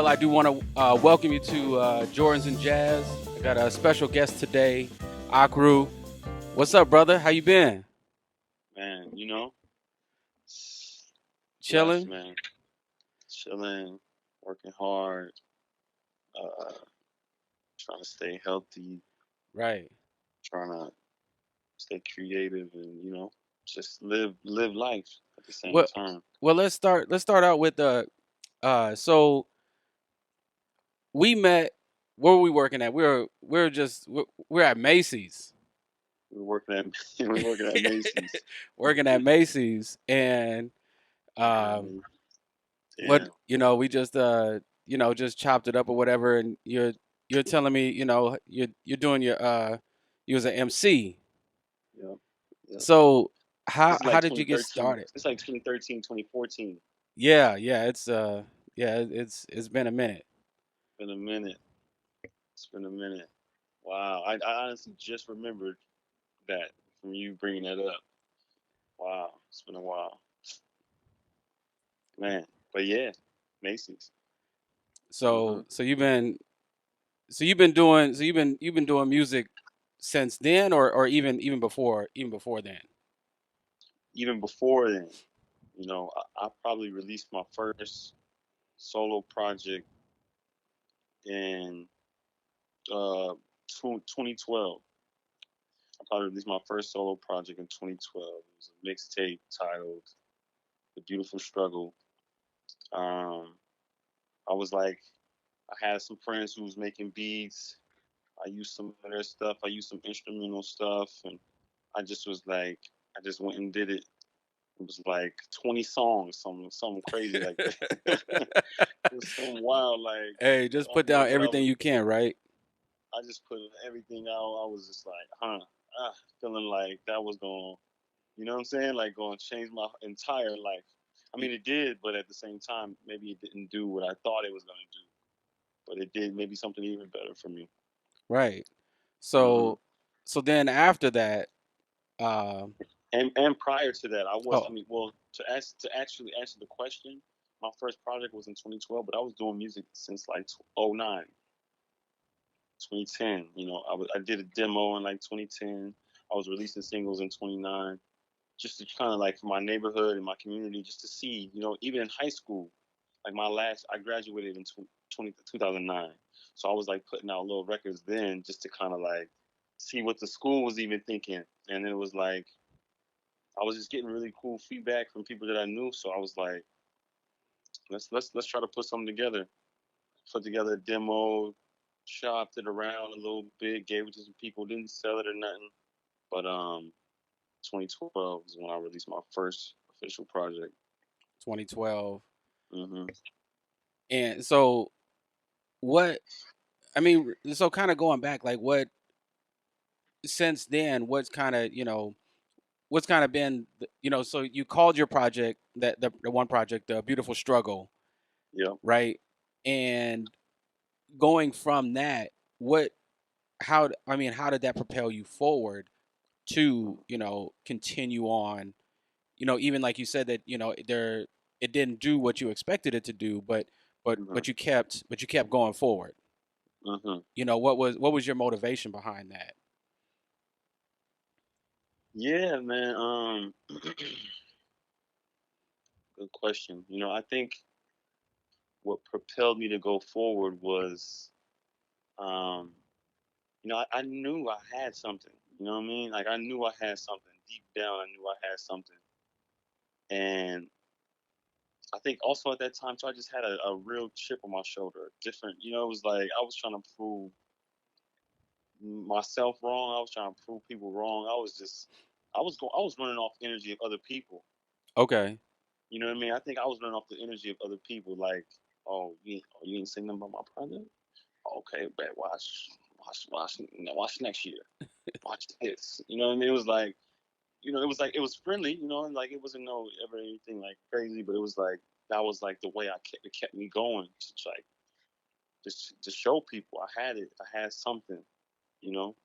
Well, I do want to welcome you to Jordans and Jazz. I got a special guest today, Akuro. What's up, brother? How you been? Man, blessed, Chilling? man. Chilling, working hard, trying to stay healthy, Right. trying to stay creative, and just live life at the same Well, time. well, let's start out with so we met. Where were we working at? We're at Macy's. We're working at we're working at Macy's. Working at Macy's, and um, Um, what yeah, we just just chopped it up or whatever, and you're telling me you're doing you was an MC. yeah, yeah. So This is how like did you get 2013. started? It's like 2013, 2014. Yeah, it's been a minute. Been a minute. It's been a minute. Wow, I honestly just remembered that from you bringing that up. Wow, it's been a while, man. But yeah, Macy's. So you've been doing music since then, or even before then. Even before then, I probably released my first solo project in 2012. I probably released my first solo project in 2012. It was a mixtape titled "The Beautiful Struggle." Um, I was like, I had some friends who was making beats. I used some of their stuff. I used some instrumental stuff, and I just was like, I just went and did it. It was like 20 songs, something crazy like that. It was so wild, like, Hey, just put but down I everything was, you can, right? I just put everything out. I was just like, feeling like that was going, you know what I'm saying, like going to change my entire life. I mean, it did, but at the same time, maybe it didn't do what I thought it was going to do, but it did maybe something even better for me. Right. Hmm So then after that, uh, And prior to that, oh, well, to actually answer the question, my first project was in 2012, but I was doing music since like '09. 2010. I did a demo in like 2010. I was releasing singles in 29, just to kind of like for my neighborhood and my community, just to see, even in high school, like I graduated in 2009. So I was like putting out little records then just to kind of like see what the school was even thinking. And it was like, I was just getting really cool feedback from people that I knew. So I was like, let's try to put something together. Put together a demo, shopped it around a little bit, gave it to some people, didn't sell it or nothing. But 2012 is when I released my first official project. 2012. Hmm And so what I mean, so kind of going back, like what since then, what's kind of been, so you called your project the one project, the Beautiful Struggle, Yeah. right? And going from that, what, I mean, how did that propel you forward to, continue on, even like you said that, it didn't do what you expected it to do, hmm but you kept going forward. hmm What was your motivation behind that? Yeah, man. Good question. I think what propelled me to go forward was, um, I knew I had something. You know what I mean? Like I knew I had something deep down. I knew I had something, and I think also at that time, so I just had a real chip on my shoulder. Different, it was like I was trying to prove myself wrong. I was trying to prove people wrong. I was running off energy of other people. Okay. You know what I mean? I think I was running off the energy of other people. Like, you ain't saying nothing about my project? Okay, bet watch next year. Watch this. You know what I mean? It was like, it was like it was friendly. And like it wasn't no ever anything like crazy, but it was like that was like the way it kept me going to like just to show people I had it. I had something. You know.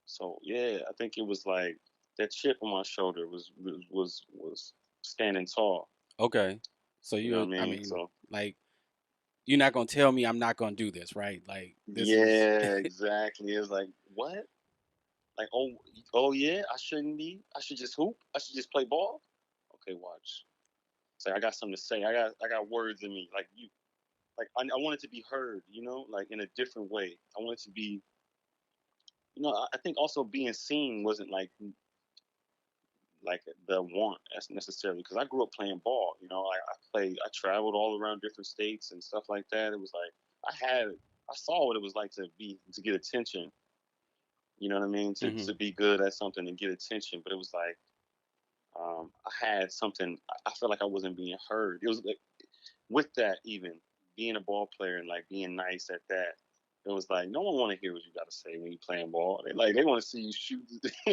So yeah, I think it was like that chip on my shoulder was standing tall. Okay. So You know you, what I I mean? mean, So like you're not gonna tell me I'm not gonna do this, right? Like this is Yeah, exactly. It was like, what? Like, oh yeah, I shouldn't be. I should just hoop. I should just play ball. Okay, watch. It's like I got something to say. I got words in me. Like you, like I want it to be heard. Like in a different way. I want it to be. I think also being seen wasn't like the want as necessarily because I grew up playing ball. I traveled all around different states and stuff like that. It was like I saw what it was like to get attention. You know what I mean? To hmm to be good at something and get attention, but it was like I had something. I felt like I wasn't being heard. It was like with that even being a ball player and like being nice at that. It was like no one want to hear what you got to say when you playing ball. They want to see you shoot.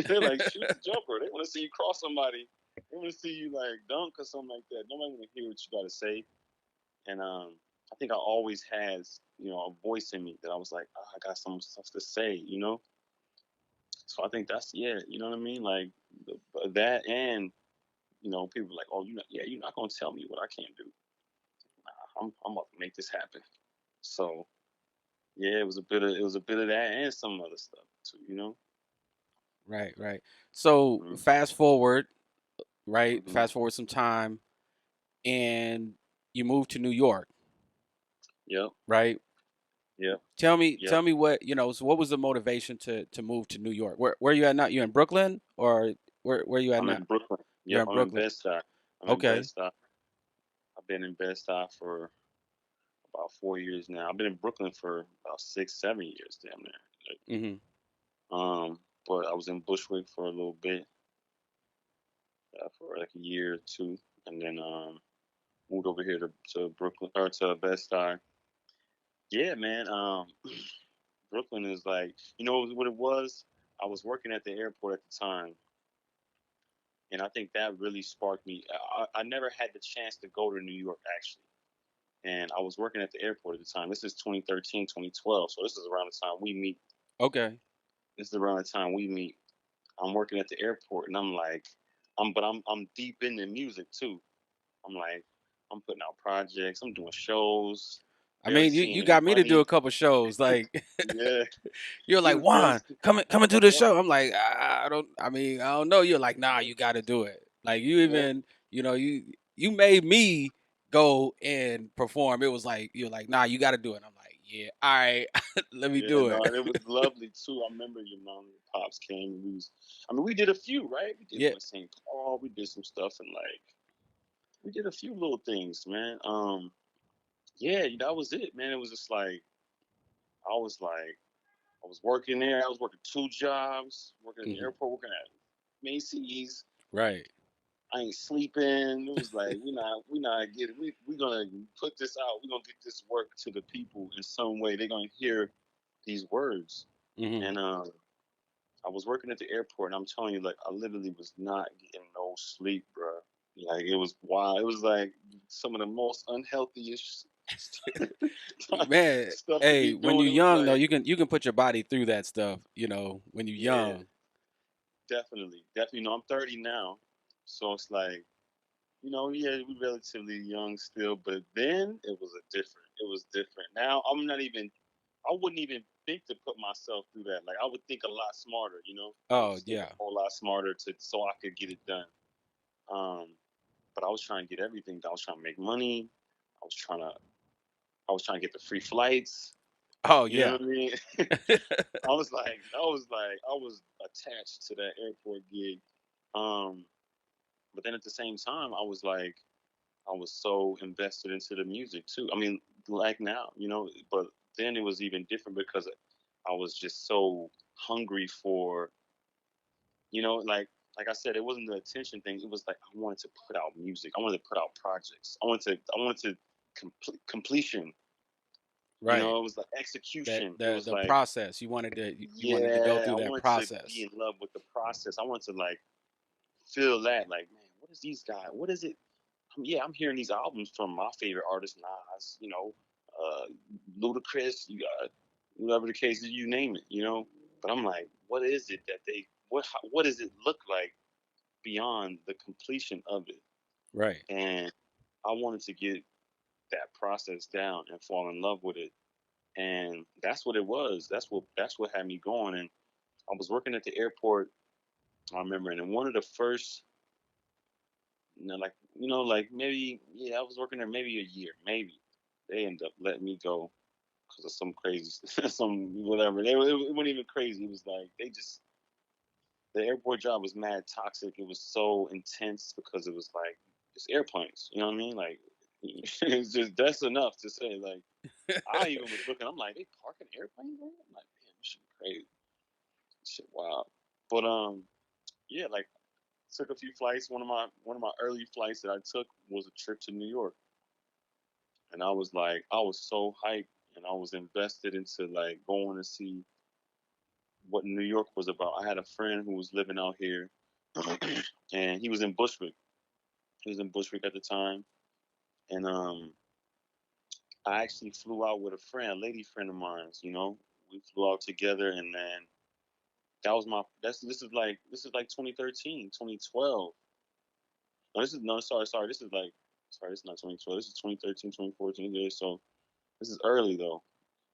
They're like shoot the jumper. They want to see you cross somebody. They want to see you like dunk or something like that. Nobody want to hear what you got to say. And I think I always had a voice in me that I was like, oh, I got some stuff to say. So I think that's yeah. You know what I mean? Like that and people like, oh, you're not gonna tell me what I can't do. Nah, I'm about to make this happen. So yeah, it was a bit of that and some other stuff too. right, right. So Mm-hmm. fast forward, right? Mm-hmm. Fast forward some time, and you move to New York, Yep. right? Yep. Tell Yep. me what you know. So what was the motivation to move to New York? Where you at now? You in Brooklyn or where you at I'm now? in Brooklyn. You're Yep. in I'm in Brooklyn. Bed-Stuy. I'm in Okay. Bed-Stuy. I've been in Bed-Stuy for about 4 years now. I've been in Brooklyn for about 6, 7 years, damn near. hmm But I was in Bushwick for a little bit, for like a year or two, and then moved over here to Brooklyn or to Bed-Stuy. Yeah, man. Brooklyn is like, what it was? I was working at the airport at the time, and I think that really sparked me. I never had the chance to go to New York actually, and I was working at the airport at the time. This is 2013, 2012, so this is around the time we meet. Okay. This is around the time we meet. I'm working at the airport, and I'm like, I'm deep in the music too. I'm like, I'm putting out projects. I'm doing shows. I Barely mean, you seeing you any got me to do a money. couple shows. Like Yeah, you're like barely. Juan, come and do the show. I'm like I don't. I mean, I don't know. You're like nah, you got to do it. Like you Yeah, even you made me go and perform. It was like you're like nah, you got to do it. I'm like yeah, all right, let me yeah, do it. no, and it was lovely too. I remember your mom and your pops came. I mean, we did a few, right? We did Yeah. one in St. Paul. We did some stuff, and like, we did a few little things, man. Yeah, that was it, man. It was just like, I was working there. I was working two jobs, working at the hmm airport, working at Macy's. Right. I ain't sleeping. It was like we not getting we gonna put this out. We gonna get this work to the people in some way. They're gonna hear these words. hmm And I was working at the airport, and I'm telling you, like, I literally was not getting no sleep, bro. Like, it was wild. It was like some of the most unhealthiest Man, stuff to hey, be when doing. you're It was young though, like, you can put your body through that stuff. When you're yeah, young. definitely, definitely. I'm 30 now, so it's like, yeah, we're relatively young still, but then it was different. Now I wouldn't even think to put myself through that. Like I would think a lot smarter. I would Oh just think a yeah. whole lot smarter so I could get it done. Um, but I was trying to get everything done. I was trying to make money. I was trying to I was trying to get the free flights. Oh You know yeah. what I mean? I was attached to that airport gig. Um, but then at the same time, I was so invested into the music too. I mean, like now, but then it was even different because I was just so hungry for, like I said, it wasn't the attention thing. It was like I wanted to put out music. I wanted to put out projects. I wanted to completion. Right. It was like That execution. It the was the like, process. You wanted to go yeah, through I that wanted to be process. in love with the process. I wanted to like feel that, like, man, what is these guys? What is it? Yeah, I'm hearing these albums from my favorite artist, Nas, Ludacris, you got whatever the case is, you name it. But I'm like, what is it that what does it look like beyond the completion of it? Right. And I wanted to get that process down and fall in love with it. And that's what it was. That's what had me going. And I was working at the airport. I remember, and in one of the first, like like maybe I was working there maybe a year, maybe they ended up letting me go because of some crazy, some whatever. It wasn't even crazy. It was like they just the airport job was mad toxic. It was so intense because it was like it's airplanes. You know what I mean? Like it's just that's enough to say. Like I even was looking. I'm like, they parking airplanes there? I'm like, damn, this shit crazy. This shit wild. But yeah, like took a few flights. One of my early flights that I took was a trip to New York, and I was so hyped, and I was invested into like going to see what New York was about. I had a friend who was living out here, and he was in Bushwick. He was in Bushwick at the time, and I actually flew out with a friend, a lady friend of mine. We flew out together, and then that was my. This is like 2013, 2012. No, this is no sorry. This is not 2012. This is 2013, 2014. Yeah, so this is early though.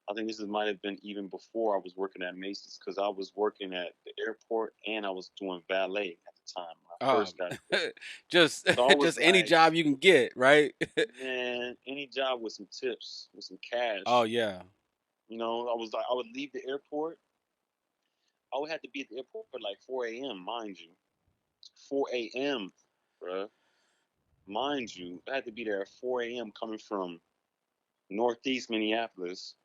I think this might have been even before I was working at Macy's because I was working at the airport and I was doing valet at the time when I Oh, first got there. just So I was just any like, job you can get, right? man, any job with some tips, with some Oh cash. yeah. I was like, I would leave the airport. I would have to be at the airport at like 4 a.m., mind you. 4 a.m., bruh. Mind you, I had to be there at 4 a.m. coming from Northeast Minneapolis.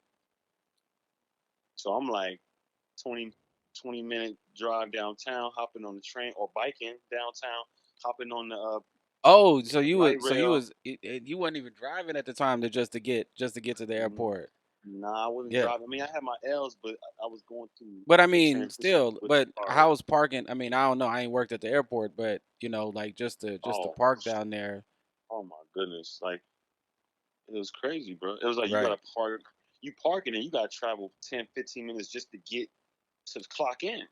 So I'm like 20, 20-minute drive downtown, hopping on the train or biking downtown, hopping on Oh, so the you was light so you rail. was you wasn't even driving at the time to just to get to the Mm, airport. Nah, I wasn't Yeah. driving. I mean, I had my L's, but I was going through But I the mean, transition still, with the but car. how's parking? I mean, I don't know. I ain't worked at the airport, but like just to Oh, park down there. oh my goodness! Like it was crazy, bro. It was like you Right. gotta park. You park it and you gotta travel 10, 15 minutes just to get to clock in.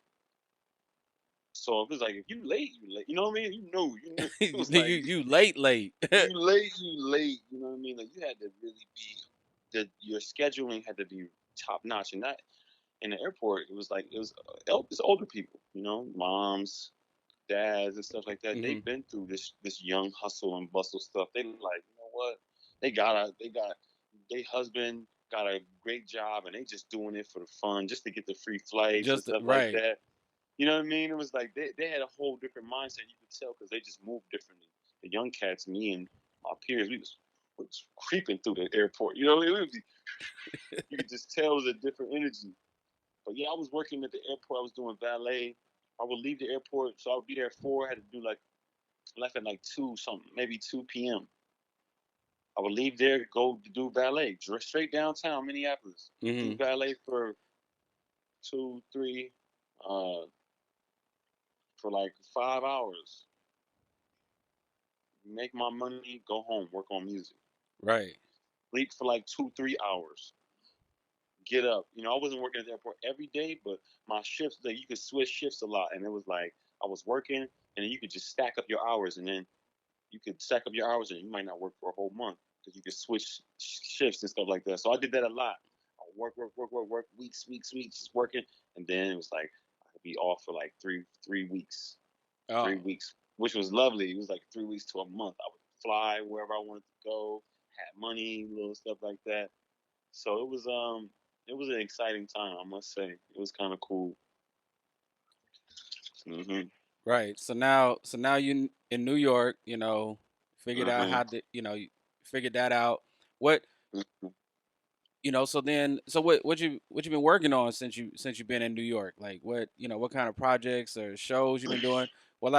So if it's like if you late, you late. You know what I mean? You knew. It was you like you late. you late. You know what I mean? Like you had to really be your scheduling had to be top notch, and that in the airport it was like it's older people, moms, dads, and stuff like that. Hmm. They've been through this young hustle and bustle stuff. They like what they got they husband got a great job and they just doing it for the fun, just to get the free flights and stuff like Right. that. You know what I mean? It was like they had a whole different mindset. You could tell because they just moved differently. The young cats, me and my peers, we was creeping through the airport. You could just tell it was a different energy. But yeah, I was working at the airport. I was doing valet. I would leave the airport, so I would be there at 4. I had to do like left at like 2 something, maybe 2 p.m. I would leave there, go to do valet, straight downtown Minneapolis. Do Hmm. valet for 2, 3, for like 5 hours. Make my money, go home, work on music. Right. Sleep for like 2, 3 hours. Get up. I wasn't working at the airport every day, but my shifts, like you could switch shifts a lot, and it was like I was working, and then you could just stack up your hours, and then you could stack up your hours, and you might not work for a whole month because you could switch shifts and stuff like that. So I did that a lot. I would work, weeks, just working, and then it was like I could be off for like three weeks, three Oh. weeks, which was lovely. It was like 3 weeks to a month. I would fly wherever I wanted to go, had money, little stuff like that. So it was an exciting time, I must say. It was kind of cool. Hmm. Right. So now you in New York. Figured out Uh-huh. how to you figured that out. What Mhm. so what you been working on since you've been in New York? Like what kind of projects or shows you've been doing? Well,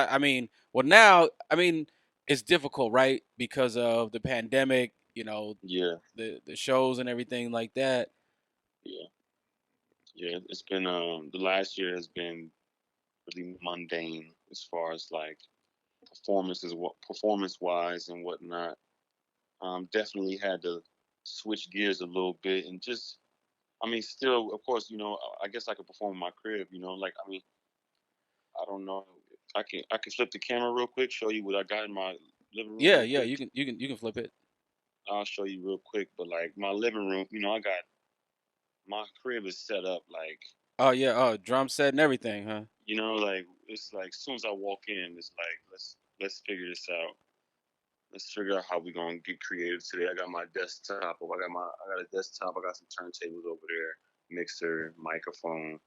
now it's difficult, right? Because of the pandemic, Yeah, the shows and everything like that. yeah, yeah. It's been the last year has been really mundane as far as like performances, what performance wise and whatnot. Definitely had to switch gears a little bit and just, I mean, still, of course, I guess I could perform in my crib. Like I don't know. I can flip the camera real quick, show you what I got in my living room Yeah, real yeah, quick. you can flip it. I'll show you real quick. But like my living room, I got my crib is set up like, Oh yeah, oh drum set and everything, huh? like it's like as soon as I walk in, it's like let's figure this out. Let's figure out how we gonna get creative today. I got my desktop. I got a desktop. I got some turntables over there, mixer, microphone,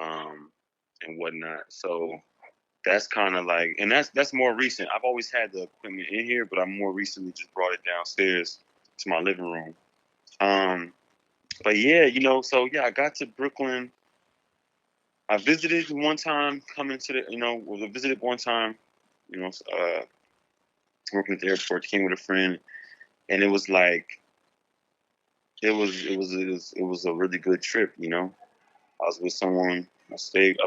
um, and whatnot. So that's kind of like, and that's more recent. I've always had the equipment in here, but I more recently just brought it downstairs to my living room. Um, but yeah, so yeah, I got to Brooklyn. I visited one time, coming to the, was a visited one time, you know, uh, working at the airport. Came with a friend, and it was like it was a really good trip. I was with someone. I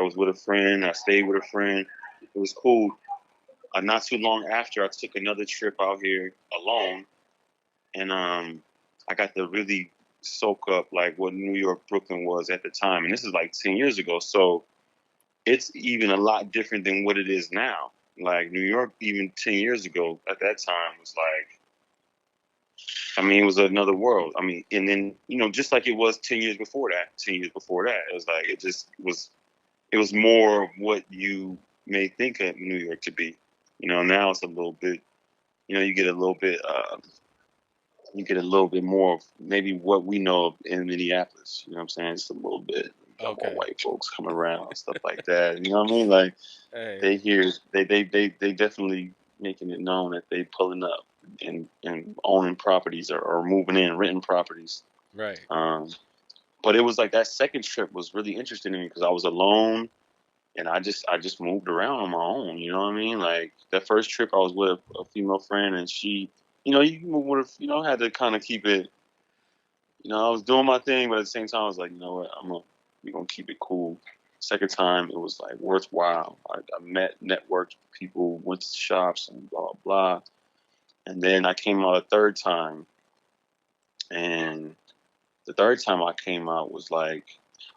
was with a friend. I stayed with a friend. It was cool. Not too long after, I took another trip out here alone, and I got to really soak up like what New York, Brooklyn was at the time, and this is like 10 years ago. So it's even a lot different than what it is now. Like New York, even 10 years ago, at that time was like, I mean, it was another world. I mean, and then just like it was 10 years before that, it was like it was more of what you may think of New York to be. Now it's a little bit, you get a little bit, more of maybe what we know of in Minneapolis. You know what I'm saying? Just a little bit. You got more Okay. white folks coming around and stuff like that. You know what I mean? Like Hey, they hear, they definitely making it known that they pulling up and owning properties, or moving in, renting properties. right. Um, but it was like that second trip was really interesting to me because I was alone and I just moved around on my own. You know what I mean? Like that first trip, I was with a female friend, and she, you move with, had to kind of keep it. I was doing my thing, but at the same time, I was like, you know what, we're gonna keep it cool. Second time, it was like worthwhile. I met, networked people, went to shops, and blah blah. And then I came out a third time, and the third time I came out was like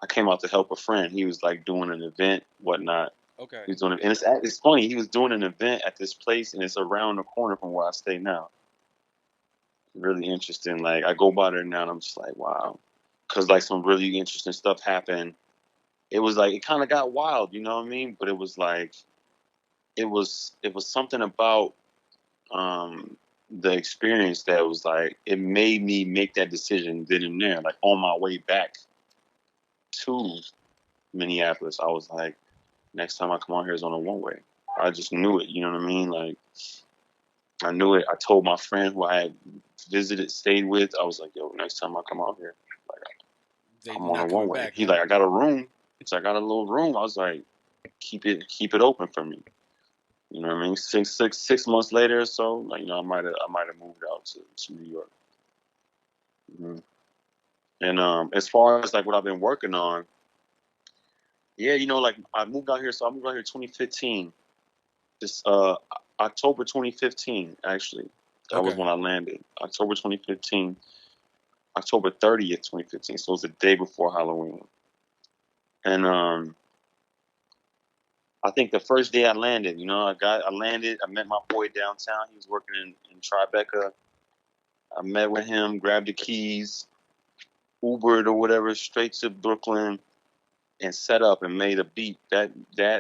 I came out to help a friend. He was like doing an event, whatnot. Okay. He was doing it, and it's funny. He was doing an event at this place, and it's around the corner from where I stay now. Really interesting. Like I go by there now, and I'm just like, wow, because like some really interesting stuff happened. It was like it kind of got wild, you know what I mean? But it was like it was something about the experience that was like it made me make that decision then and there. Like on my way back to Minneapolis, I was like, next time I come out here is on a one way. I just knew it, you know what I mean? Like I knew it. I told my friend who I had visited, stayed with, I was like, yo, next time I come out here, like They I'm on a not one coming way. back, He huh? like, I got a room. So I got a little room. I was like, keep it open for me. You know what I mean? Six months later or so, like I might have moved out to New York. Mm-hmm. And as far as like what I've been working on, yeah, like I moved out here. So I moved out here 2015. This October 2015, actually, that was Okay. when I landed. October 2015, October 30th, 2015. So it was the day before Halloween. And I think the first day I landed, I landed. I met my boy downtown. He was working in Tribeca. I met with him, grabbed the keys, Ubered or whatever, straight to Brooklyn, and set up and made a beat. That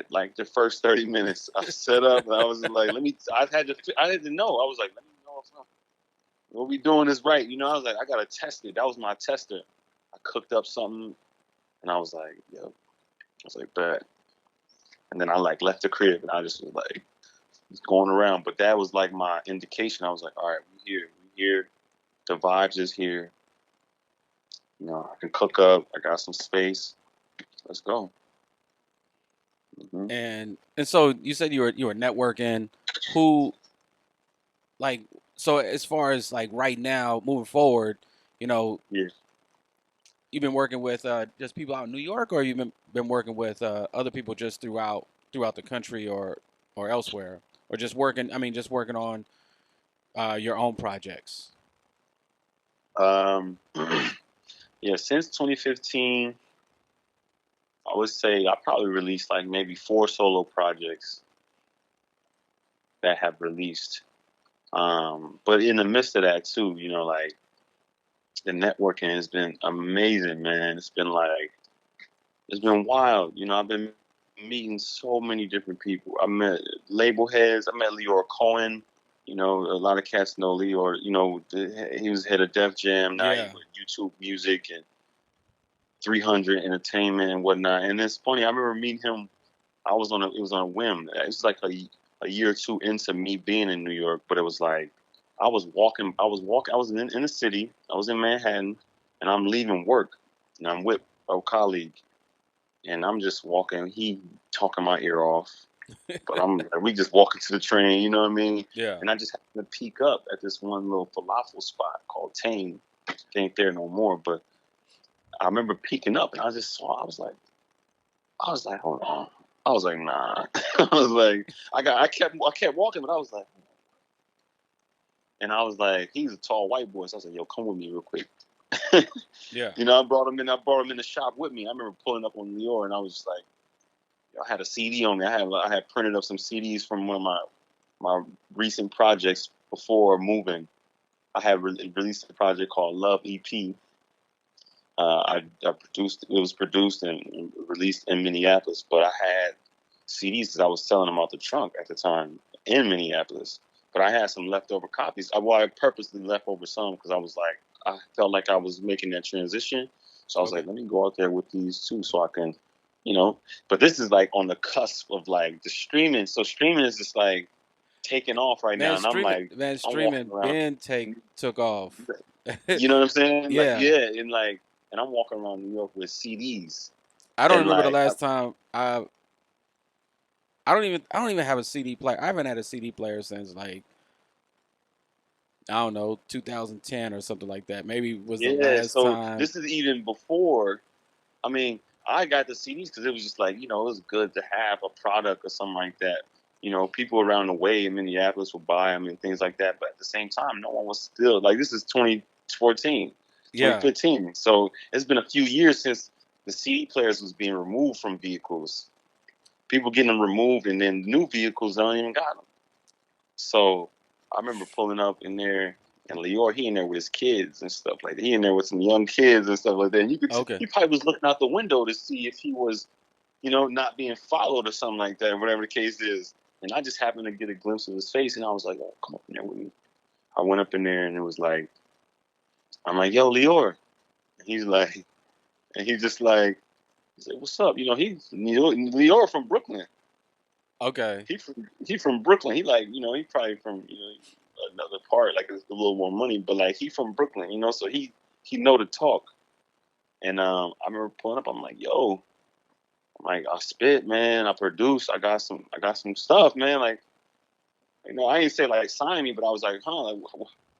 like the first 30 minutes, I set up and I was like, let me. I had to know. I was like, let me know if what we doing is right. I was like, I gotta test it. That was my tester. I cooked up something and I was like, yo, I was like, bet. And then I like left the crib and I just was like going around. But that was like my indication. I was like, all right, we here. The vibes is here. I can cook up. I got some space. Let's go. Hmm. And so you said you were networking. Who like so as far as like right now moving forward, you know, Yeah. you've been working with just people out in New York, or you've been working with other people just throughout the country or elsewhere, or just working. I mean, just working on your own projects. Um, yeah. Since 2015, I would say I probably released like maybe four solo projects that have released. But in the midst of that too, you know, like the networking has been amazing, man. It's been wild. You know, I've been meeting so many different people. I met label heads. I met Leor Cohen. You know, a lot of cats know Leor. You know, he was head of Def Jam. Now he Yeah. with YouTube Music and 300 Entertainment and whatnot. And it's funny. I remember meeting him. It was on a whim. It was like a year or two into me being in New York, but it was like I was in the city. I was in Manhattan, and I'm leaving work, and I'm with a colleague, and I'm just walking. He talking my ear off, but we just walking to the train. You know what I mean? Yeah. And I just happened to peek up at this one little falafel spot called Tame. It ain't there no more, but I remember peeking up, and I just saw. I was like, hold on. I was like, nah. I was like, I kept walking, but I was like, and I was like, he's a tall white boy. So I was like, yo, come with me real quick. Yeah. You know, I brought him in the shop with me. I remember pulling up on Leor, and I was just like, I had a CD on me. I had printed up some CDs from one of my recent projects before moving. I had released a project called Love EP. I produced it was produced and released in Minneapolis, but I had CDs because I was selling them out the trunk at the time in Minneapolis. But I had some leftover copies. I purposely left over some because I was like, I felt like I was making that transition. So I was like, Okay. let me go out there with these too, so I can, you know. But this is like on the cusp of like the streaming. So streaming is just like taking off right now, and I'm like, Man, I'm walking streaming around. Ben take took off. You know what I'm saying? Like, Yeah. yeah, and I'm walking around New York with CDs, I don't and remember the like, last time I don't even have a CD player. I haven't had a CD player since like I don't know, 2010 or something like that. Maybe was the yeah. last So time. this is even before. I mean, I got the CDs because it was just like, you know, it was good to have a product or something like that. You know, people around the way in Minneapolis would buy them and things like that. But at the same time, no one was still like, this is 2014, Yeah. 2015. So it's been a few years since the CD players was being removed from vehicles. People getting them removed, and then new vehicles don't even got them. So I remember pulling up in there, and Leor, he in there with his kids and stuff like that. He in there with some young kids and stuff like that. And Okay. he probably was looking out the window to see if he was, you know, not being followed or something like that, whatever the case is. And I just happened to get a glimpse of his face, and I was like, oh, come up in there with me. I went up in there, and it was like, I'm like, yo, Leor. And he's like, and he's just like, he said, what's up? You know, he's Leor from Brooklyn. Okay. He from Brooklyn. He like, you know, he probably from, you know, another part, like it's a little more money, but like he from Brooklyn, you know, so he know to talk. And I remember pulling up, I'm like, yo, I'm like, I spit, man, I produce, I got some stuff, man. Like, you know, I ain't say like sign me, but I was like, huh, like,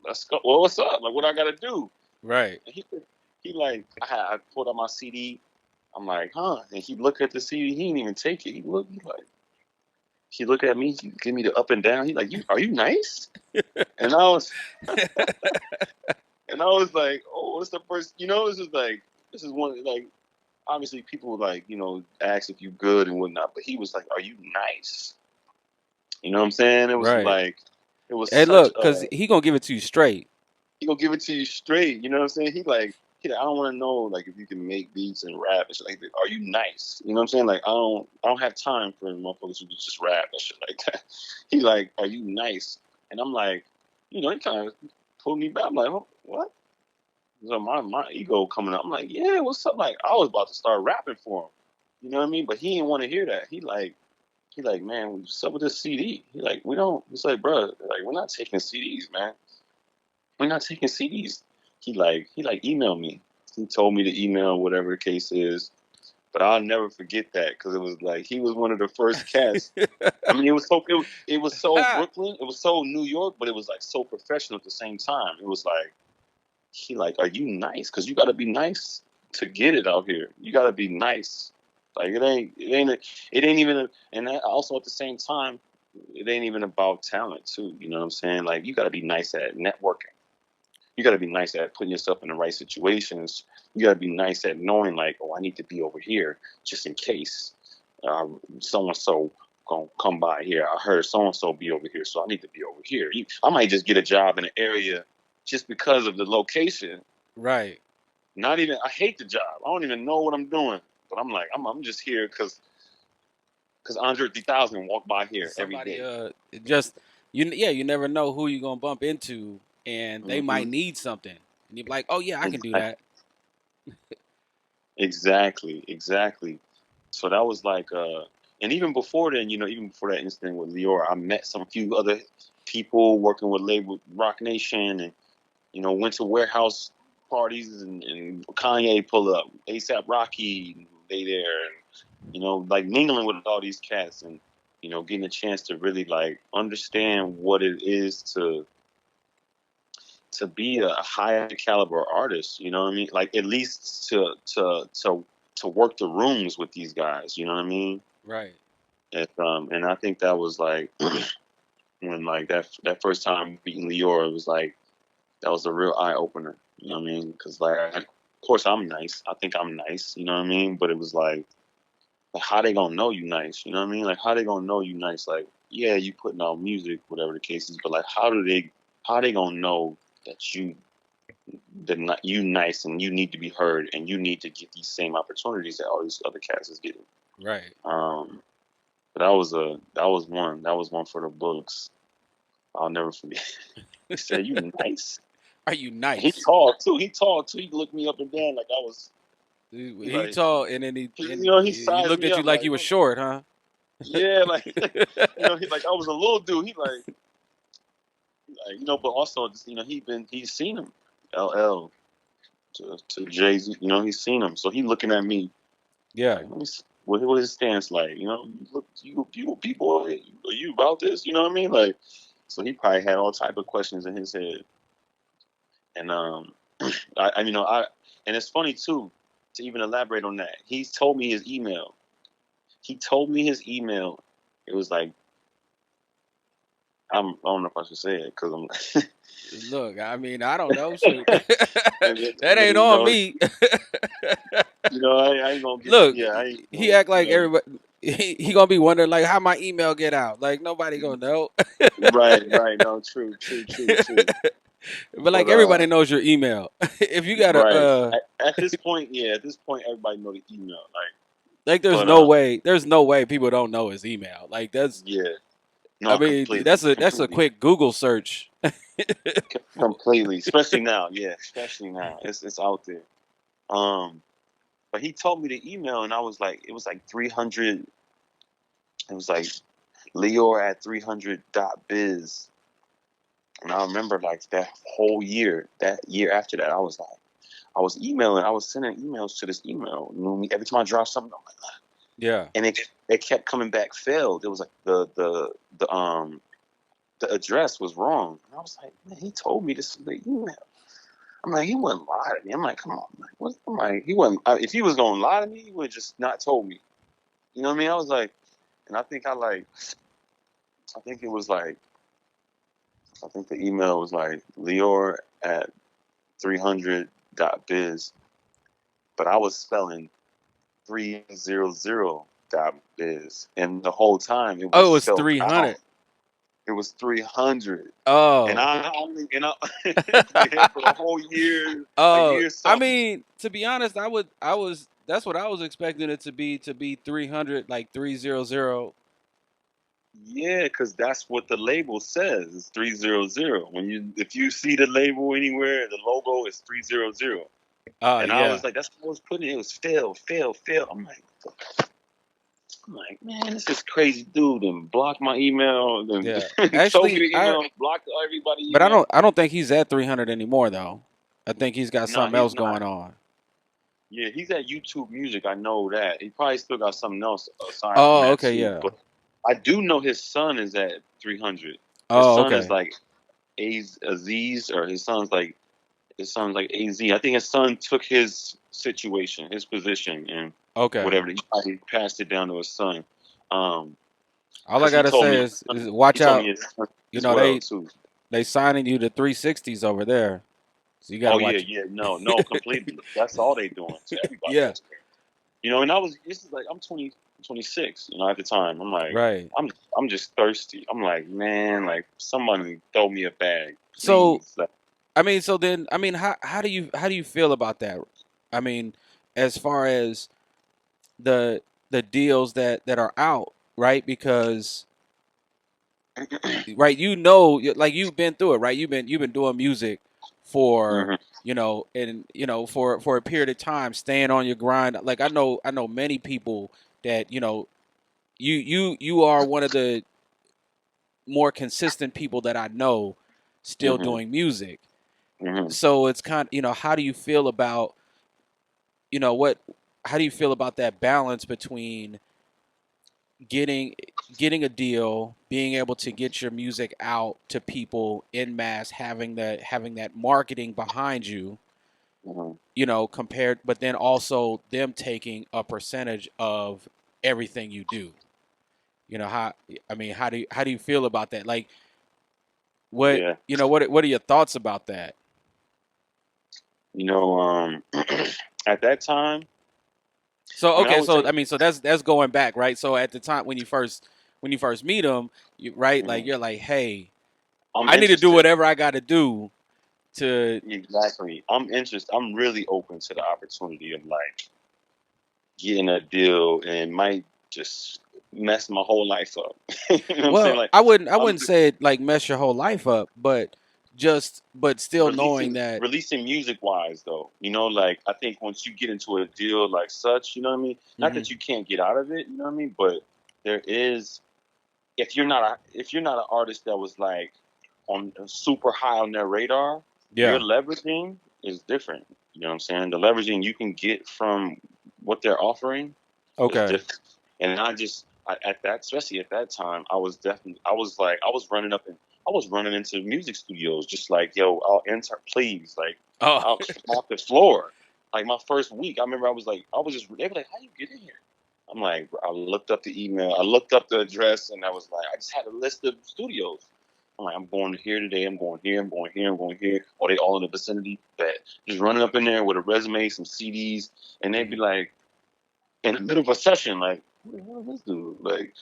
let's go. Well, what's up? Like, what I gotta do? Right. And he like, I pulled out my CD. I'm like, huh? And he looked at the CD. He didn't even take it. He looked at me. He give me the up and down. He like, you are you nice? And I was like, oh, it's the first. You know, this is one like obviously people like you know ask if you good and whatnot, but he was like, are you nice? You know what I'm saying? Right. It was Hey, such look, a cause he gonna give it to you straight. he gonna give it to you straight. You know what I'm saying? He like I don't want to know like if you can make beats and rap and shit like that. Are you nice? You know what I'm saying? Like I don't have time for motherfuckers who just rap and shit like that. He like, are you nice? And I'm like, you know, he kind of pulled me back. I'm like, oh, what? So my ego coming up. I'm like, yeah, what's up? Like I was about to start rapping for him. You know what I mean? But he didn't want to hear that. He like, man, what's up with this CD? He like, we don't. It's like, bro, like we're not taking CDs, man. We're not taking CDs. He like emailed me. He told me to email whatever the case is. But I'll never forget that because it was like he was one of the first cats. I mean, it was so Brooklyn, it was so New York, but it was like so professional at the same time. It was like he like, are you nice? Because you got to be nice to get it out here. You got to be nice. Like it ain't even. And also at the same time, it ain't even about talent too. You know what I'm saying? Like you got to be nice at networking. You got to be nice at putting yourself in the right situations. You got to be nice at knowing like, oh, I need to be over here just in case so and so. gonna come by here. I heard so and so be over here, so I need to be over here. I might just get a job in an area just because of the location. Right. Not even I hate the job. I don't even know what I'm doing, but I'm like I'm just here because Andre 3000 walk by here every Somebody day. just you never know who you're gonna bump into, and they Mm-hmm. might need something, and you're like, oh yeah, I can do that. Exactly, exactly. So that was like, and even before then, even before that incident with Lior, I met some few other people working with label Rock Nation, and went to warehouse parties, and Kanye pull up, ASAP Rocky, they there, and like mingling with all these cats, and getting a chance to really like understand what it is to be a high caliber artist. You know what I mean? Like at least to work the rooms with these guys. You know what I mean? Right. And I think that was like when like that first time beating Lior, it was like that was a real eye opener. You know what I mean? Because like, of course I'm nice. I think I'm nice. You know what I mean? But it was like how they gonna know you nice? You know what I mean? Like how they gonna know you nice? Like yeah, you putting out music, whatever the case is. But like how they gonna know that you nice and you need to be heard and you need to get these same opportunities that all these other cats is getting. Right. Um, but that was one for the books. I'll never forget. He said, "You nice." Are you And he nice? tall too. He tall too. He looked me up and down like I was. He He like tall, and then he he sized looked me at you up like like you was oh short, huh? yeah like he like I was a little dude. But also just he's seen him. LL to Jay Z. He's seen him, so he looking at me Yeah. like, let me see, what his stance like? Look, you people, are you about this? You know what I mean? Like, so he probably had all type of questions in his head, and I and it's funny too to even elaborate on that. He's told me his email. He told me his email. It was like I don't know if I should say it because I'm. Look, I mean, I don't know. Shoot, and then, that and then, ain't on me. I ain't gonna get. Look, Yeah, I ain't he gonna. act like everybody. He gonna be wondering like how my email get out. Like nobody gonna know. Right, right. No, true, true, true, true. But like But everybody knows your email. If you got a right. At this point, yeah, at this point, everybody know the email. Like, like, but there's no way people don't know his email. Like that's, yeah, I no, mean, completely, that's a completely, quick Google search. completely. Especially now, yeah, especially now, it's out there. Um, but he told me the email, and I was like, it was like 300. It was like Leor at 300.biz, and I remember like that year after that, I was emailing, I was sending emails to this email. Every time I dropped something, I'm like, Yeah. and it kept coming back failed. It was like the address was wrong. And I was like, man, he told me this in the email. I'm like, he wouldn't lie to me. I'm like, come on, man. What? I'm like, he wouldn't. If he was gonna lie to me, he would just not told me. You know what I mean? I was like, and I think it was like, I think the email was like Leor at 300.biz, but I was spelling 300.biz, and the whole time it was Oh, it's spelled 300. out. It was 300. And Oh. I only, yeah, for the whole year, a Oh, year I something. mean, to be honest, I was that's what I was expecting it to be 300, like 300. Yeah, because that's what the label says. It's 300. If you see the label anywhere, the logo is 300. And I Yeah. was like, that's what I was putting. It was fail, fail, fail. I'm like, man, this is crazy dude, and blocked my email, Yeah. and showed me Actually, the email, blocked everybody but email. I don't think he's at 300 anymore though. I think he's got Nah, something he's else not. going on. Yeah, he's at YouTube Music. I know that. He probably still got something else aside from Oh, that okay, too. yeah. But I do know his son is at 300. His Oh, son is okay. like Aziz, or his son's like Az. I think his son took his situation, his position, and Okay. whatever he probably passed it down to his son. Um, All I because he gotta told say me is watch he told me out. his son You as know well too. they signing you to 360s over there, so you gotta Oh yeah, watch. yeah, no, no, completely. That's all they doing to everybody Yeah. else. And I was this is like I'm 20. 26. You know, at the time, I'm like, Right. I'm just thirsty. I'm like, man, like somebody throw me a bag, So please. Like, I mean, so then I mean, how do you feel about that? I mean, as far as the deals that are out, right? Because right, like you've been through it, right? You've been doing music for hmm and for a period of time, staying on your grind. Like I know many people that you are one of the more consistent people that I know still hmm doing music. hmm So it's kind of, how do you feel about, what how do you feel about that balance between getting getting a deal, being able to get your music out to people in mass, having that marketing behind you, hmm compared, but then also them taking a percentage of everything you do. How I mean, how do you feel about that? Like what Yeah. what are your thoughts about that? You know, at that time, So I mean, I okay, would say, so I mean, so that's going back, right? So at the time when you first meet them, right? Like mhm, you're like, hey, I'm I need to do interested. whatever I got to do to. Exactly. I'm interested. I'm really open to the opportunity of like getting a deal and might just mess my whole life up. You know what I'm saying? Well, Like, I I'm wouldn't say it like mess your whole life up, but still knowing that. releasing music wise though, you know, like I think once you get into a deal like such, you know what I mean, not Hmm. that you can't get out of it, you know what I mean, but there is, if you're not an artist that was like on super high on their radar, your Yeah. leveraging is different. You know what I'm saying? The leveraging you can get from what they're offering is Okay. different. And at that, especially at that time, I was running up and I was running into music studios just like, yo, I'll enter, please, like Oh. out off the floor. Like my first week, I remember I was just, they were like, how you get in here? I'm like, I looked up the email, I looked up the address, and I was like, I just had a list of studios. I'm like, I'm going here today, I'm going here, I'm going here, I'm going here. Are they all in the vicinity? Bet. Just running up in there with a resume, some CDs, and they'd be Hmm. like, in the middle of a session, like, who the hell is this dude? Like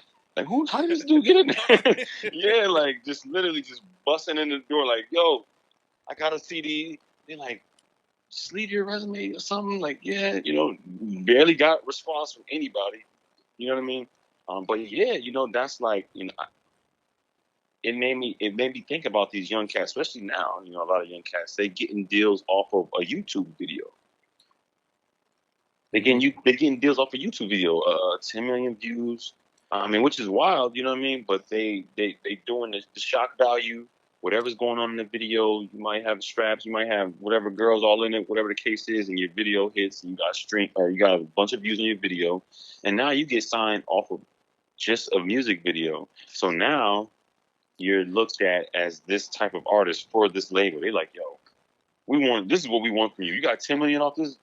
who? How did this dude get in there? Yeah, like just literally just busting in the door, like, yo, I got a CD. They're like, just leave your resume or something. Like, yeah, barely got response from anybody. You know what I mean? But yeah, that's like, it made me think about these young cats, especially now. A lot of young cats they getting deals off of a YouTube video. Hmm. They're getting deals off a YouTube video, 10 million views. I mean, which is wild, you know what I mean? But they doing the shock value, whatever's going on in the video. You might have straps, you might have whatever girls all in it, whatever the case is, and your video hits, and you got you got a bunch of views on your video, and now you get signed off of just a music video. So now you're looked at as this type of artist for this label. They like, yo, we want this is what we want from you. You got 10 million off the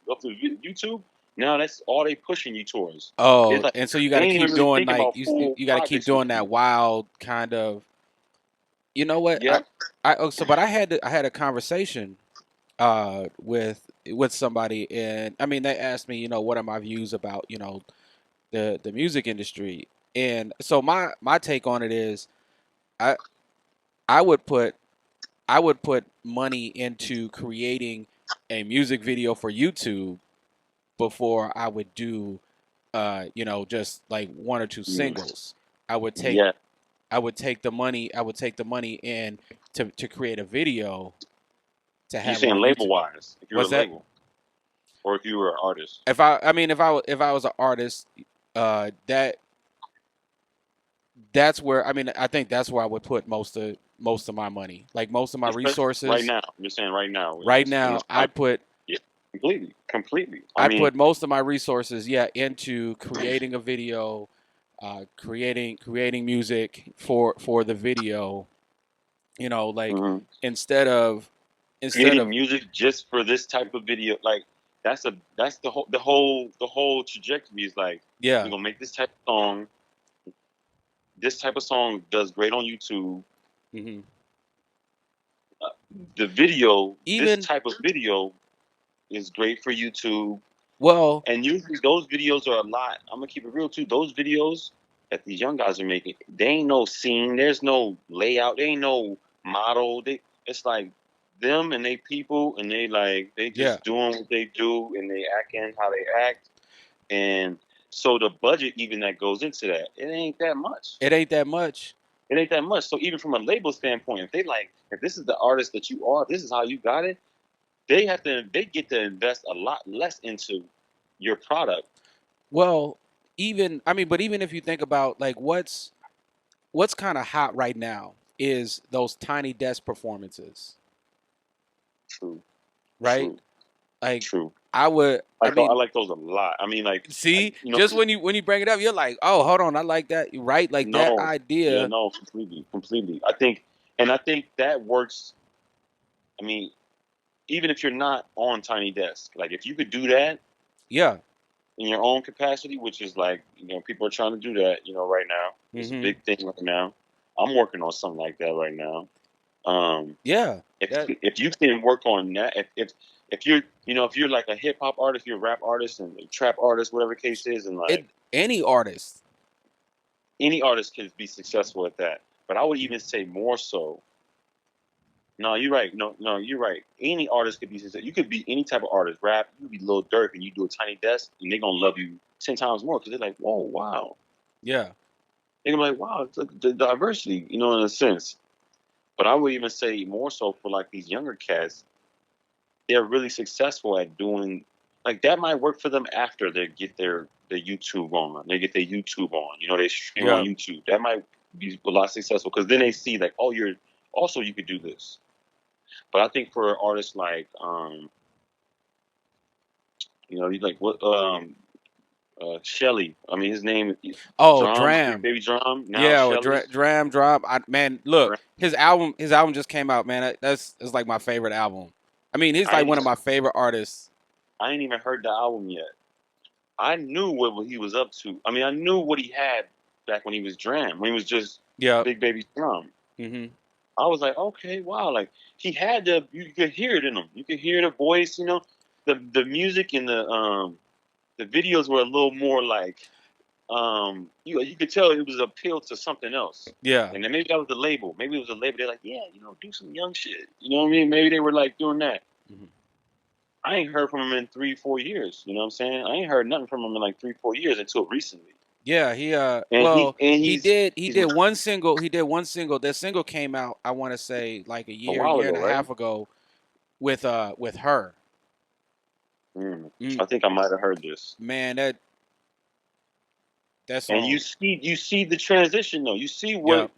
YouTube. Now that's all they pushing you towards. It's Oh, like and so you got they to ain't even keep really doing thinking like about you full you got to keep projects with doing that you. wild kind of. You know what? Yep. But I had a conversation with somebody, and I mean they asked me, what are my views about, the music industry. And so my take on it is I I would put I would put money into creating a music video for YouTube before I would do just like one or two Mm. singles. I would take Yeah. I would take the money in to create a video to You have saying on label YouTube. wise, if you're a What's that? label, or if you were an artist. If I was an artist, that that's where I think that's where I would put most of my money, like most of my Especially right resources. now. You're saying right now in Right this now, time. I'd put Yeah. Completely. Completely. I I'd mean, put most of my resources, yeah, into creating a video, creating music for the video. Like mhm. instead of instead Creating of music just for this type of video, like that's the whole trajectory is like we're yeah. gonna make this type of song. This type of song does great on YouTube. Hmm. The video, this Even type of video is great for YouTube. Well, And usually those videos are a lot. I'm gonna keep it real too. Those videos that these young guys are making, they ain't no scene. There's no layout. They ain't no model. It's like them and they people, and they yeah, just doing what they do, and they acting how they act. And so the budget even that goes into that, it ain't that much. it ain't that much. It ain't that much. So even from a label standpoint, if this is the artist that you are, this is how you got it, they get to invest a lot less into your product. Well, even I mean, but even if you think about like what's kind of hot right now is those tiny desk performances, True, right? true, Like true. I would, I I mean, like those a lot. I mean, see, you know, just when you bring it up, you're like, oh, hold on, I like that, right? Like that no, yeah, idea, no, completely, completely. I think that works. I mean, even if you're not on Tiny Desk, like if you could do that yeah, in your own capacity, which is like, people are trying to do that, right now. It's a hmm, big thing right now. I'm working on something like that right now. Um, yeah, that if you can work on that, if you're if you're like a hip hop artist, you're a rap artist and a trap artist, whatever the case is, and it like any artist, any artist can be successful at that. But I would even say more so. No, you're right. No, no, you're right. Any artist could be successful. You could be any type of artist. Rap, you could be Lil Durk, and you do a Tiny Desk, and they're gonna love you 10 times more because they're like, whoa, wow. yeah, They're gonna be like, wow, it's like the diversity, in a sense. But I would even say more so for like these younger cats, they're really successful at doing like that might work for them after they get their YouTube on. They get their YouTube on. They stream on yeah. YouTube. That might be a lot successful because then they see like, oh, you could do this. But I think for artists like you like what Shelly. I mean his name is Oh, Drums, Big Dram, Baby Drum, now yeah, with Shelly. Dram drop. I man, look, his album just came out, man. That's like my favorite album. I mean, he's I like ain't one of even my favorite artists. I ain't even heard the album yet. I knew what he was up to. I mean, I knew what he had back when he was Dram, when he was just Yep. Big Baby Drum. Hmm. I was like, okay, wow, like he had you could hear it in him. You could hear the voice, the music and the videos were a little more like you could tell it was appeal to something else. Yeah. And then maybe that was the label. Maybe it was a label. They're like, yeah, do some young shit. You know what I mean? Maybe they were like doing that. Hmm. I ain't heard from him in 3, 4 years. You know what I'm saying? I ain't heard nothing from him in like 3, 4 years until recently. Yeah, he And well, he he's did one single. He did one single. That single came out, I want to say like a a while year and ago, a right? half ago with her. Mm, I think I might have heard this. man, that And song. you see the transition though. You see Yep. what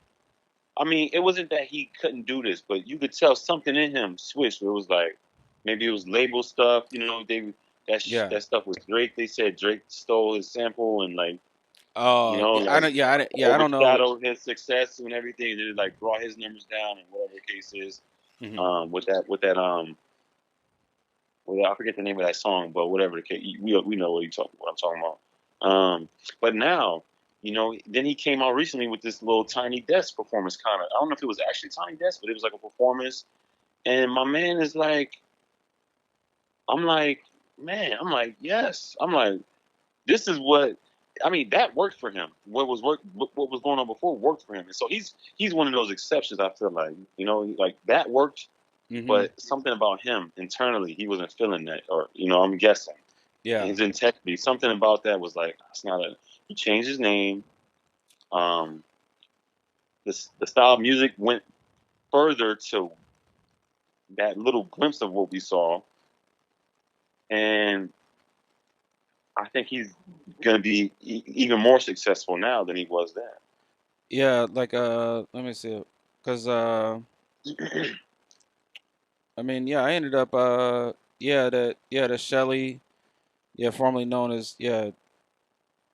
I mean. It wasn't that he couldn't do this, but you could tell something in him switched. Where it was like maybe it was label stuff. Yeah. That stuff was Drake. They said Drake stole his sample and like Yeah, I like don't. Yeah, I don't know. overshadowed his success and everything. And it like brought his numbers down and whatever the case is. Hmm. I forget the name of that song, but whatever the case, we know what I'm talking about. But now, then he came out recently with this little Tiny Desk performance kind of. I don't know if it was actually Tiny Desk, but it was like a performance. And my man is like, I'm like, man, I'm like, yes, I'm like, this is what. I mean, that worked for him. What was going on before worked for him, and so he's one of those exceptions. I feel like like that worked, Hmm. but something about him internally, he wasn't feeling that, or I'm guessing Yeah. his integrity. Something about that was like it's not a. He changed his name. Um, the style of music went further to that little glimpse of what we saw, and I think he's going to be even more successful now than he was Yeah. Like let me see, cause then. I mean, yeah, I ended up the Shelly, yeah, formerly known as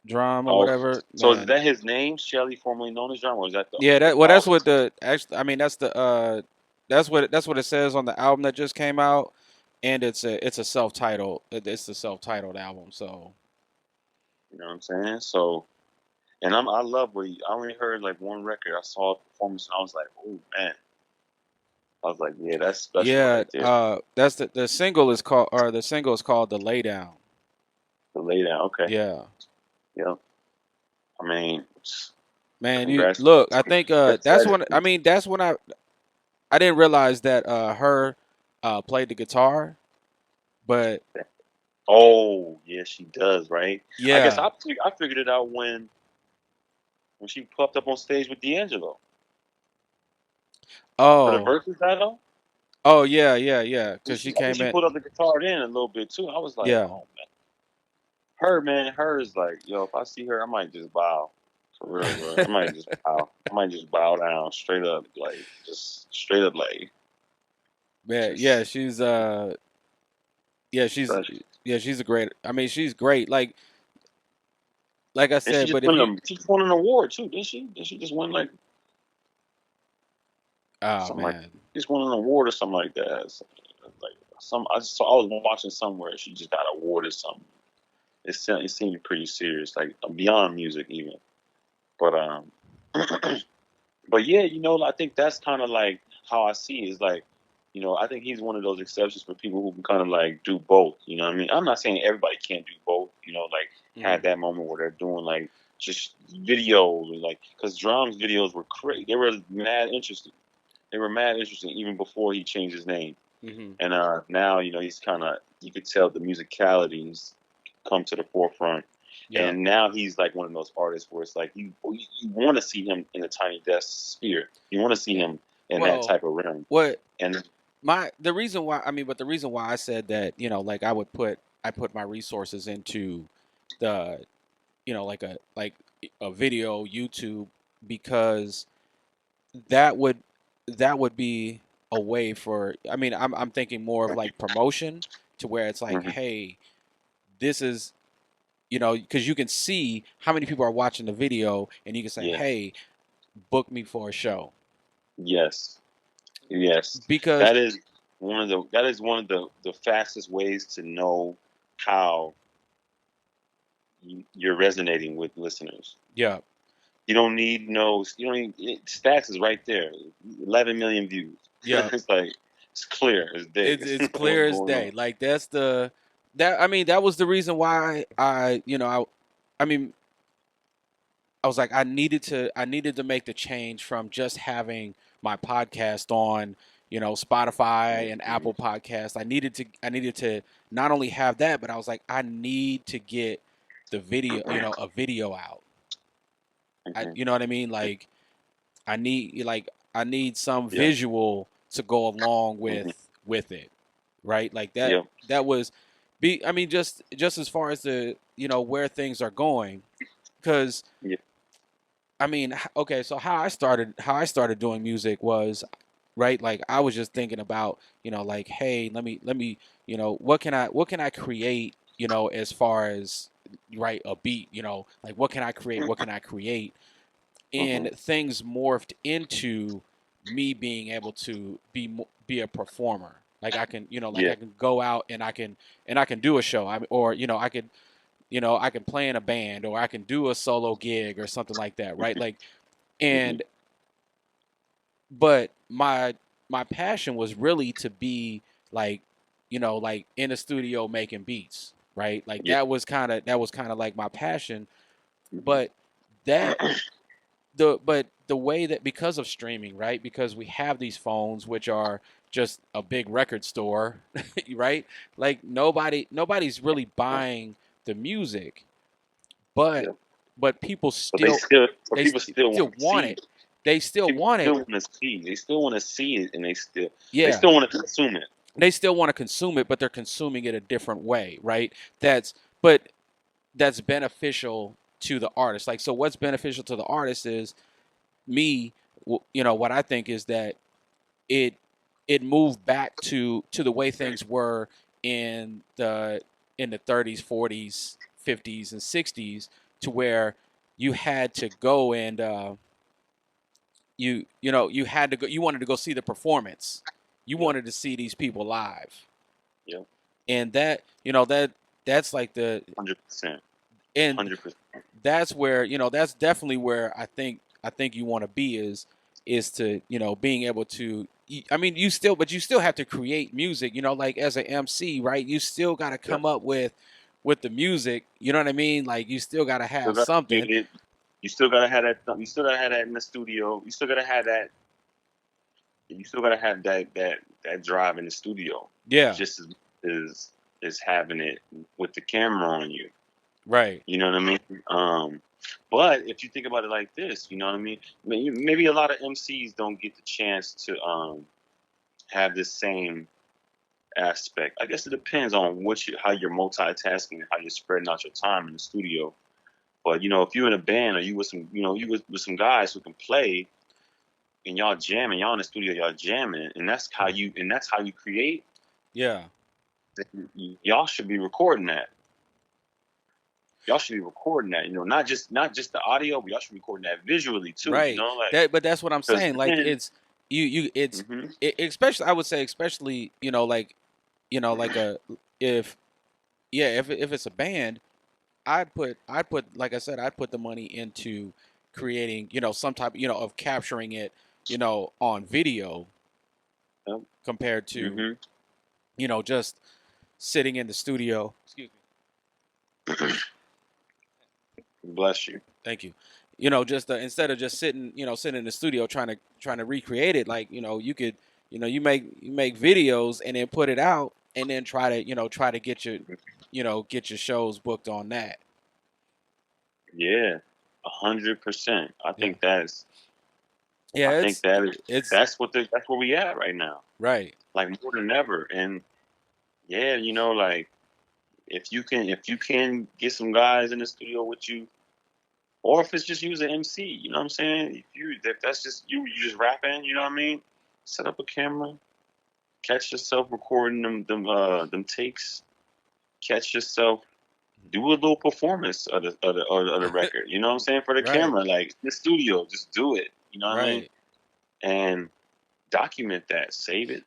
Drum or Oh, whatever, so is man. that his name, Shelly, formerly known as John, or is that Yeah, the that's album? what the actually. I mean, that's what it says on the album that just came out, and it's a self-titled. It's the self-titled album. So You know what I'm saying? So, and I love what I only heard like one record. I saw a performance and I was like, oh man. I was like, yeah, that's special yeah, right there. that's the single is called, or the single is called "The Laydown." to lay down. Okay. Yeah. Yep. I mean, Man, you congrats. look, I think That's that's when legacy. I didn't realize that her played the guitar, but Oh, yeah, she does, right? I guess yeah. I figured it out when she popped up on stage with D'Angelo for the Oh. verses battle. Oh yeah, yeah, yeah, cuz she I think came she in. pulled up the guitar in a little bit too. I was like, Yeah. oh man, her is like, yo, if I see her, I might just bow. For real, bro. I might just bow. I might just bow down straight up, like just straight up, like Man, yeah, just she's yeah, special. she's a great. I mean, she's great. Like I And said, but if you she just won an award too, didn't she? Did she just win like oh something like man. she just won an award or something like that? Like some I just saw I was watching somewhere she just got awarded something. It seemed pretty serious, like beyond music even. But but yeah, I think that's kind of like how I see it. Is like, I think he's one of those exceptions for people who can kind of like do both. You know what I mean? I'm not saying everybody can't do both. Like Mhm. have that moment where they're doing like just videos and like because drums videos were crazy. They were mad interesting. They were mad interesting even before he changed his name. Mhm. And now he's kind of you could tell the musicality's come to the forefront. Yeah. And now he's like one of those artists where it's like you want to see him in a Tiny Desk sphere. You want to see Yeah. him in that Well, type of realm. what And my the reason why I mean, but the reason why I said that, like I put my resources into the, like a video YouTube because that would that would be a way for I mean, I'm thinking more of like promotion to where it's like, mhm, hey, this is because you can see how many people are watching the video and you can say, yeah, hey, book me for a show. yes, yes, Because that is one of the fastest ways to know how you're resonating with listeners. yeah, You don't need no. You don't need stats is right there. 11 million views. yeah, It's like it's clear. It's day. it's What's clear as going day. on? Like that's the that I mean that was the reason why I mean I was like I needed to make the change from just having my podcast on Spotify and Mm-hmm. Apple Podcast. I needed to not only have that, but I was like I need to get the video a video out. Mm-hmm. You know what I mean? Like I need some Yeah. visual to go along Mm-hmm. with it, right? Like Yeah. that was be I mean just as far as the where things are going because Yeah. I mean okay, so how I started doing music was right like I was just thinking about like hey let me what can I create as far as right a beat like what can I create Mm-hmm. and things morphed into me being able to be a performer. Like I can, like Yeah. I can go out and I can do a show. Or I could, I can play in a band or I can do a solo gig or something like that, right? Like Mm-hmm. and but my passion was really to be like, like in a studio making beats, right? Like Yeah. that was kind of like my passion, Mm-hmm. but that the way that because of streaming, right? Because we have these phones which are just a big record store, right? Like nobody's really buying the music, but Yeah. people But they still still, but they people still still want to want see it. it. They still People want still it. want to see. They still want to see it, and they Yeah. still want to consume it. They still want to consume it, but they're consuming it a different way, right? That's but that's beneficial to the artist. Like so what's beneficial to the artist is me what I think is that it it moved back to the way things were in the 30s, 40s, 50s, and 60s, to where you had to go and you had to go. You wanted to go see the performance. You Yeah. wanted to see these people live, Yeah. and that that's like the 100%. and 100%. that's where that's definitely where I think you want to be is to being able to I mean you still but you still have to create music like as an MC, right? You still got to Yeah. come up with with the music. You know what I mean? Like you still got to Still have got something. you still gotta have that. You still gotta have that in the studio. You still gotta have that. You still gotta have that drive in the studio, Yeah, just as as having it with the camera on you. right. You know what I mean? But if you think about it like this, you know what I mean? Maybe a lot of MCs don't get the chance to have this same aspect. I guess it depends on how you're multitasking and how you're spreading out your time in the studio. But if you're in a band or you with some, with some guys who can play and y'all jamming, y'all in the studio, y'all jamming, and that's how you create. Yeah, Then y'all should be recording that. Y'all should be recording that. Not just the audio, but y'all should be recording that visually too. right. Like That, but that's what I'm because saying. Like then, it's you. It's hmm especially. I would say, especially like like a if yeah, if it's a band, I'd put like I said, I'd put the money into creating some type of capturing it on video compared to hmm just sitting in the studio. Excuse me. bless you. Thank you. Just instead of just sitting in the studio trying to recreate it, like you could, you make videos and then put it out and then try to get your shows booked on that. Yeah, 100%. Yeah. I Yeah, think that is it's that's where we at right now. right. Like more than ever. And yeah, like if you can get some guys in the studio with you, or if it's just you as an MC, you know what I'm saying? If that's just you just rapping, you know what I mean? Set up a camera, catch yourself recording them takes, catch yourself do a little performance of the record. You know what I'm saying? For the Right. camera, like the studio, just do it. You know what I mean? Right. And document that, save it,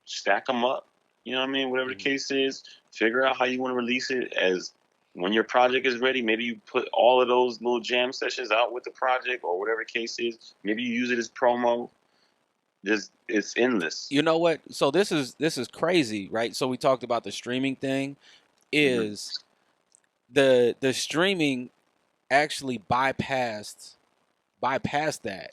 stack them up. You know what I mean? Whatever the Mhm. case is, figure out how you want to release it. As when your project is ready, maybe you put all of those little jam sessions out with the project, or whatever the case is. Maybe you use it as promo. It's endless. You know what? So this is crazy, right? So we talked about the streaming thing. hmm Is the streaming actually bypassed that,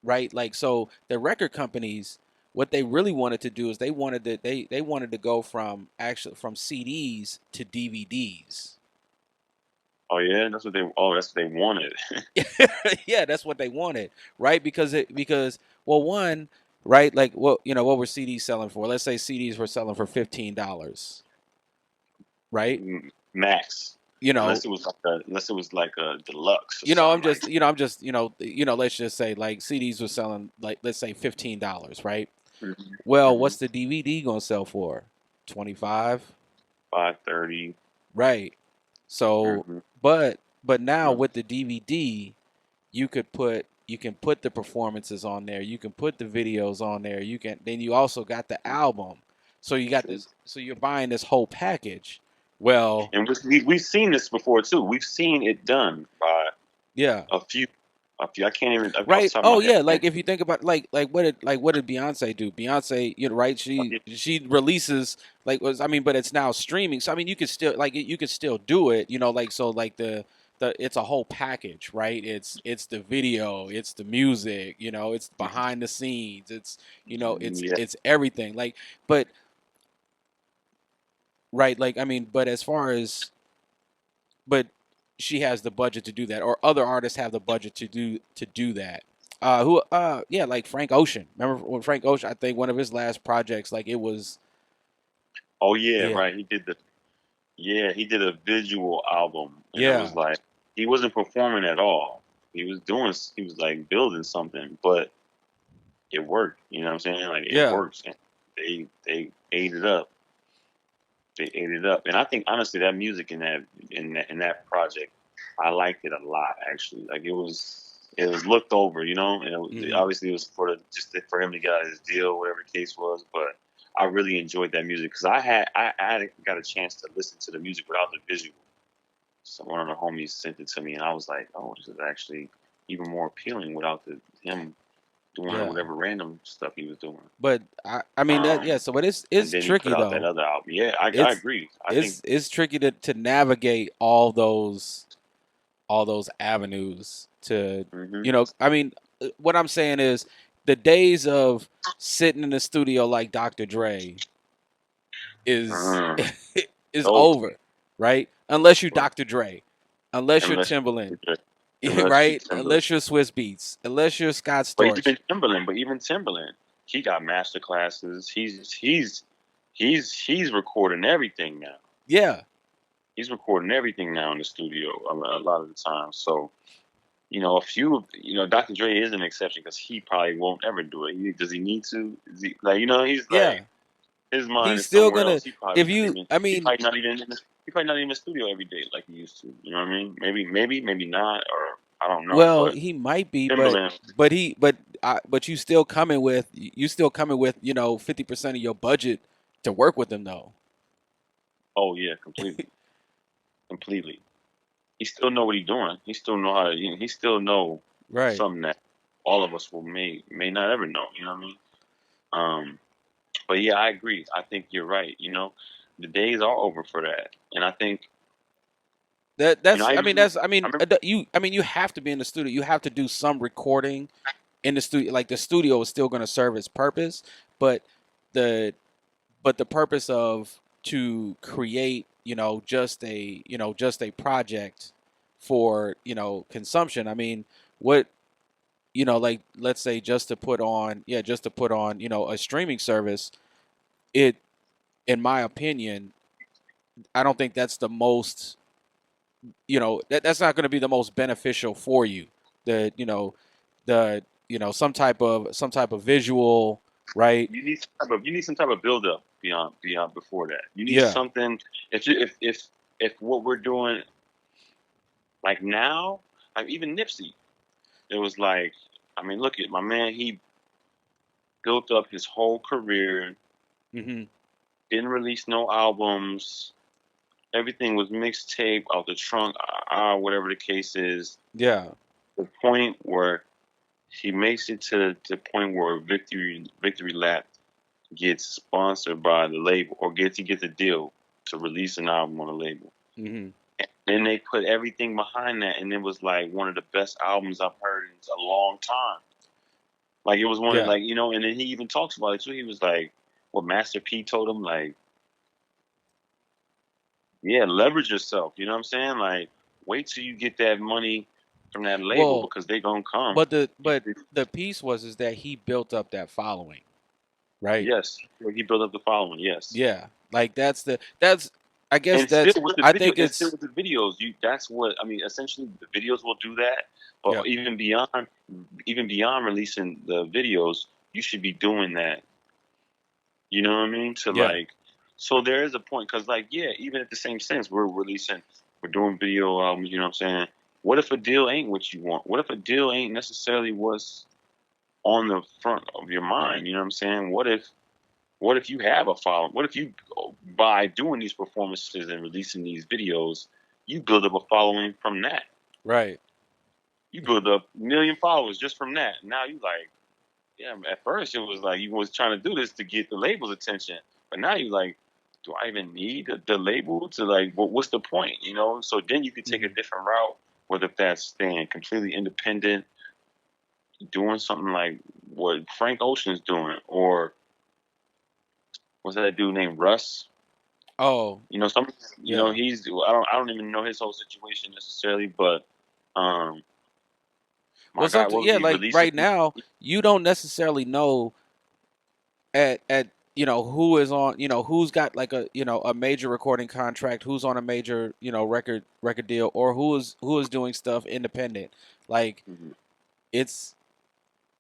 right? Like so the record companies, what they really wanted to do is they wanted to go from CDs to DVDs. that's what they wanted. Yeah, that's what they wanted, right? Because well, one, right, like what were CDs selling for? Let's say CDs were selling for $15, right? Max. You know, Unless it was like a deluxe or I'm something like just, that. let's just say like CDs were selling like let's say $15, right? hmm Well, hmm what's the DVD gonna sell for? 25, 530. right? So, hmm but now with the DVD, you can put the performances on there. You can put the videos on there. You also got the album. So you got True. this. So you're buying this whole package. Well, And we've seen this before too. We've seen it done by yeah, a few, a few. I can't even off the right. top of Oh my head. yeah, I like can't. if you think about like what did Beyonce do? Beyonce, right? She Yeah, she releases but it's now streaming. So I mean, you could still do it. Like so like the it's a whole package, right? It's the video, it's the music, it's behind the scenes, it's yeah. it's everything. Like but right, like I mean, but as far as but she has the budget to do that, or other artists have the budget to do that. Who yeah, like Frank Ocean. Remember when Frank Ocean? I think one of his last projects, like it was Oh yeah, yeah, right. He did a visual album, and it was yeah, like he wasn't performing at all. He was like building something, but it worked. You know what I'm saying? Like it yeah. works, and they ate it up. They ate it up, and I think honestly that music in that project, I liked it a lot actually. Like it was looked over, and Hmm. obviously it was for him to get out of his deal, whatever the case was. But I really enjoyed that music because I had got a chance to listen to the music without the visual. So one of the homies sent it to me, and I was like, oh, this is actually even more appealing without him. doing Yeah. whatever random stuff he was doing. But I mean that, yeah. Um, So, but and it's then he put tricky out that though. other album. Yeah, I It's agree. I think. it's tricky to navigate all those avenues to, Hmm. I mean, what I'm saying is the days of sitting in the studio like Dr. Dre is Uh, is oh, over, right? Unless you Dr. Dre, unless you're unless Timbaland, unless you right? Timberland. Unless you're Swiss Beats, unless you're Scott Storch. But even Timberland, he got master classes. He's recording everything now. Yeah, He's recording everything now in the studio a lot of the time. So Dr. Dre is an exception because he probably won't ever do it. Does he need to? Is he, like, he's yeah. like his mind He's is still somewhere gonna else. He probably if not you even. I He mean, probably not even. He probably not even in the studio every day like he used to. You know what I mean? Maybe not, or I don't know. well, But he might be, Timberland. but you still coming with 50% of your budget to work with him though. Oh yeah, completely. He still know what he's doing. He still know how to. He still know Right. something that all of us will may not ever know. You know what I mean? But yeah, I agree. I think you're right. The days are over for that, and I think I remember. I remember. I mean you have to be in the studio. You have to do some recording in the studio. Like the studio is still going to serve its purpose, but the the purpose of to create, just a project for, consumption. I mean, what, like let's say just to put on, a streaming service, it in my opinion, I don't think that's the most, that's not going to be the most beneficial for you. The, the, some type of visual, right? You need some type of build up beyond before that. You need Yeah. something. If what we're doing like now, like even Nipsey, it was like, I mean, look at my man. He built up his whole career, Hmm. didn't release no albums. Everything was mixtape out the trunk, whatever the case is. Yeah. The point where he makes it to the point where Victory Lap gets sponsored by the label or he gets a deal to release an album on the label. Hmm. And they put everything behind that, and it was like one of the best albums I've heard in a long time. Like it was one of Yeah. like and then he even talks about it too. He was like, what Master P told him, like, yeah, leverage yourself. You know what I'm saying? Like, wait till you get that money from that label Well, because they gonna come. but the piece was is that he built up that following, right? Yes, he built up the following. Yes, Yeah, like that's I guess and still that's with the I video think and still it's with the videos, that's what I mean. Essentially, the videos will do that, but yeah, even beyond releasing the videos, you should be doing that. You know what I mean? To yeah, like, so there is a point because, like, yeah, even at the same sense, we're doing video albums. You know what I'm saying? What if a deal ain't what you want? What if a deal ain't necessarily what's on the front of your mind? You know what I'm saying? What if you have a following? What if you, by doing these performances and releasing these videos, you build up a following from that? right, You build up a million followers just from that. Now you like, yeah. At first, it was like you was trying to do this to get the label's attention, but now you like, do I even need the label to like? What's the point? So then you could take a hmm, different route, whether that's staying completely independent, doing something like what Frank Ocean's doing, or what's that dude named Russ? oh Some yeah. he's I don't even know his whole situation necessarily, but um Well, my guy, something, what was yeah, he like releasing? right now you don't necessarily know at who is on, who's got like a, a major recording contract, who's on a major, record deal, or who is doing stuff independent. Like Mhm. it's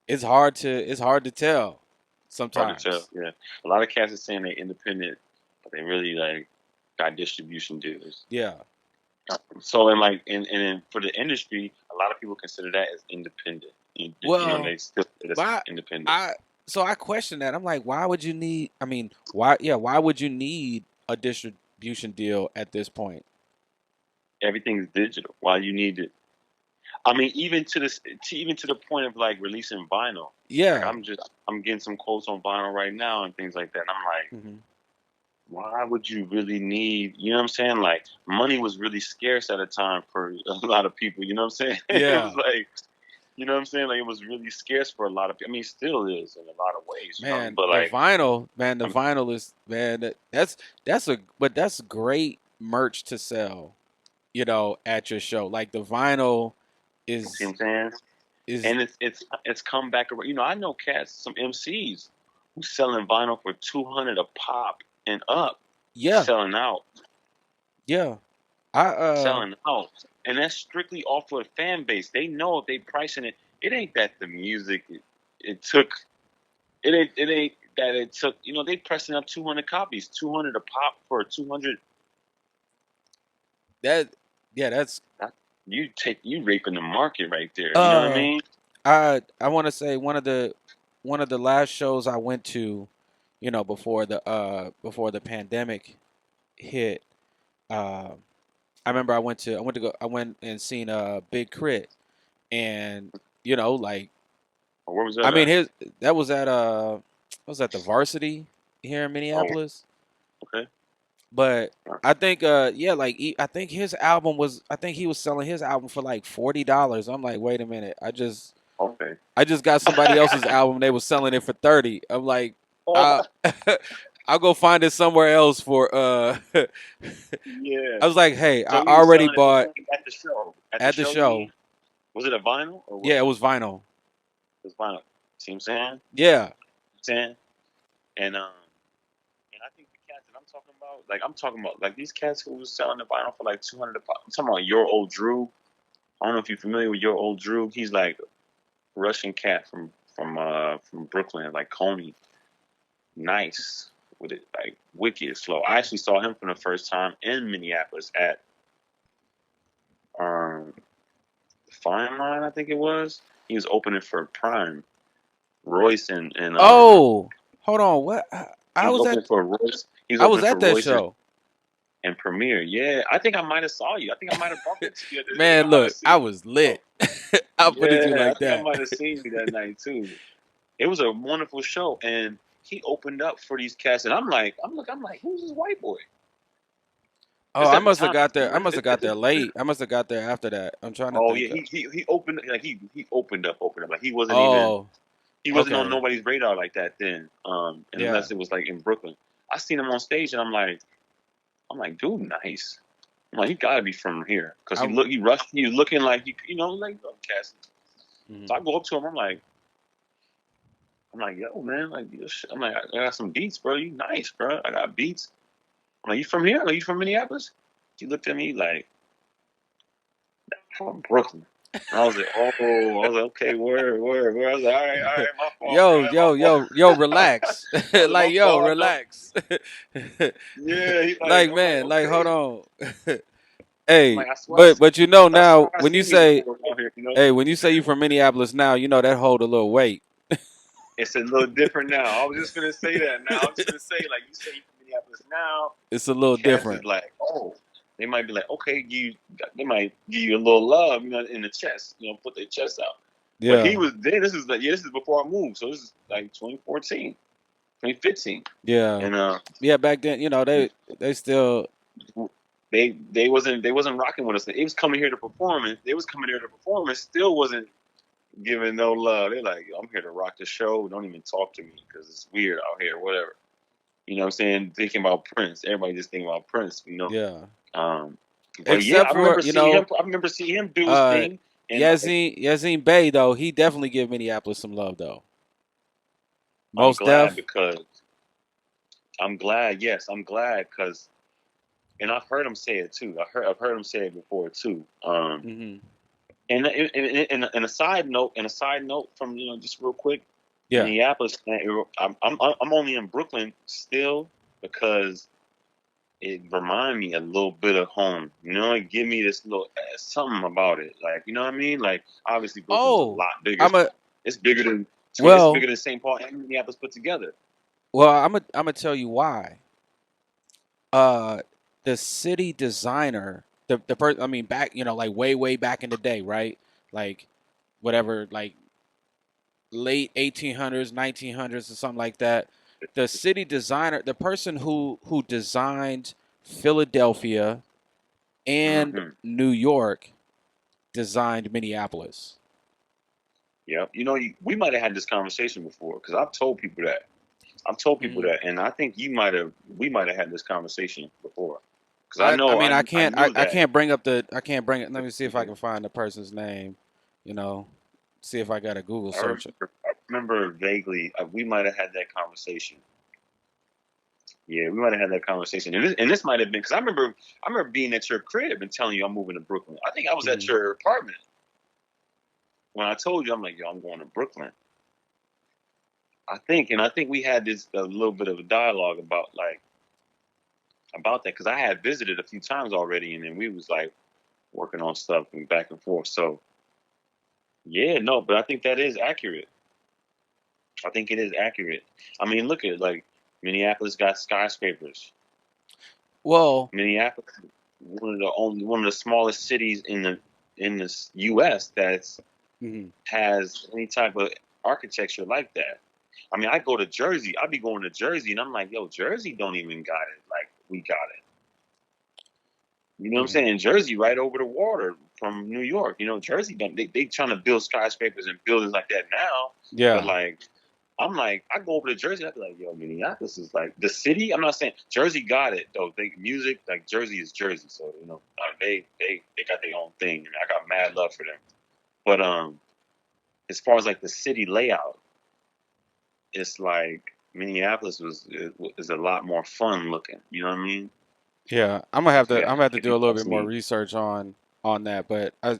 it's hard to tell Hard to tell. sometimes. Yeah, a lot of cats are saying they're independent, but they really like got distribution deals. Yeah. So and for the industry, a lot of people consider that as independent. Well, They still that's but independent. I so I question that. I'm like, why would you need? I mean, why would you need a distribution deal at this point? Everything's digital. Why you need it? I mean, even to the point of like releasing vinyl. Like Yeah. I'm getting some quotes on vinyl right now and things like that. And I'm like, Hmm. why would you really need? You know what I'm saying? Like money was really scarce at a time for a lot of people. You know what I'm saying? It was Yeah. like, you know what I'm saying? Like it was really scarce for a lot of people. I mean, it still is in a lot of ways. You know what I mean? Man, But the like, vinyl, man, the I'm, vinyl is man. That's a but that's great merch to sell. At your show, like the vinyl you see what is I'm saying? is And it's come back around. You know, I know cats, some MCs who selling vinyl for 200 a pop and up, yeah, selling out, yeah. I selling out, and that's strictly off of the fan base. They know if they pricing it, it ain't that the music it took. It ain't that it took. You know, they pressing up 200 copies, 200 a pop for 200. that yeah, that's You raping the market right there. You know what I uh mean? I want to say one of the last shows I went to, before the pandemic hit. uh I went and seen Big Crit, and like, Or where was I that mean, at? his that was at the Varsity here in Oh, Minneapolis. okay. But I think yeah, like I think he was selling his album for like $40. I'm like, wait a minute, Okay. I just got somebody else's album. They was selling it for 30. I'm like, Oh, I I'll go find it somewhere else for yeah. I was like, hey, I So he was already selling it for bought 40 at the show. At the at the show, you show. mean? Was it a vinyl or Yeah, what? it was vinyl. It was vinyl. See what I'm saying? Yeah. Saying? And I think the cats that I'm talking about, like I'm talking about like these cats who was selling the vinyl for like 200 a pop. I'm talking about your old Drew. I don't know if you're familiar with your old Drew. He's like a Russian cat from Brooklyn, like Coney. Nice with it, like wicked slow. I actually saw him for the first time in Minneapolis at um Fine Line, I think it was. He was opening for Prime, Royce, and Oh, hold on. What? he I was was opening at for Royce. He was I was opening for at that Royce show. and Premiere. Yeah, I think I might have saw you. I think I might have bumped into you. I think Man, I might have look, I seen was you. lit. I'll put it to you Yeah, I like think I that. might have seen you that night too. It was a wonderful show, and he opened up for these cats, and I'm like, who's this white boy? Oh, This I at the must have time. got there. I must have got It's there late. I must have got there after that. I'm trying to oh yeah, think. he opened like he opened up like Oh, he wasn't on okay. nobody's radar like that then. Yeah. Unless it was like in Brooklyn. I seen him on stage and I'm like, dude, nice. I'm like, he gotta be from here because I. he rushed, he was looking like you know, like oh, Cassie. So Mhm. I go up to him, I'm like, yo, man, like, I'm like, I got some beats, bro. You nice, bro. I got beats. I'm like, you from here? Like, you from Minneapolis? He looked at me like, from Brooklyn. And I was like, oh, I was like, okay, word. I was like, all right, my fault, bro, Yo, my yo, fault. yo, yo, relax. I was like, Like, my yo, fault. I know. relax. Yeah, he like, Like, I'm like, man, like, hold okay. on. I'm Hey, like, but I swear now I when you seen you say, before down here, you know. hey, when you say you from Minneapolis now, that hold a little weight. It's a little different now. I was just gonna say that now. I was just gonna say, like, you say you from Minneapolis now. It's a little Cats is different. like, oh, they might be like, okay, they might give you a little love, you know, in the chest, you know, put their chest out. But he Yeah. was there. This is like, yeah, this is before I moved, so this is like 2014, 2015, Yeah. and Yeah, back then, they still. they wasn't rocking with us. They was coming here to perform, and they was coming here to perform, and still wasn't giving no love. They're like, I'm here to rock the show. Don't even talk to me because it's weird out here, whatever. You know what I'm saying? Thinking about Prince. Everybody just thinking about Prince, you know. Yeah. Um, but yeah, Except for, I remember seeing him do his uh thing, and like, Yazin Bey though, he definitely give Minneapolis some love though. I'm Most glad Def. because I'm glad. Yes, I'm glad because, and I've heard him say it too. I've heard him say it before too. Mhm. And a side note from just real quick, Yeah. Minneapolis. I'm only in Brooklyn still because it remind me a little bit of home. You know, it give me this little something about it. Like, you know what I mean? Like, obviously Brooklyn's a Oh, lot bigger. I'm a It's bigger than it's well, bigger than St. Paul and Minneapolis put together. I'm gonna tell you why. Uh, the city designer, the person, I mean, back, like way back in the day, right? like whatever, like late 1800s, 1900s, or something like that. The city designer, the person who designed Philadelphia and Hmm. New York, designed Minneapolis. Yep. We might have had this conversation before because I've told people that. I've told people Hmm. that, and I think we might have had this conversation before because I mean, I knew I that. can't bring up the I can't bring it. Let me see if I Mhm. can find the person's name. You know, see if I got a Google search. I remember vaguely we might have had that conversation. Yeah, we might have had that conversation, and this might have been because I remember being at your crib and telling you I'm moving to Brooklyn. I think I was at Hmm. your apartment when I told you I'm like, yo, I'm going to Brooklyn. I think we had this a little bit of a dialogue about about that because I had visited a few times already, and then we was like working on stuff and back and forth. So yeah, no, but I think that is accurate. I think it is accurate. I mean, look at like Minneapolis got skyscrapers. Well, Minneapolis, one of the smallest cities in this U.S. that's mhm. has any type of architecture like that. I mean, I go to Jersey. I be going to Jersey, and I'm like, yo, Jersey don't even got it like we got it. You know what I'm Yeah, saying? Jersey right over the water from New York. Jersey don't they trying to build skyscrapers and buildings like that now, but yeah, like I'm like, I go over to Jersey, I'd be like, yo, Minneapolis is like the city. I'm not saying Jersey got it though. They music like Jersey is Jersey, so they got their own thing, and I got mad love for them. But as far as like the city layout, it's like Minneapolis is a lot more fun looking. You know what I mean? yeah. I'm gonna have to do a little bit more research on that, but I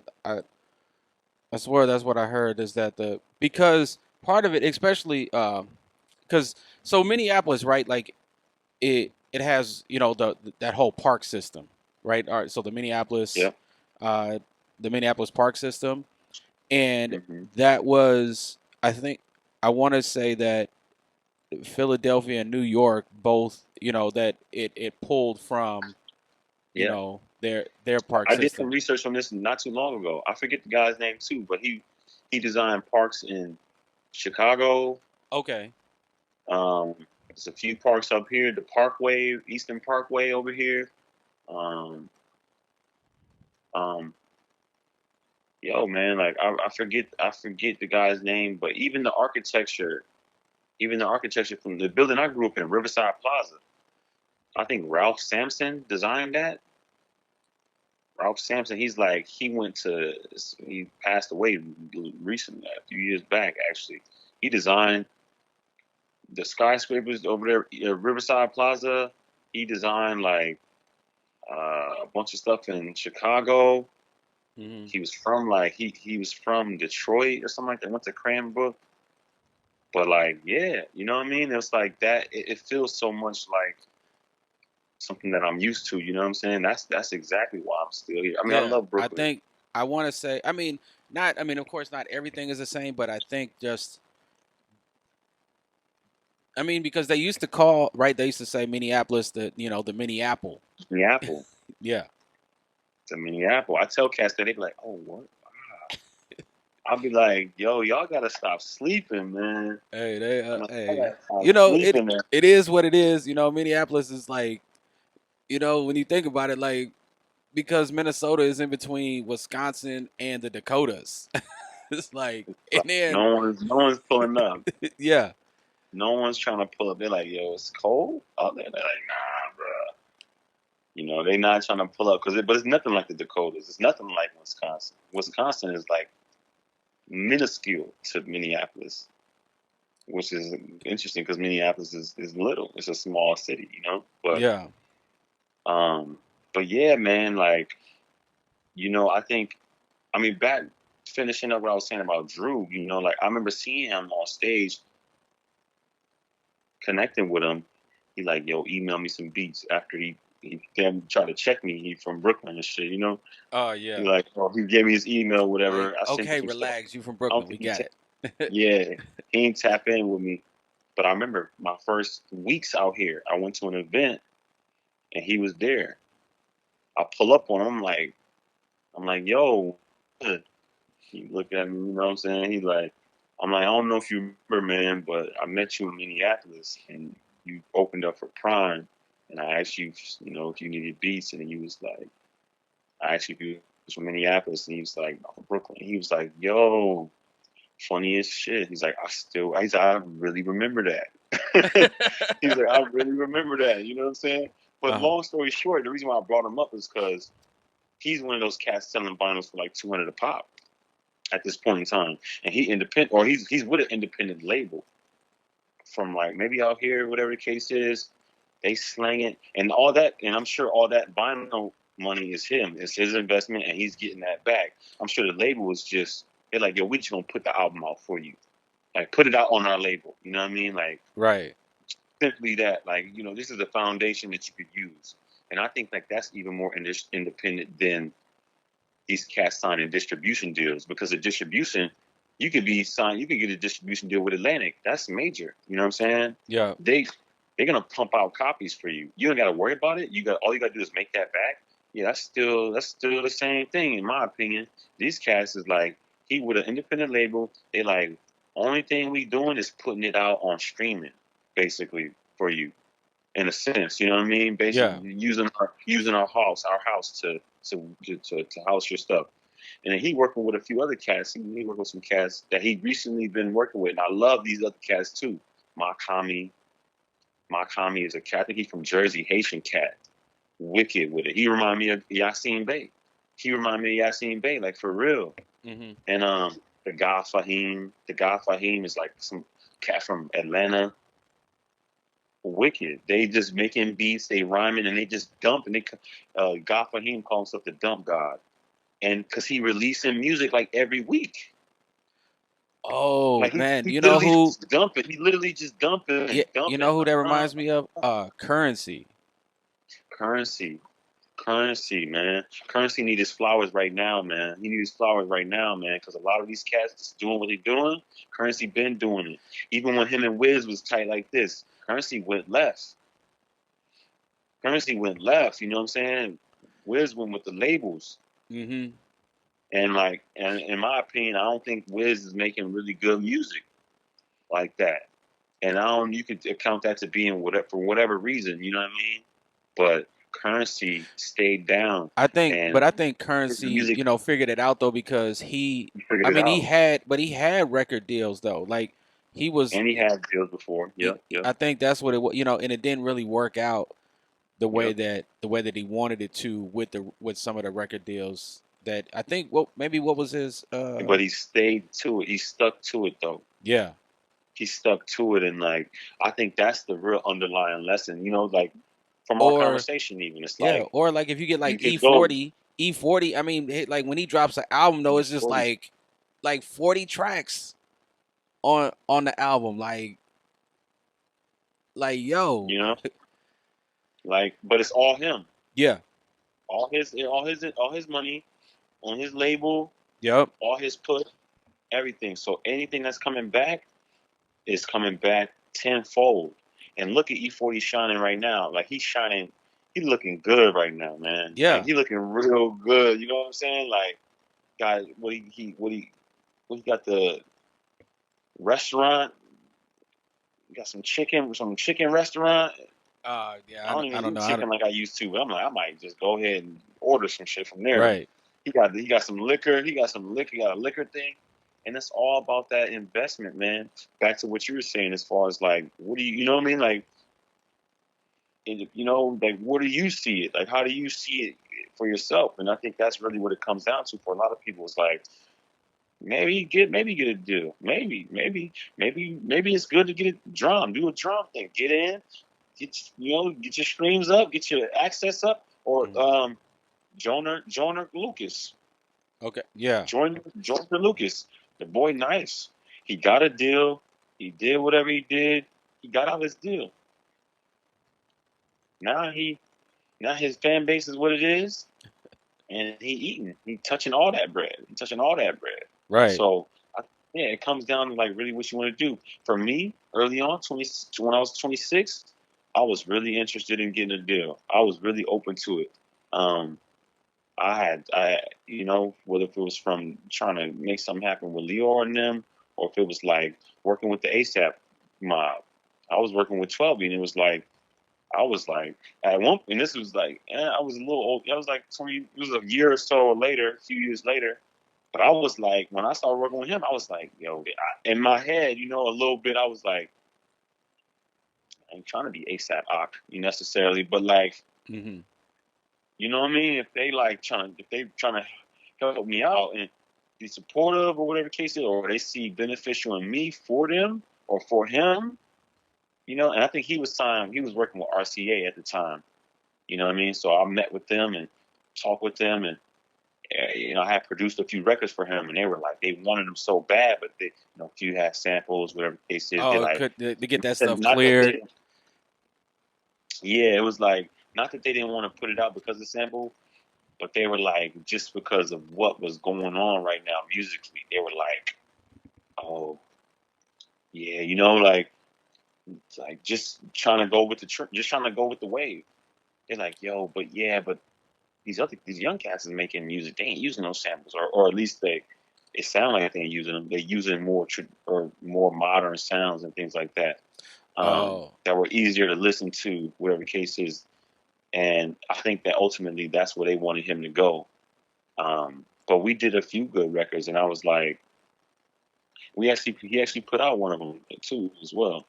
swear that's what I heard is that the because part of it, especially because so Minneapolis, right? Like it has the that whole park system, right? All right, so Yep. uh, the Minneapolis park system, and Hmm. that was I think I want to say that Philadelphia and New York both that it pulled from Yeah. their park I did some system. research on this not too long ago. I forget the guy's name too, but he designed parks in Chicago. Okay. Um, there's a few parks up here. The Parkway, Eastern Parkway over here. Um, um, yo, man, like I forget the guy's name, but even the architecture from the building I grew up in, Riverside Plaza. I think Ralph Sampson designed that. Ralph Sampson, he passed away recently, a few years back actually. He designed the skyscrapers over there, Riverside Plaza. He designed like a bunch of stuff in Chicago. Hmm. He was from Detroit or something like that. Went to Cranbrook, but like yeah, you know what I mean. It's like that. It feels so much like something that I'm used to. You know what I'm saying? That's exactly why I'm still here. I mean, I Yeah, love I Brooklyn. think I want to say. I mean, not. I mean, of course, not everything is the same, but I think just. I mean, because they used to call right. They used to say Minneapolis the Minneapple. Minneapolis, Yeah. to Minneapolis. I tell cats that they be like, "Oh, what?" I'll be like, "Yo, y'all gotta stop sleeping, man." Hey, they I'm like, "I hey, gotta stop sleeping, man." it is what it is. Minneapolis is like when you think about it, like because Minnesota is in between Wisconsin and the Dakotas. It's like, and then No one's pulling up. yeah, No one's trying to pull up. They're like, "Yo, it's cold out there." They're like, "Nah, bro." They're not trying to pull up but it's nothing like the Dakotas. It's nothing like Wisconsin. Wisconsin is like minuscule to Minneapolis, which is interesting because Minneapolis is little. It's a small city, yeah, Um, but yeah, man, like I think I mean back finishing up what I was saying about Drew. Like I remember seeing him on stage, connecting with him. He like, yo, email me some beats after he then tried to check me. He from Brooklyn and shit. oh He yeah, like, oh, he gave me his email, like whatever. I sent him okay, some stuff. relax, you from I don't Brooklyn, we think got it. yeah, he ain't tap in with me. But I remember my first weeks out here. I went to an event and he was there. I pull up on him. I'm like, yo, good. He looked at me, you know what I'm saying? He like, I'm like, I don't know if you remember, man, but I met you in Minneapolis and you opened up for Prime, and I asked you, you know, if you needed beats, and he was like, I asked you if you was from Minneapolis, and he was like, oh, Brooklyn. He was like, yo, funny as shit. He's like, I really remember that. He's like, I really remember that. You know what I'm saying? But Uh-huh. long story short, the reason why I brought him up is because he's one of those cats selling vinyls for like 200 a pop at this point in time, and he's with an independent label from like maybe out here, whatever the case is. They slang it and all that, and I'm sure all that vinyl money is him. It's his investment, and he's getting that back. I'm sure the label was just they're like, yo, we just gonna put the album out for you, like put it out on our label. You know what I mean? Like Right. simply that, like this is a foundation that you could use, and I think like that's even more independent than these cats signing distribution deals because the distribution you could get a distribution deal with Atlantic. That's major. You know what I'm saying? Yeah. They they're gonna pump out copies for you. You don't gotta worry about it. All you gotta do is make that back. Yeah, that's still the same thing in my opinion. These cats is like he with an independent label, they like only thing we doing is putting it out on streaming, basically, for you in a sense. You know what I mean? Yeah. Basically, using our house to house your stuff. And then he working with a few other cats. He working with some cats that he recently been working with. And I love these other cats too. Makami. Makami is a cat. I think he's from Jersey, Haitian cat. Wicked with it. He remind me of Yassine Bey. He remind me of Yassine Bey, like for real. Mhm. And the guy Fahim is like some cat from Atlanta. Wicked. They just making beats, they rhyming, and they just dump. And God Fahim calls himself the dump god, and because he releasing music like every week, Oh, like he, man, he you know literally who just dumping. He literally just dumping yeah, and you dumping. know who Like that reminds me of? Currency. currency, currency, man. Currency need his flowers right now, man. He needs his flowers right now, man. Because a lot of these cats just doing what they doing. Currency been doing it. Even when him and Wiz was tight like this, Currency went left. Currency went left. You know what I'm saying? Wiz went with the labels. Mhm. And like, and in my opinion, I don't think Wiz is making really good music like that. And I don't, you could account that to being whatever for whatever reason, you know what I mean? But Currency stayed down, But and I think his Currency, music figured it out though because he figured I it mean, out, he had record deals though. Like he was, and he had deals before. he, Yep, yep. I think that's what it was, and it didn't really work out Yep. the way that he wanted it to with some of the record deals that I think what was his But he stayed to it. He stuck to it though. yeah. He stuck to it, and like I think that's the real underlying lesson. Like from our Or conversation, even it's yeah, like or like if you get you like can go. E40, I mean, like when he drops an album though, it's just 40, like 40 tracks on the album, like yo, you know, like, but it's all him, yeah, all his money on his label, yep, all his put, everything. So anything that's coming back is coming back tenfold. And look at E40 shining right now. Like he's shining, he's looking good right now, man. Like yeah. he looking real good. You know what I'm saying? Like, guy, what he got the restaurant. You got some chicken restaurant. I Yeah, don't I even don't do know. chicken like I used to, but I'm like, I might just go ahead and order some shit from there. Right. He got some liquor. He got a liquor thing, and it's all about that investment, man. Back to what you were saying, as far as like, what do you know what I mean? Like, like what do you see it? Like, how do you see it for yourself? And I think that's really what it comes down to for a lot of people. It's like maybe get a deal. Maybe it's good to get a drum. Do a drum thing. Get in. Get your streams up. Get your access up. Or Mhm. Joyner Lucas. Okay. Yeah. Joyner Lucas. The boy nice. He got a deal. He did whatever he did. He got out his deal. Now now his fan base is what it is, and he eating. He touching all that bread. He touching all that bread. Right. So yeah, it comes down to like really what you want to do. For me, early on, when I was 26, I was really interested in getting a deal. I was really open to it. Um, whether if it was from trying to make something happen with Leor and them, or if it was like working with the ASAP mob. I was working with 12, and it was like I was like at one, and this was like I was a little old. I was like 20. It was a year or so later, a few years later. But I was like, when I started working with him, I was like, yo, in my head, a little bit, I was like, I ain't trying to be ASAP Ock necessarily, but like, Hmm. you know what I mean? If they trying to help me out and be supportive or whatever case is, or they see beneficial in me for them or for him, and I think he was working with RCA at the time. You know what I mean? So I met with them and talked with them, and I had produced a few records for him, and they were like, they wanted them so bad, but they, if you had samples, whatever the case is, they Oh, like, could to get that stuff not that cleared. they, yeah, it was like, not that they didn't want to put it out because of sample, but they were like, just because of what was going on right now musically, they were like, oh, yeah, like just trying to go with just trying to go with the wave. They're like, yo, but yeah, but these young cats is making music. They ain't using those samples, or at least it sound like they ain't using them. They're using or more modern sounds and things like that, Oh, that were easier to listen to, whatever the case is. And I think that ultimately that's where they wanted him to go. But we did a few good records, and I was like, he actually put out one of them too as well.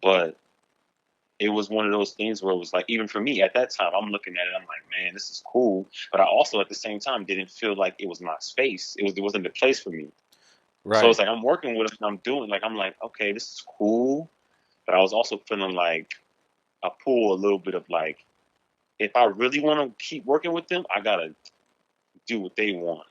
But it was one of those things where it was like, even for me at that time, I'm looking at it, I'm like, man, this is cool. But I also at the same time didn't feel like it was my space. It wasn't the place for me. So it's right. like I'm working with him and I'm doing like I'm like, okay, this is cool. But I was also feeling like I pull a little bit of like, if I really want to keep working with them, I gotta do what they want.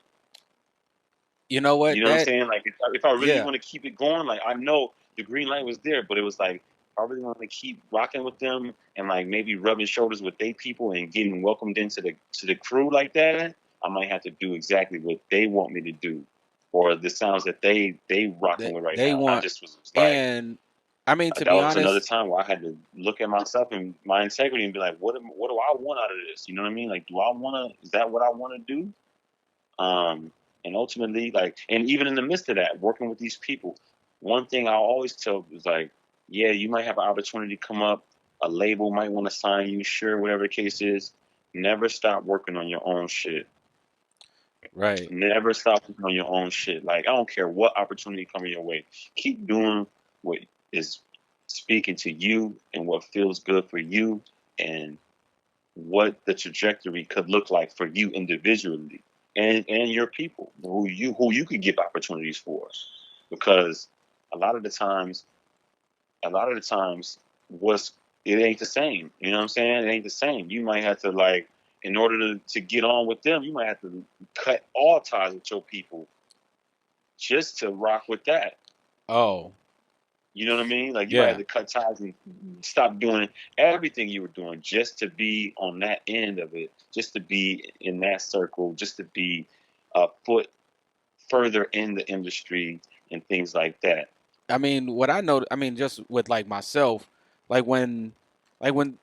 You know You what? know what I'm saying? Like if I really Yeah, want to keep it going, like I know the green light was there, but it was like if I really want to keep rocking with them and like maybe rubbing shoulders with they people and getting welcomed into the crew like that, I might have to do exactly what they want me to do, or the sounds that they rocking with right they now. And I want, just was like, and I mean, to that be was another honest, time where I had to look at myself and my integrity and be like, what do I want out of this? You know what I mean? Like, do I want to? Is that what I want to do? Um, and ultimately, like, and even in the midst of that, working with these people, one thing I always tell is like, yeah, you might have an opportunity come up, a label might want to sign you, sure, whatever the case is. Never stop working on your own shit. right. Never stop working on your own shit. Like, I don't care what opportunity coming your way. Keep doing what is speaking to you and what feels good for you and what the trajectory could look like for you individually and your people who you could give opportunities for, because a lot of the times a lot of the times what's it ain't the same, you know what I'm saying? It ain't the same. You might have to, like, in order to get on with them, you might have to cut all ties with your people just to rock with that. Oh, You know what I mean? Like you might have yeah. to cut ties and stop doing everything you were doing just to be on that end of it, just to be in that circle, just to be a foot further in the industry and things like that. I mean, what I know, I mean, just with like myself, like like when,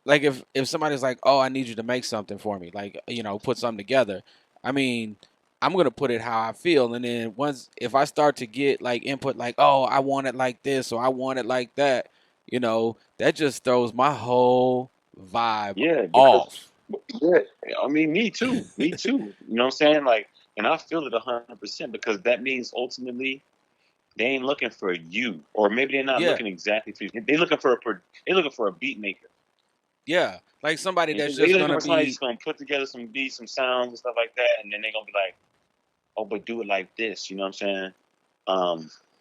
like if somebody's like, "Oh, I need you to make something for me," like put something together. I mean, I'm gonna put it how I feel, and then once if I start to get like input, like, "Oh, I want it like this," or "I want it like that," that just throws my whole vibe Yeah, because off. yeah, I mean, me too, me too. You know what I'm saying? Like, and I feel it 100% because that means ultimately they ain't looking for you, or maybe they're not Yeah, looking exactly for you. They're looking for they're looking for a beat maker. yeah, like somebody And that's they just looking gonna for somebody who's be, gonna put together some beats, some sounds, and stuff like that, and then they're gonna be like, "Oh, but do it like this." You know what I'm saying?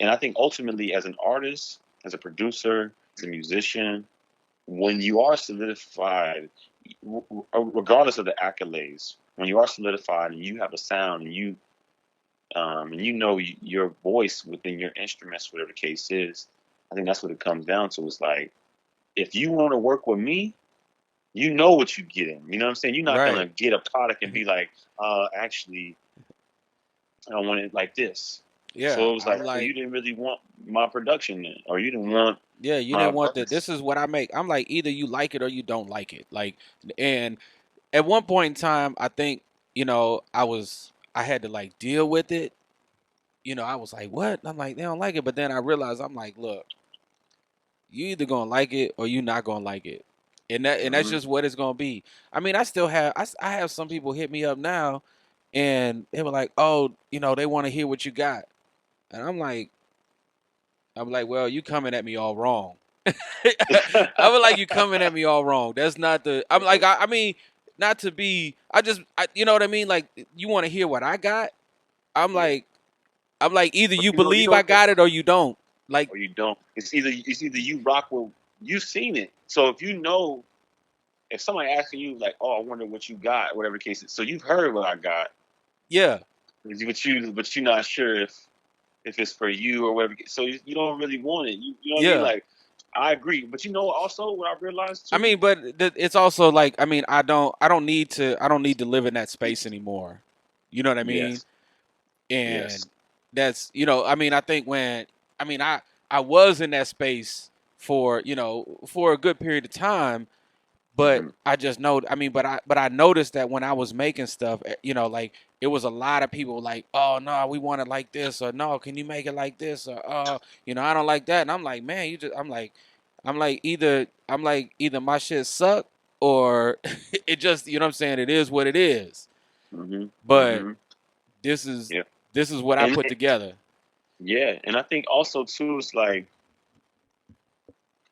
And I think ultimately, as an artist, as a producer, as a musician, when you are solidified, regardless of the accolades, when you are solidified and you have a sound and you know your voice within your instruments, whatever the case is, I think that's what it comes down to. It's like, if you want to work with me, you know what you get in. You know what I'm saying? You're not gonna right. get a product and be like, actually, I want it like this. So Yeah, it was like, I'm oh, you like, didn't really want my production then, or you didn't want yeah, you my didn't want that. verse. This is what I make. I'm like, either you like it or you don't like it. Like, and at one point in time, I think, I had to like deal with it. I was like, what? I'm like, they don't like it. But then I realized, I'm like, look, you either gonna like it or you not gonna like it. And that's Hmm. just what it's gonna be. I mean, I still have I have some people hit me up now and they were like, oh, they want to hear what you got. And I'm like, well, you coming at me all wrong. I feel like you coming at me all wrong. That's not the. I'm like, I mean, not to be. You know what I mean. Like, you want to hear what I got. I'm Yeah, like, I'm like, either but you you believe know, I got it or you don't. Like, or you don't. It's either you rock with you've seen it. So if you know, if somebody asking you like, oh, I wonder what you got, whatever the case is. So you've heard what I got, yeah, but you're not sure if it's for you or whatever. So you don't really want it. You know what I mean? yeah. Like, I agree, but also what I realized I too. mean, but it's also like, I mean, I don't need to live in that space anymore. You know what I mean? Yes, yes. And that's, I mean, I think I mean, I was in that space for a good period of time. But Hmm. I just know, I mean, but I noticed that when I was making stuff, like, it was a lot of people like, oh no, we want it like this, or no, can you make it like this, or I don't like that, and I'm like, man, I'm like either my shit suck or it just, what I'm saying, it is what it is. Hmm. But Hmm. this is Yeah, this is what I and put together. yeah, and I think also too, it's like,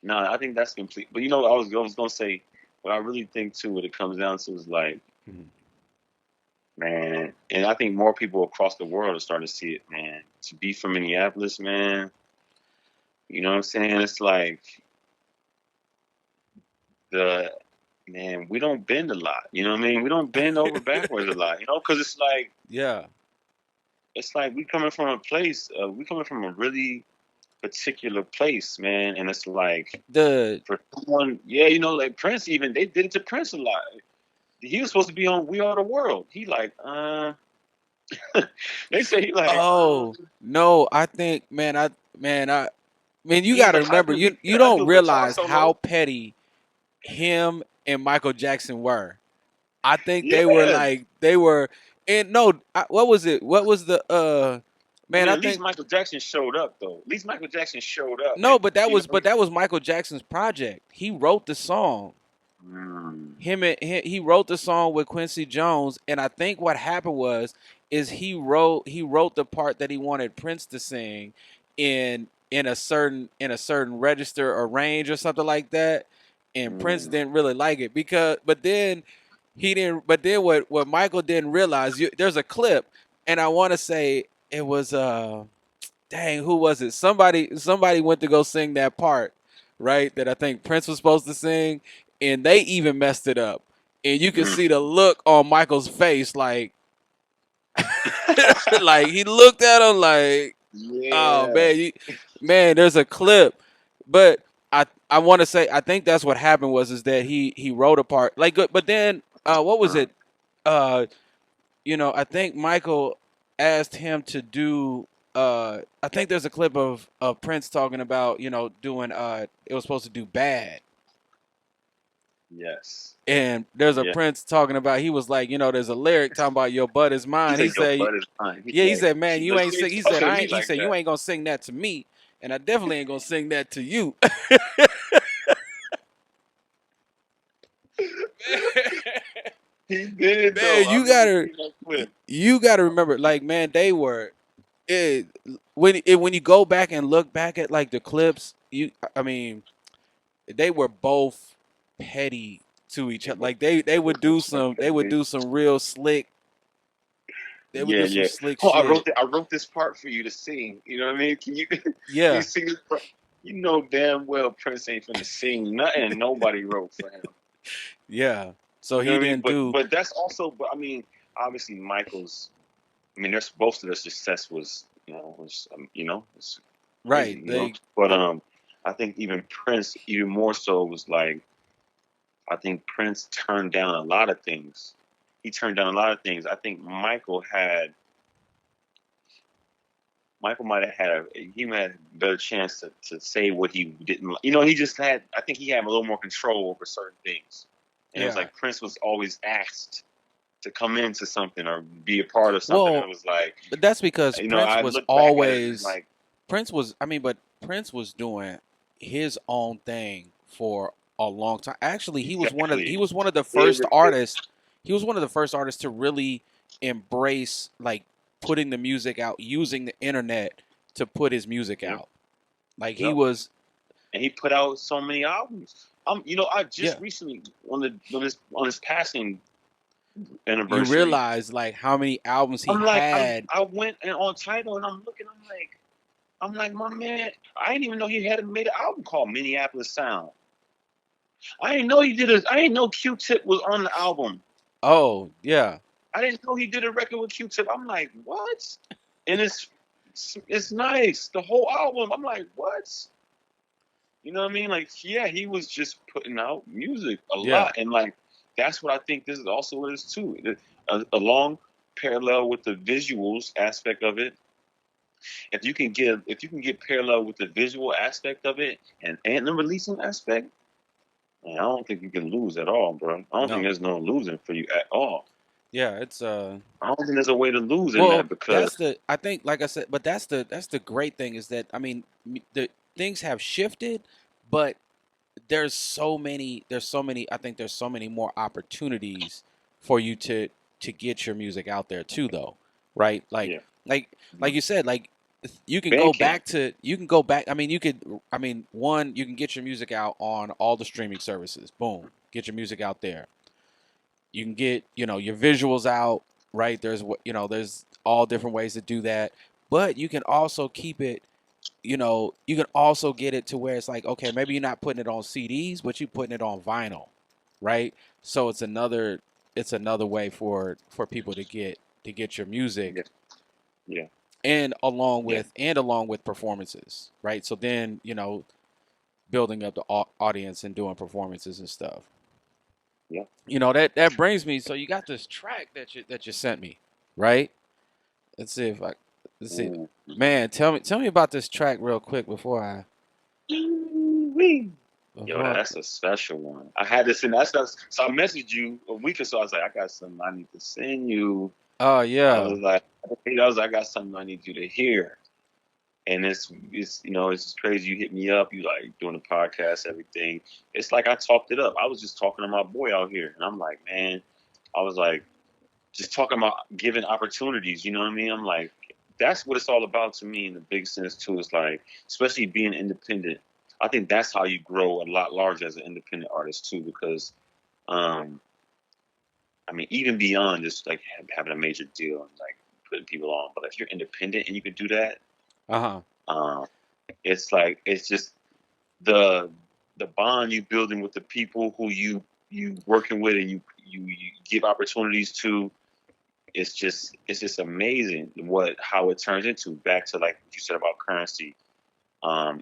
no, I think that's complete. But I was gonna say, what I really think too, what it comes down to is like, Mhm. man, and I think more people across the world are starting to see it, man. To be from Minneapolis, man, you know what I'm saying? It's like the man, we don't bend a lot. You know what I mean? We don't bend over backwards a lot. Because Yeah. it's like we coming from a really particular place, man, and it's like The for someone, yeah, like Prince, even they did it to Prince a lot. He was supposed to be on We Are the World. He like, they say he like, Oh no, I think, man, you he got was to like, I remember, do, you I don't do a guitar realize how solo. petty him and Michael Jackson were. I think Yeah, they were, and no, what was it? What was the I man? mean, I at least think Michael Jackson showed up though. At least Michael Jackson showed up, no, and but that was Michael Jackson's project. He wrote the song. mm, He wrote the song with Quincy Jones, and I think what happened is he wrote the part that he wanted Prince to sing in a certain register or range or something like that, and Prince mm, didn't really like it because but then he didn't but then what Michael didn't realize, there's a clip, and I want to say it was dang, who was it? Somebody went to go sing that part, right? That I think Prince was supposed to sing, and they even messed it up. And you can mm. see the look on Michael's face, like like he looked at him like, oh Yeah. man, man, there's a clip. But I want to say, I think that's what happened was is that he wrote a part like, but then what was Uh, it? Uh, I think Michael asked him to do. I think there's a clip of Prince talking about, doing. It was supposed to do bad, yes. and there's a Yeah. Prince talking about. He was like, there's a lyric talking about your butt is He mine. He said your said, butt is fine. He's yeah. He like, said, man, he you look, ain't he's sing. He said, talking to I me ain't. He like said, you that. ain't gonna sing that to me, and I definitely ain't gonna sing that to you. He did Man, though. I you remember gotta seeing that clip. you gotta remember, like, man, they were it, when you go back and look back at like the clips, I mean, they were both petty to each They other. were, Like they they would were do so some petty. real slick. They would Yeah, do some yeah. slick Oh, shit. I wrote this part for you to sing. You know what I mean? Can you can you Yeah, sing this part? You know damn well Prince ain't finna sing nothing nobody wrote for him. yeah. So You know he what I mean? didn't do But that's also, but I mean, obviously Michael's. I mean, there's most of their success was it's crazy, right. They But I think even Prince, even more so, was like I think Prince turned down a lot of things. He turned down a lot of things. I think Michael might have he might have a better chance to say what he didn't. He just had. I think he had a little more control over certain things. And it was Yeah. like Prince was always asked to come into something or be a part of something, and it Well, was like, but that's because you know, Prince I was look back at it and always like, Prince was I mean, but Prince was doing his own thing for a long time. Actually, he exactly, was one of the first very, artists. He was one of the first artists to really embrace like putting the music out, using the internet to put his music yep, out. Like he yep. was And he put out so many albums. You know, I just yeah. recently on his passing You anniversary, realize like how many albums he I'm like, had. I went and on title and I'm looking, I'm like, my man, I didn't even know he had made an album called Minneapolis Sound. I didn't know Q-Tip was on the album. Oh, yeah. I didn't know he did a record with Q-Tip. I'm like, what? And it's nice. The whole album. I'm like, what? You know what I mean? Like, yeah, he was just putting out music a Yeah. lot, and like that's what I think this is also what it is too. Along parallel with the visuals aspect of it, if you can get parallel with the visual aspect of it and the releasing aspect, man, I don't think you can lose at all, bro. I don't think No. there's no losing for you at all. Yeah, it's I don't think there's a way to lose in well, that because that's the I think like I said, but that's the great thing is that I mean the things have shifted, but there's so many I think there's so many more opportunities for you to get your music out there too though, right? yeah, Like like you said, like Bandcamp, you can go back I mean you could I mean one you can get your music out on all the streaming services. Boom. Get your music out there. You can get your visuals out, right? There's what there's all different ways to do that, but you can also keep it, you can also get it to where it's like, okay, maybe you're not putting it on CDs, but you're putting it on vinyl, right? So it's another way for people to get your music yeah, yeah, yeah, and along with performances, right? So then building up the audience and doing performances and stuff. yeah. That brings me. So you got this track that you sent me, right? Let's see if I let's see. Ooh. Man, tell me about this track real quick Ooh-wee. Yo, before. that's a special one. I had this in that's so I messaged you a week or so. I was like, I got something I need to send you. Oh I yeah, was like, I got something I need you to hear. And it's it's crazy. You hit me up. You like doing the podcast, everything. It's like I talked it up. I was just talking to my boy out here, and I'm like, man, I was like, just talking about giving opportunities. You know what I mean? I'm like, that's what it's all about to me in the big sense too. It's like, especially being independent. I think that's how you grow a lot larger as an independent artist too, because um, I mean, even beyond just like having a major deal and like putting people on, but if you're independent and you can do that, uh huh, um, it's like it's just the the bond you building with the people who you working with and you give opportunities to. It's just amazing what how it turns into back to like what you said about currency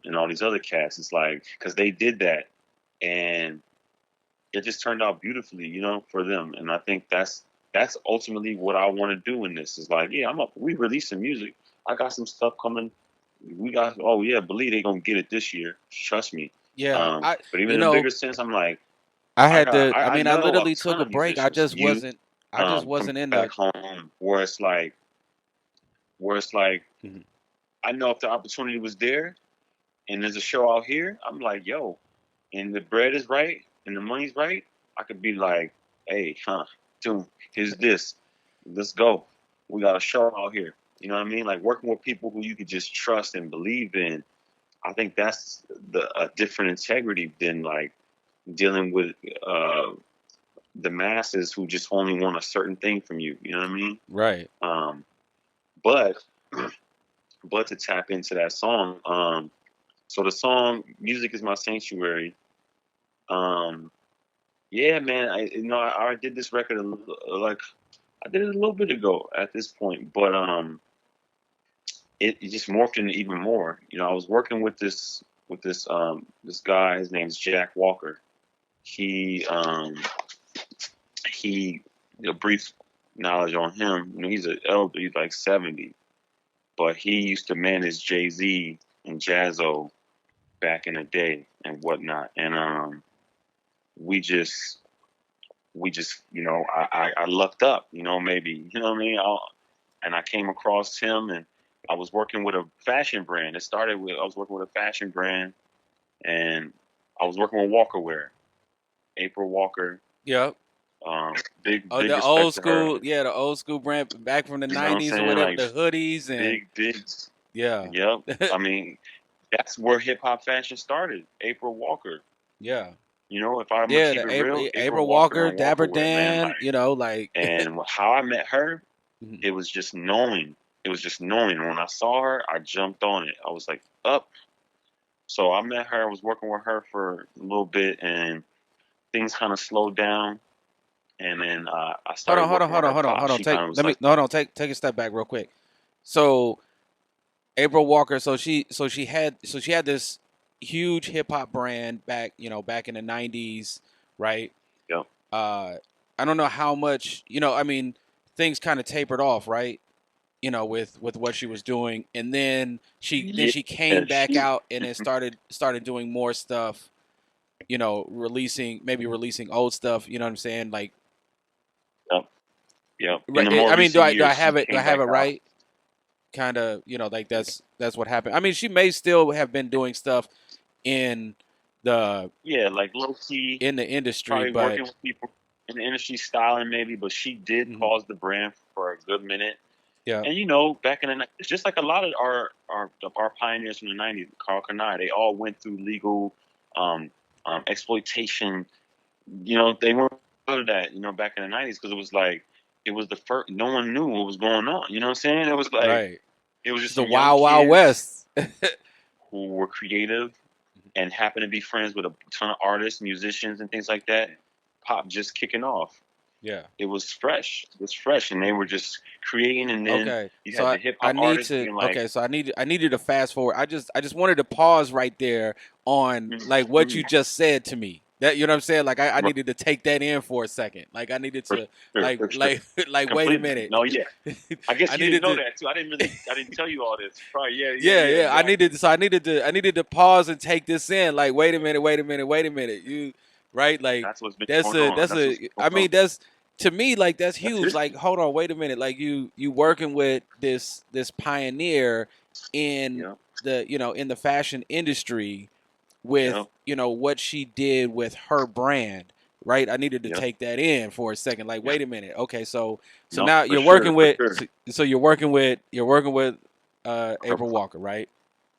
and all these other cats. It's like because they did that and it just turned out beautifully, for them. And I think that's ultimately what I want to do in this. Is like, yeah, we release some music. I got some stuff coming. We got oh yeah, believe they gonna get it this year. Trust me. yeah. But even You in a know, bigger sense, I'm like, I had to. I I mean, I know a literally took ton a of break. musicians, you I just from wasn't in back the. home, where it's like Mhm. I know if the opportunity was there and there's a show out here, I'm like, yo, and the bread is right and the money's right, I could be like, hey, dude, here's this. Let's go. We got a show out here. You know what I mean? Like working with people who you could just trust and believe in. I think that's a different integrity than like dealing with the masses who just only want a certain thing from you. You know what I mean? Right. Um, but but to tap into that song, so the song "Music Is My Sanctuary." Um, yeah, man, I did this record like I did it a little bit ago at this point, but it just morphed into even more. I was working with this guy. His name's Jack Walker. He he brief knowledge on him. He's an elder. He's like 70, but he used to manage Jay-Z and Jazzo back in the day and whatnot. And we just we just, I lucked up, maybe, you know what I mean? And I came across him, and I was working with a fashion brand. It started with, I was working with a fashion brand, and I was working with Walker Wear, April Walker. Yep. Um, big, Oh, big the old respect to her. school, yeah, the old school brand back from the You know what I'm '90s or saying? whatever, Like the hoodies and big, yeah, yep. I mean, that's where hip hop fashion started. April Walker. yeah, If I'm gonna yeah. keep The it real, April April Walker Walker, and Walker Dapper Wear, man. Dan, Like, like and how I met her, mhm. it was just knowing. It was just knowing. When I saw her, I jumped on it. I was like, up. So I met her. I was working with her for a little bit, and things kind of slowed down. And then I Hold started on, hold on, working with hold on, her hold on, pop. hold on. She kind Take of was let me like, no, no, take a step back real quick. So April Walker, she had this huge hip hop brand back, back in the '90s, right? yep, Uh, I don't know how much, I mean, things kind of tapered off, right? With what she was doing, and then yeah, she came back she, out and then started doing more stuff, releasing old stuff, you know what I'm saying? Like, yep, yep. In right, the more I mean, recent do I years, she have it came have back it out. right? Kind of, like that's what happened. I mean, she may still have been doing stuff in the Yeah, like low key, in the industry, probably but working with people in the industry styling maybe, but she did mhm, pause the brand for a good minute. yeah, And back in the it's just like a lot of our pioneers from the '90s, Carl Kanai, they all went through legal um, exploitation. They weren't good at that. Back in the '90s, because it was like it was the first. No one knew what was going on. You know what I'm saying? It was like right. it was It's just the some young wild wild kids west. who were creative and happened to be friends with a ton of artists, musicians, and things like that. Pop just kicking off. Yeah. It was fresh. It was fresh, and they were just creating. And then Okay. you So had I, the hip I hop need artists to being like, okay, so I needed to fast forward. I just wanted to pause right there on mm, like what mm, you just said to me. That you know what I'm saying? Like I right, needed to take that in for a second. Like I needed for to sure, like for sure, like like wait a completely. minute. No, yeah. I guess I you didn't needed know to that too. I didn't tell you all this. Right? Yeah, yeah, yeah, yeah. yeah. Exactly. I needed to pause and take this in. Like, wait a minute, wait a minute, wait a minute. You right? Like That's what's been going on. that's That's what's a been I going on. mean, that's to me like that's That's huge. Like, history. hold on, wait a minute. Like you working with this pioneer in Yep, in the fashion industry with, yep, what she did with her brand. Right? I needed to yep. take that in for a second. Like, wait a minute. Okay, so No, now for you're sure, working for with sure. so you're working with Her- April Walker, right?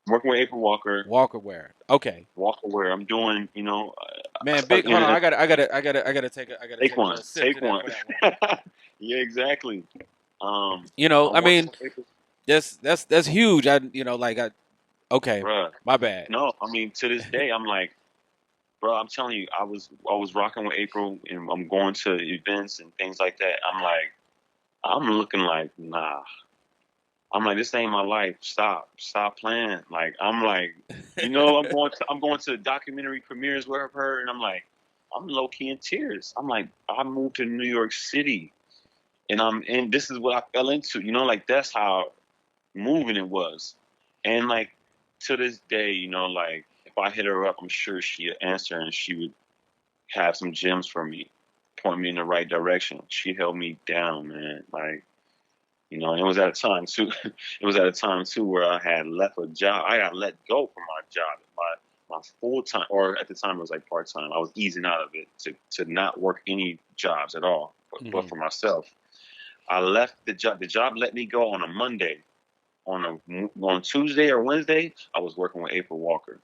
Working with April Walker, Walker wear. Okay. Walker, where I'm doing, Man, big hold on, again, I gotta take take a one, little sip take to that one. for that one. Yeah, exactly. I I'm working mean, with April, that's huge. Okay, bruh. my bad. No, I mean to this day, I'm like, bro. I'm telling you, I was rocking with April, and I'm going to events and things like that. I'm looking like, nah. I'm like, this ain't my life. Stop playing. Like, I'm like, I'm going to documentary premieres with her, and I'm like, I'm low key in tears. I'm like, I moved to New York City, and this is what I fell into. Like that's how moving it was, and like to this day, like if I hit her up, I'm sure she'd answer and she would have some gems for me, point me in the right direction. She held me down, man. Like, and it was at a time too. It was at a time too where I had left a job. I got let go from my job, my full time, or at the time it was like part time. I was easing out of it to not work any jobs at all, but Hmm. for myself. I left the job. The job let me go on a Monday. On Tuesday or Wednesday, I was working with April Walker,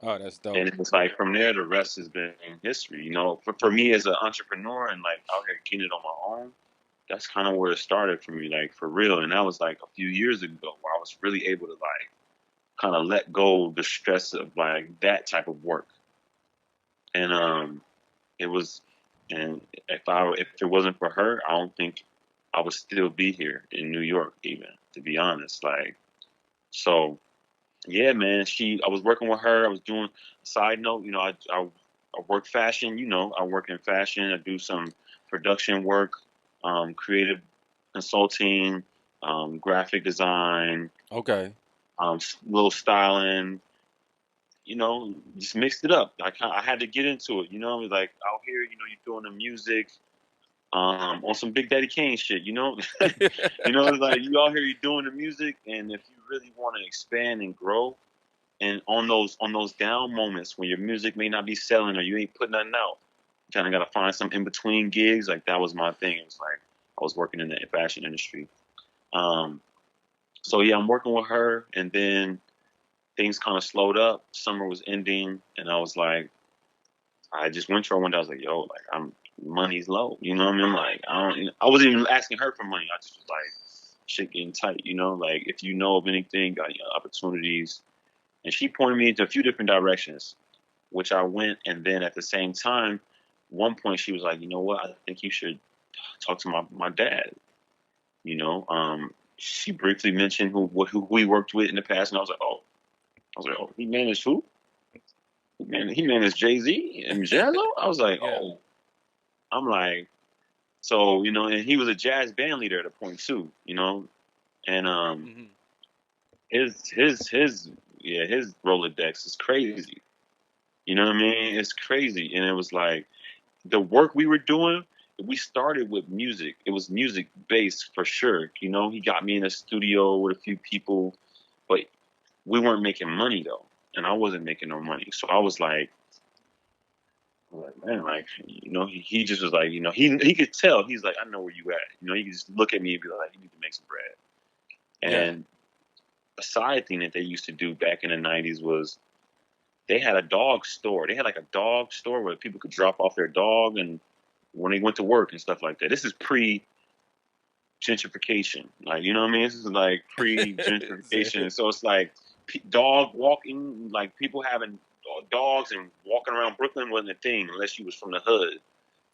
Oh, that's and dope. it was like from there, the rest has been history. For Hmm. me as an entrepreneur and like out here getting it on my own, that's kind of where it started for me, like for real. And that was like a few years ago where I was really able to like kind of let go of the stress of like that type of work. And it was, and if it wasn't for her, I don't think I would still be here in New York, even to be honest. Like so, yeah, man. I was working with her. I was doing. Side note, I work fashion. I work in fashion. I do some production work, creative consulting, graphic design, Okay. little styling. just mixed it up. I had to get into it. It was like out here, you're doing the music, on some Big Daddy Kane shit. It's like you out here, you're doing the music, and if you really want to expand and grow, and on those down moments when your music may not be selling or you ain't putting nothing out, you kind of got to find some in between gigs. Like that was my thing. It was like I was working in the fashion industry. Um, so yeah, I'm working with her, and then things kind of slowed up. Summer was ending, and I was like, I just went to her one day. I was like, yo, like money's low. You know what I mean? Like I wasn't even asking her for money. I just was like, shit getting tight. Like if you know of anything, got opportunities, and she pointed me into a few different directions, which I went. And then at the same time, one point she was like, you know what? I think you should talk to my dad. She briefly mentioned who we worked with in the past, and I was like, oh, he managed who? He managed Jay-Z and Jazzo. I was like, Yeah. oh, I'm like, so and he was a jazz band leader at a point too, and Hmm. his yeah, his Rolodex is crazy. You know what I mean? It's crazy, and it was like the work we were doing. We started with music. It was music based for sure. He got me in a studio with a few people, but we weren't making money though, and I wasn't making no money. So I was like, man, like, he just was like, he could tell. He's like, I know where you at. He could just look at me and be like, you need to make some bread. Yeah. And a side thing that they used to do back in the '90s was they had a dog store. They had like a dog store where people could drop off their dog and when they went to work and stuff like that. This is pre gentrification. Like, you know what I mean? This is like pre gentrification. So it's like dog walking, like people having dogs and walking around Brooklyn wasn't a thing unless you was from the hood.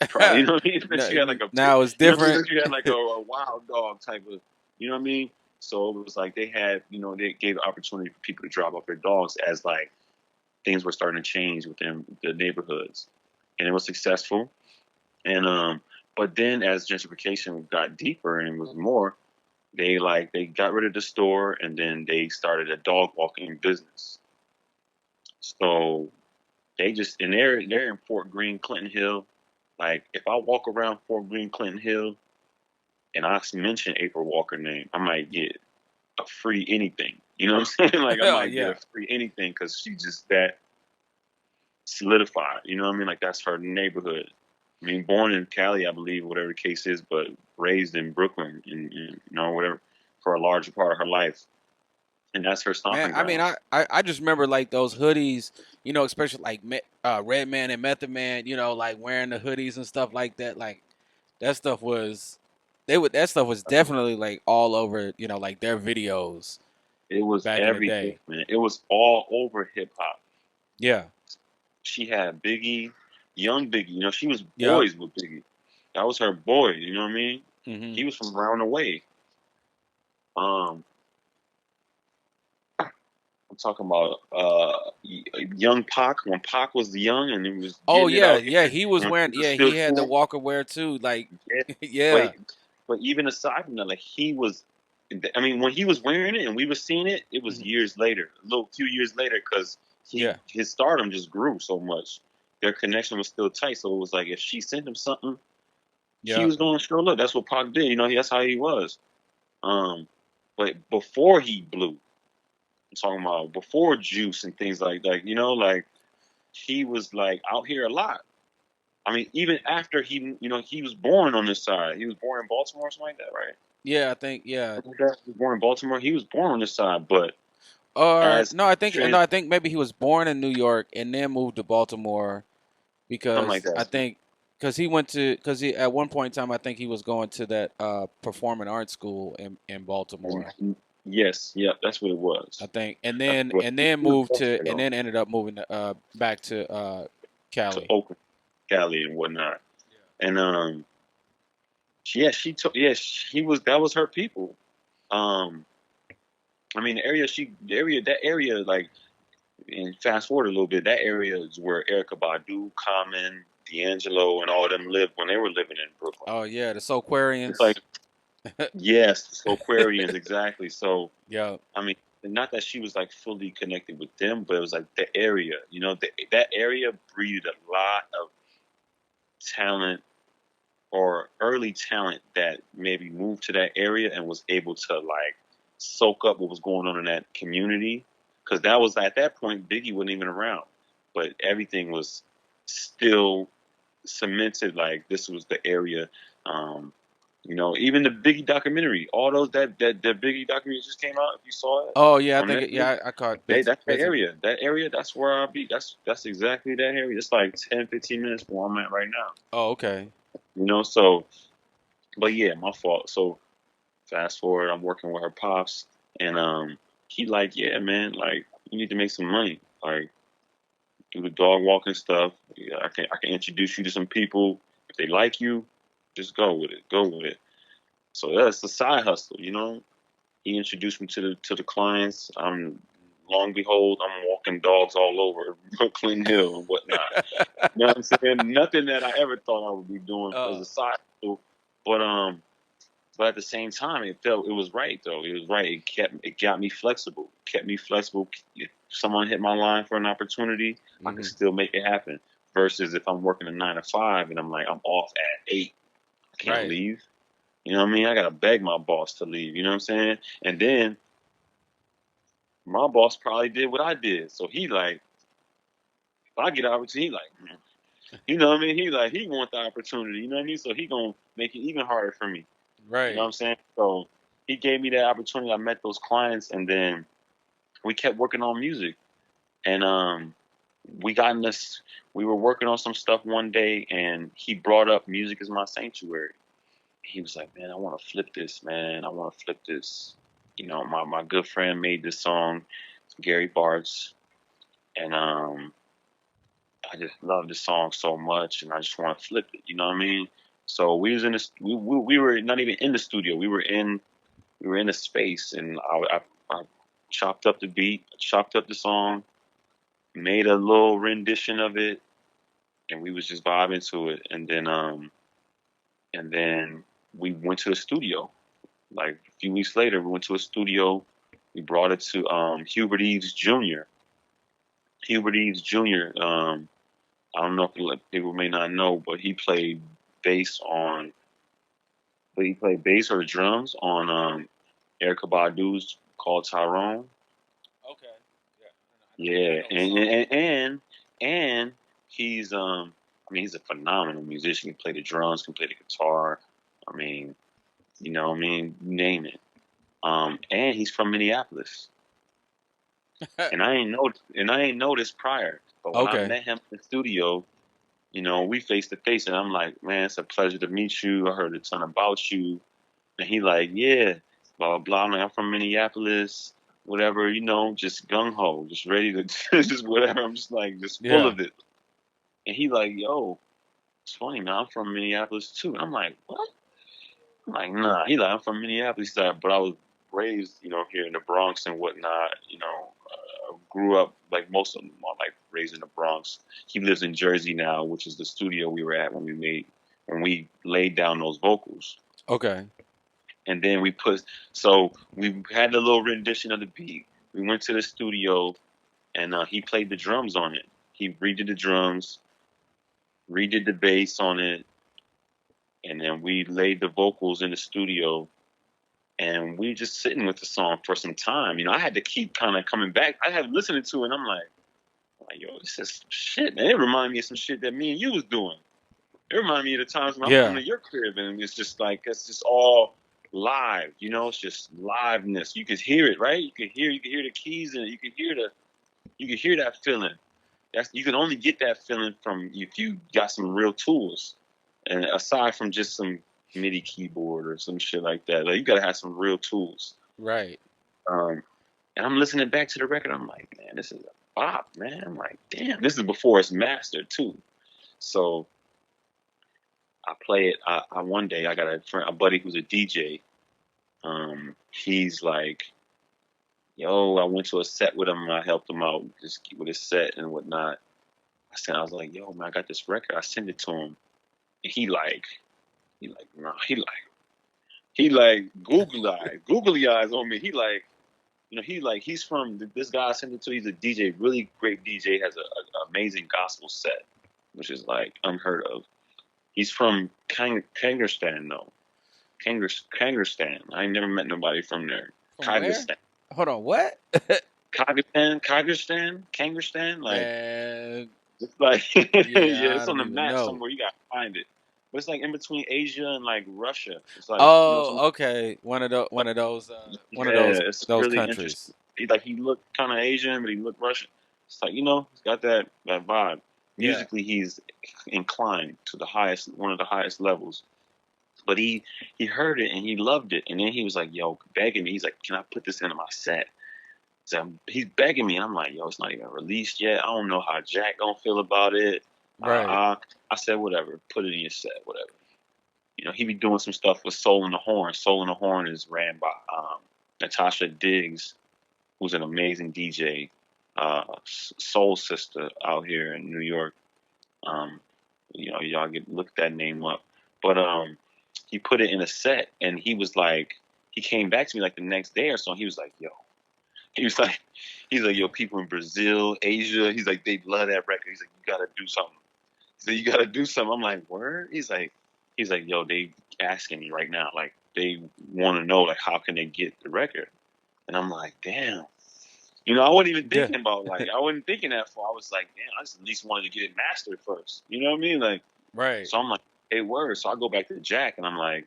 Probably, you know what I mean? Unless you had like Now it's you know what I mean? different. Unless you had like a wild dog type of, you know what I mean? So it was like they had, they gave the opportunity for people to drop off their dogs as like things were starting to change within the neighborhoods, and it was successful. And but then as gentrification got deeper and it was more, they got rid of the store and then they started a dog walking business. So they just and they're in Fort Greene, Clinton Hill. Like if I walk around Fort Greene, Clinton Hill, and I mention April Walker name, I might get a free anything. You know what I'm saying? Like I Oh might get yeah. a free anything because she's just that solidified. You know what I mean? Like that's her neighborhood. I mean, born in Cali, I believe, whatever the case is, but raised in Brooklyn, whatever, for a larger part of her life, and that's her Man, stomping I mean, ground. I just remember like those hoodies, especially like Red Man and Method Man, like wearing the hoodies and stuff like that. Like that stuff was, that stuff was definitely like all over, like their videos It was back in the everything, day. man. It was all over hip hop. Yeah. She had Biggie, young Biggie. She was Yep. boys with Biggie. That was her boy. You know what I mean? Hmm. He was from around the way. Um, I'm talking about young Pac when Pac was young and he was Oh getting it yeah, out yeah. here. He was wearing. He was Yeah, still he had the cool. Walker wear too. Like, Yeah. But yeah. but even aside from that, like he was, I mean, when he was wearing it and we were seeing it, it was Hmm. years later, a little few years later, because Yeah. his stardom just grew so much. Their connection was still tight, so it was like if she sent him something, he Yeah. was going to show love. That's what Pac did. That's how he was. Um, but before he blew, I'm talking about before Juice and things like like he was like out here a lot. I mean, even after he was born on this side. He was born in Baltimore or something like that, right? Yeah. I think. Yeah. He was born in Baltimore. He was born on this side, but Or as no, I think trans no, I think maybe he was born in New York and then moved to Baltimore something like because I that. think because he at one point in time I think he was going to that performing arts school in Baltimore. Yes, yep, that's what it I was. think, and That's then what and he then was moved born to there, and though, then ended up moving to back to to Cali. Oakland, Cali, and whatnot. And yeah, she took. Yeah, she was. That was her people. Um, I mean, that area, like, and fast forward a little bit, that area is where Erica Badu, Common, D'Angelo, and all of them lived when they were living in Brooklyn. Oh yeah, the It's like, Soulquarians. yes, so Aquarians, exactly. So, Yeah. I mean, and not that she was like fully connected with them, but it was like the area. That area breeded a lot of talent or early talent that maybe moved to that area and was able to like soak up what was going on in that community. Because that was at that point, Biggie wasn't even around, but everything was still cemented. Like this was the area. Um, even the Biggie documentary, all those that Biggie documentary just came out. If you saw it Oh yeah, I on think Netflix, I caught that's the bits of it. area. That area, that's where I'll be. That's exactly that area. It's like 10, 15 minutes from where I'm at right now. Oh okay. So, but yeah, my fault. So fast forward, I'm working with her pops, and he like, yeah, man, like you need to make some money, like do the dog walking stuff. Yeah, I can introduce you to some people. If they like you, just go with it. So that's the side hustle. He introduced me to the clients. Long behold, I'm walking dogs all over Brooklyn Hill and whatnot. You know what I'm saying? Nothing that I ever thought I would be doing as uh a side hustle, but at the same time, it was right though. It was right. It got me flexible. Kept me flexible. If someone hit my line for an opportunity, I could hmm still make it happen. Versus if I'm working a 9 to 5 and I'm like I'm off at 8, I can't right. leave. You know what I mean? I gotta beg my boss to leave. You know what I'm saying? And then my boss probably did what I did. So he like, if I get an opportunity, he like, you know what I mean? He want the opportunity. You know what I mean? So he gonna make it even harder for me. You know what Right. I'm saying? So he gave me that opportunity. I met those clients, and then we kept working on music. And we got in this. We were working on some stuff one day, and he brought up "Music Is My Sanctuary." He was like, "Man, I want to flip this, man. I want to flip this." My good friend made this song, Gary Bartz, and I just love the song so much, and I just want to flip it. You know what I mean? So we was in this. We were not even in the studio. We were in a space, and I chopped up the beat, chopped up the song, made a little rendition of it, and we was just vibing to it. And then we went to the studio. Like a few weeks later, we went to a studio. We brought it to Hubert Eves Jr. Hubert Eves Jr. I don't know if people may not know, but he played bass or the drums on Erica Badu's called Tyrone. Okay. Yeah. I Yeah, know the and song. and and, and he's I mean he's a phenomenal musician. He can play the drums, can play the guitar. I mean, name it. And he's from Minneapolis, and I ain't noticed prior. But when I Okay. met him in the studio, we face to face, and I'm like, man, it's a pleasure to meet you. I heard a ton about you, and he like, yeah, blah blah blah. I'm like, I'm from Minneapolis, whatever, just gung ho, just ready to just whatever. I'm just like, just full Yeah. of it. And he like, yo, it's funny, man. I'm from Minneapolis too. And I'm like, what? I'm like, nah. He like, I'm from Minneapolis. He's like, but I was raised, here in the Bronx and whatnot. Grew up like most of them are like raised in the Bronx. He lives in Jersey now, which is the studio we were at when we laid down those vocals. Okay. And then we had a little rendition of the beat. We went to the studio, and he played the drums on it. He redid the drums, redid the bass on it, and then we laid the vocals in the studio. And we just sitting with the song for some time. I had to keep kind of coming back. I had listening to it, and I'm like, yo, this is some shit, man. It reminded me of some shit that me and you was doing. It reminded me of the times when I'm Yeah. coming to your crib, and it's just all live. It's just liveness. You could hear it, right? You could hear the keys in it. You could hear that feeling. You can only get that feeling from if you got some real tools, and aside from just some MIDI keyboard or some shit like that, like you gotta have some real tools. Right. Um, and I'm listening back to the record. I'm like, man, this is a bop, man. I'm like, damn, this is before it's mastered too. So I play it. I one day I got a buddy who's a DJ. He's like, yo, I went to a set with him. And I helped him out just with his set and whatnot. I was like, yo, man, I got this record. I sent it to him, and nah, he like googly eyes on me. He like, he's from this guy I sent it to. He's a DJ, really great DJ. Has a amazing gospel set, which is like unheard of. He's from Kangerstan though. Kangerstan. I ain't never met nobody from there. From where? Kagistan. Hold on, what? Kangerstan. Like Man, it's like yeah, yeah, I it's on don't the even map know. somewhere. You gotta find it. But it's like in between Asia and like Russia. It's like some Oh, okay. One of yeah, it's those really interesting. countries. He looked kind of Asian, but he looked Russian. It's like he's got that vibe. Yeah. Musically, he's inclined to the highest, one of the highest levels. But he heard it and he loved it, and then he was like, "Yo," begging me. He's like, "Can I put this into my set?" So he's begging me, and I'm like, "Yo, it's not even released yet. I don't know how Jack gonna feel about it." Right. I said, "Whatever, put it in your set, whatever." He be doing some stuff with Soul in the Horn. Soul in the Horn is ran by Natasha Diggs, who's an amazing DJ, soul sister out here in New York. Um, y'all get look that name up. But he put it in a set, and he came back to me like the next day or so. And he was like, "Yo," he was like, he's like, "Yo, people in Brazil, Asia," he's like, "they love that record." He's like, "You gotta do something." So you gotta do something. I'm like, word? He's like, "Yo, they asking me right now. Like, they want to know, like, how can they get the record?" And I'm like, damn. I wasn't even Yeah. thinking about I wasn't thinking that far. I was like, damn, I just at least wanted to get it mastered first. You know what I mean? Like, Right. so I'm like, hey, word. So I go back to Jack and I'm like,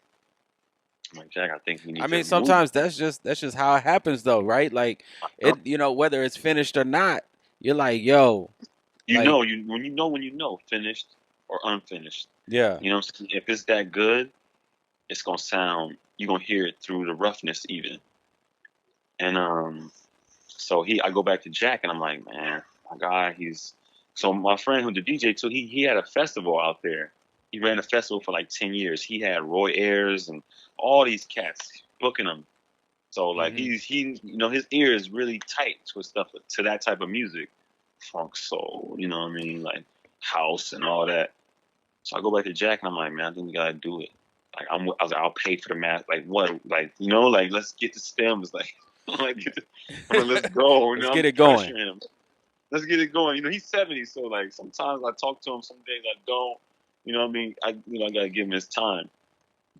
Jack, I think we I need mean, to move. sometimes that's just how it happens though, right? Like whether it's finished or not, you're like, yo, You like, know, when you know finished or unfinished. yeah. You know what I'm saying? If it's that good, it's gonna sound. You're gonna hear it through the roughness even. And so I go back to Jack and I'm like, man, my guy, so my friend who the DJ too, he had a festival out there. He ran a festival for like 10 years. He had Roy Ayers and all these cats booking him. So like Hmm. his ear is really tight to stuff to that type of music, funk soul, what I mean, like house and all that. So I go back to Jack and I'm like, man, I think we gotta do it. Like I was like, I'll pay for the math. Like what? Like like let's get the stems. Like I'm like, let's go. Let's I'm get it going. pressuring him. Let's get it going. He's 70, so like sometimes I talk to him, some days I don't. You know what I mean? I gotta give him his time.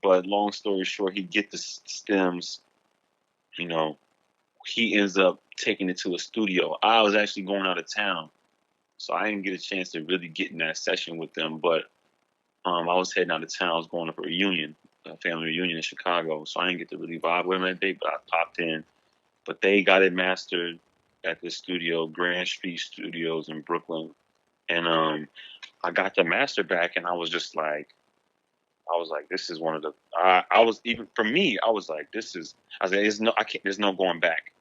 But long story short, he get the stems. You know, he ends up taking it to a studio. I was actually going out of town, so I didn't get a chance to really get in that session with them. But I was heading out of town. I was going to a reunion, a family reunion in Chicago, so I didn't get to really vibe with them that day. But I popped in. But they got it mastered at this studio, Grand Street Studios in Brooklyn, and I got the master back, and I was like, this is one of the. I was even for me, I was like, this is. I was like, I can't. There's no going back.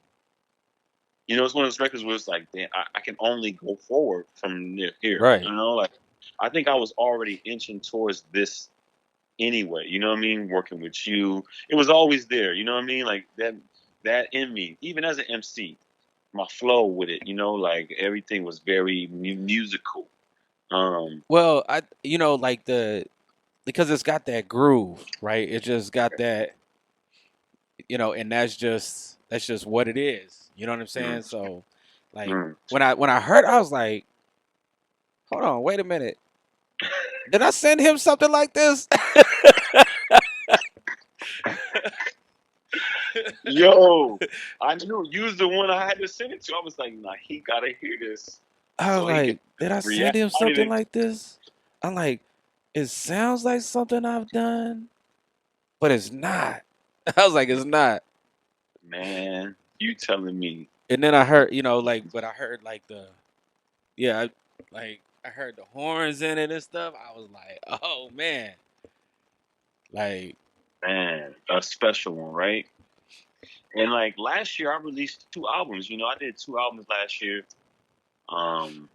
It's one of those records where it's like, damn, I can only go forward from here. Right. Like I think I was already inching towards this anyway. You know what I mean? Working with you, it was always there. You know what I mean? Like that in me, even as an MC, my flow with it. Like everything was very musical. Um, Well, like because it's got that groove, right? It just got that, and that's just what it is. You know what I'm saying? mm, So, like mm. when I heard, I was like, hold on, wait a minute. Did I send him something like this? Yo, I knew you was the one I had to send it to. I was like, nah, he gotta hear this I was so he can like, did I send react. him I something didn't, like this? I'm like, it sounds like something I've done, but it's not. I was like, it's not. man. You telling me, And then I heard, but I heard like yeah, I heard the horns in it and stuff. I was like, oh man, like, man, a special one, right? And like last year, I released 2 albums. I did 2 albums last year. Um,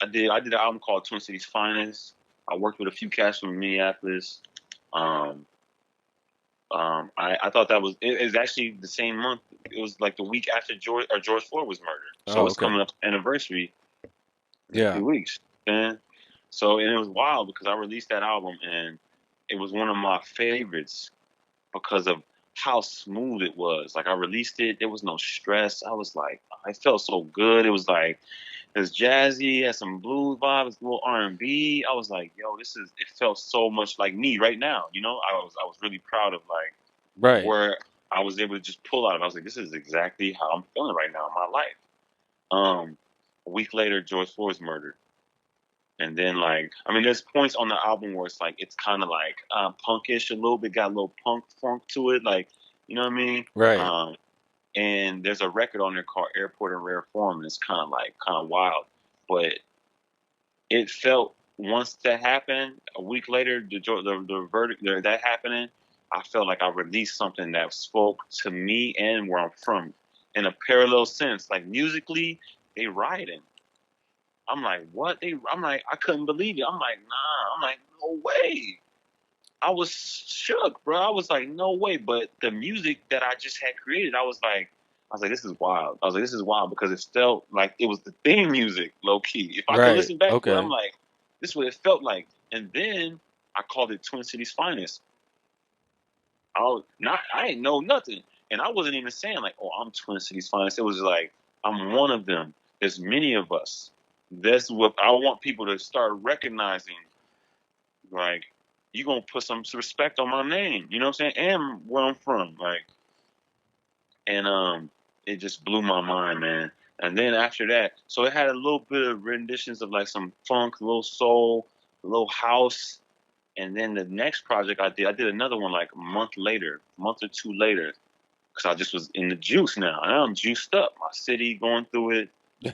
I did an album called Twin Cities Finest. I worked with a few cats from Minneapolis. Um, I thought that was actually the same month. It was like the week after George Floyd was murdered. So oh it's okay, coming up anniversary in a yeah, few weeks. And it was wild because I released that album and it was one of my favorites because of how smooth it was. Like I released it, there was no stress. I was like, I felt so good. It was like it was jazzy, had some blues vibes, a little R&B. I was like, yo, this is. It felt so much like me right now. You know, I was really proud of like Right. where I was able to just pull out. I was like, this is exactly how I'm feeling right now in my life. A week later, George Floyd's murdered. And then, like, I mean, there's points on the album where it's like it's kind of like punkish a little bit, got a little punk funk to it, like you know what I mean. Right. Um, and there's a record on there called Airport in Rare Form, and it's kind of wild, but it felt once that happened, a week later, the verdict that happening, I felt like I released something that spoke to me and where I'm from in a parallel sense, like musically, they rioting. I'm like, what? I'm like, I couldn't believe it. I'm like, nah. I'm like, no way. I was shook, bro. I was like, no way. But the music that I just had created, I was like, this is wild. I was like, this is wild because it felt like it was the theme music, low key. If I could Right. listen back to it, I'm Okay. like, this is what it felt like. And then I called it Twin Cities Finest. I didn't know nothing. And I wasn't even saying like, oh, I'm Twin Cities Finest. It was like, I'm one of them. There's many of us. That's what I want people to start recognizing. Like, you gonna put some respect on my name. You know what I'm saying? And where I'm from. Like, and it just blew my mind, man. And then after that, so it had a little bit of renditions of like some funk, a little soul, a little house. And then the next project I did another one like a month later, a month or two later, because I just was in the juice now. And I'm juiced up. My city, going through it.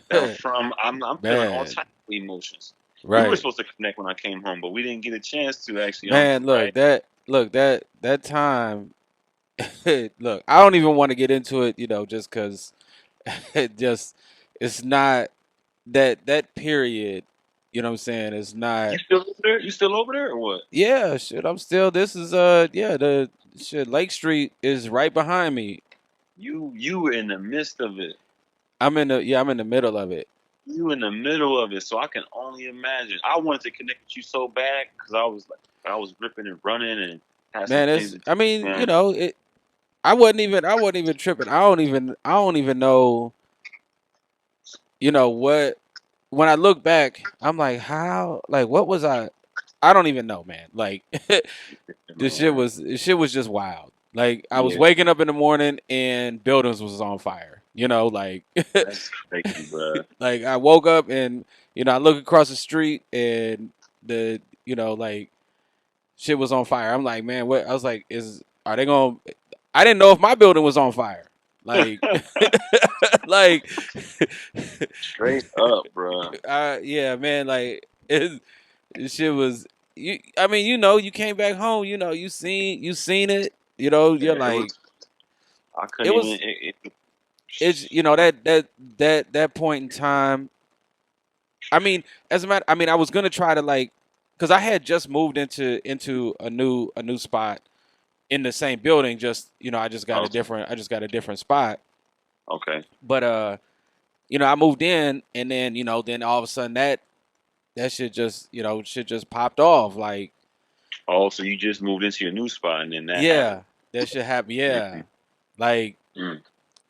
That I'm from. I'm feeling all Man. types of emotions. We were Right. supposed to connect when I came home, but we didn't get a chance to actually, Man, right? that time look, I don't even want to get into it, just cuz it just it's not that period, you know what I'm saying? It's You not. still over there? You still over there or what? Yeah, shit, I'm still this is yeah, the shit Lake Street is right behind me. You were in the midst of it. I'm in the middle of it. You in the middle of it, so I can only imagine. I wanted to connect with you so bad because I was ripping and running and had some Man, things it's to do. I mean, Man, I wasn't even tripping. I don't even know, what when I look back, I'm like, how like what was I don't even know, man. Like man, this shit was just wild. Like I was yeah, waking up in the morning and buildings was on fire. Like that's crazy, bro. like I woke up and I look across the street and the like shit was on fire. I'm like, man, what? I was like, is are they going? to I didn't know if my building was on fire. Like, like, Straight up, bro. yeah, man. Like, it shit was. You, I mean, you came back home. You seen it. You're Yeah, it was. like, I it couldn't even. was. It's that point in time. I mean, as a matter, I mean, I was gonna try to like, cause I had just moved into a new spot in the same building. Just Oh, I just got a different spot. okay. But I moved in, and then then all of a sudden that shit just popped off. Like, Oh, so you just moved into your new spot and then that happened. yeah, that shit happened. Yeah, Mm-hmm. like, Mm.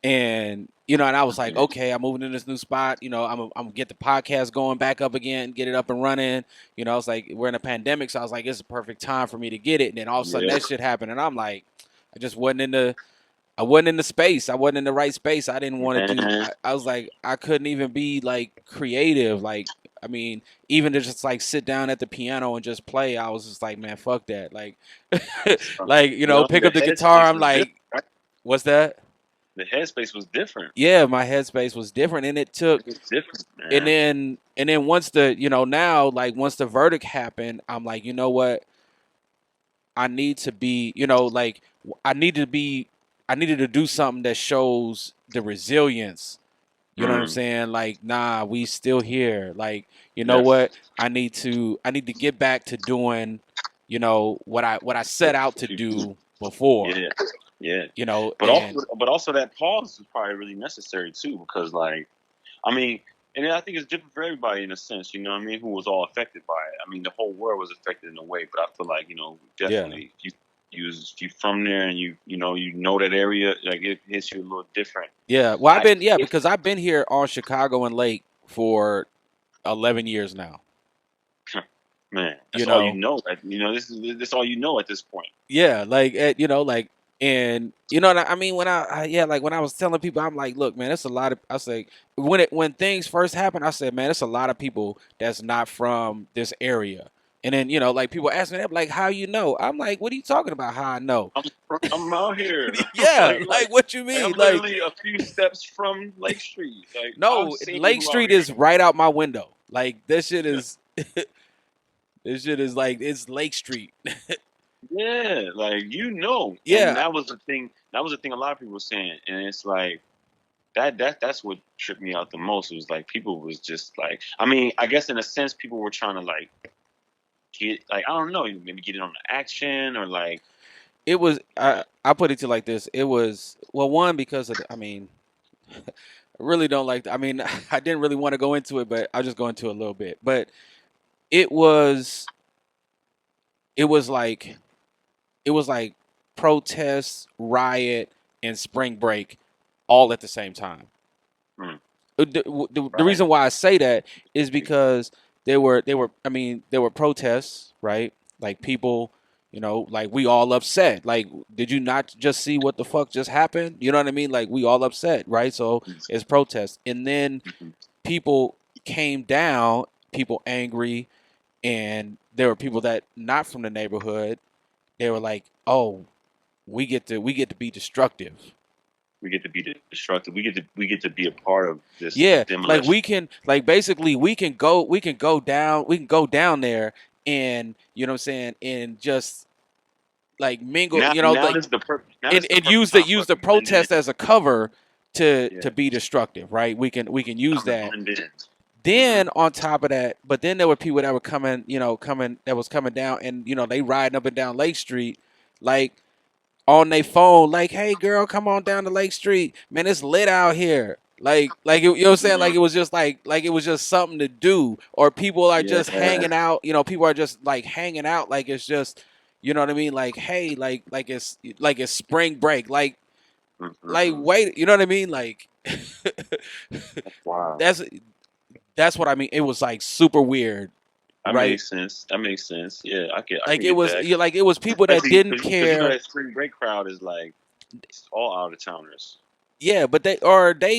and and I was like, okay, I'm moving to this new spot. I'm gonna get the podcast going back up again, get it up and running. I was like, we're in a pandemic, so I was like, it's a perfect time for me to get it. And then all of a sudden Yeah, that shit happened, and I'm like, I just wasn't in the space. I wasn't in the right space. I didn't want to do. man. I was like, I couldn't even be like creative. Like, I mean, even to just like sit down at the piano and just play. I was just like, man, fuck that. Like, like pick The up the guitar. headspace I'm was different. like, Right? what's that? The headspace was different. Yeah, my headspace was different, and it took. It was different, And man. then once the now like once the verdict happened, I'm like, you know what? I need to be, like I need to be. I needed to do something that shows the resilience. You know what I'm Mm, saying? Like, nah, we still here. Like, you know yes. what? I need to get back to doing, what I set out to do before. Yeah, yeah. And But also that pause is probably really necessary too, because like, I mean, and I think it's different for everybody in a sense. You know what I mean? Who was all affected by it? I mean, the whole world was affected in a way, but I feel like yeah, definitely you from there and you know that area, like it hits you a little different. Yeah. Well, I if because I've been here on Chicago and Lake for 11 years now. man, You that's all you know, know. This is all you know at this point. yeah, like like, and what I mean when yeah, like when I was telling people, I'm like, look, man, it's a lot of. I say when things first happened, I said, man, it's a lot of people that's not from this area. And then like people ask me that, like, how you know? I'm like, what are you talking about? How I know? I'm out here, Yeah, like like what you like mean? I'm Like, literally a few steps from Lake Street. Like I've no, seen Lake people out Street here. is right out my window. Like this shit is this shit is like it's Lake Street. Yeah, like and Yeah, That was the thing. A lot of people were saying, and it's like that's what tripped me out the most. It was like people was just like, I mean, I guess in a sense, people were trying to like get like, I don't know, maybe get in on the action or like it was. uh, I put it to you like this. It was, well, one, because of I mean, I really don't like. I mean, I didn't really want to go into it, but I'll just go into it a little bit. But it was it was like it was like protest, riot, and spring break all at the same time. hmm, The right. reason why I say that is because there were protests, right? Like people, like we all upset. Like, did you not just see what the fuck just happened? You know what I mean? Like we all upset, right? So it's protests, and then Mhm. people came down, people angry, and there were people that not from the neighborhood. They were like, oh, we get to be destructive. We get to be destructive. We get to be a part of this Yeah, like demolition. we can, like basically we can go down there, and you know what I'm saying, and just like mingle, Now like, this is the perfect now this and is the perfect time for use us the to blend in. protest as a cover to Yeah, be destructive, right? We can use time to that. blend in. Hmm. Then on top of that, but then there were people that were coming that was coming down, and they riding up and down Lake Street, like on their phone, like, "Hey, girl, come on down to Lake Street, man. It's lit out here." You know what I'm saying? Like Hmm. it was just like it was just something to do, or people are just Yeah. hanging out. People are just like hanging out, like it's just, you know what I mean? Like, hey, like it's spring break, like Hmm. wait, you know what I mean? Like Wow. that's that's what I mean. It was like super weird, That right? makes sense. That makes sense. Yeah, I can Like it get was, that. like it was people that Especially didn't because you know care. that spring break crowd is like it's all out of towners. Yeah, but they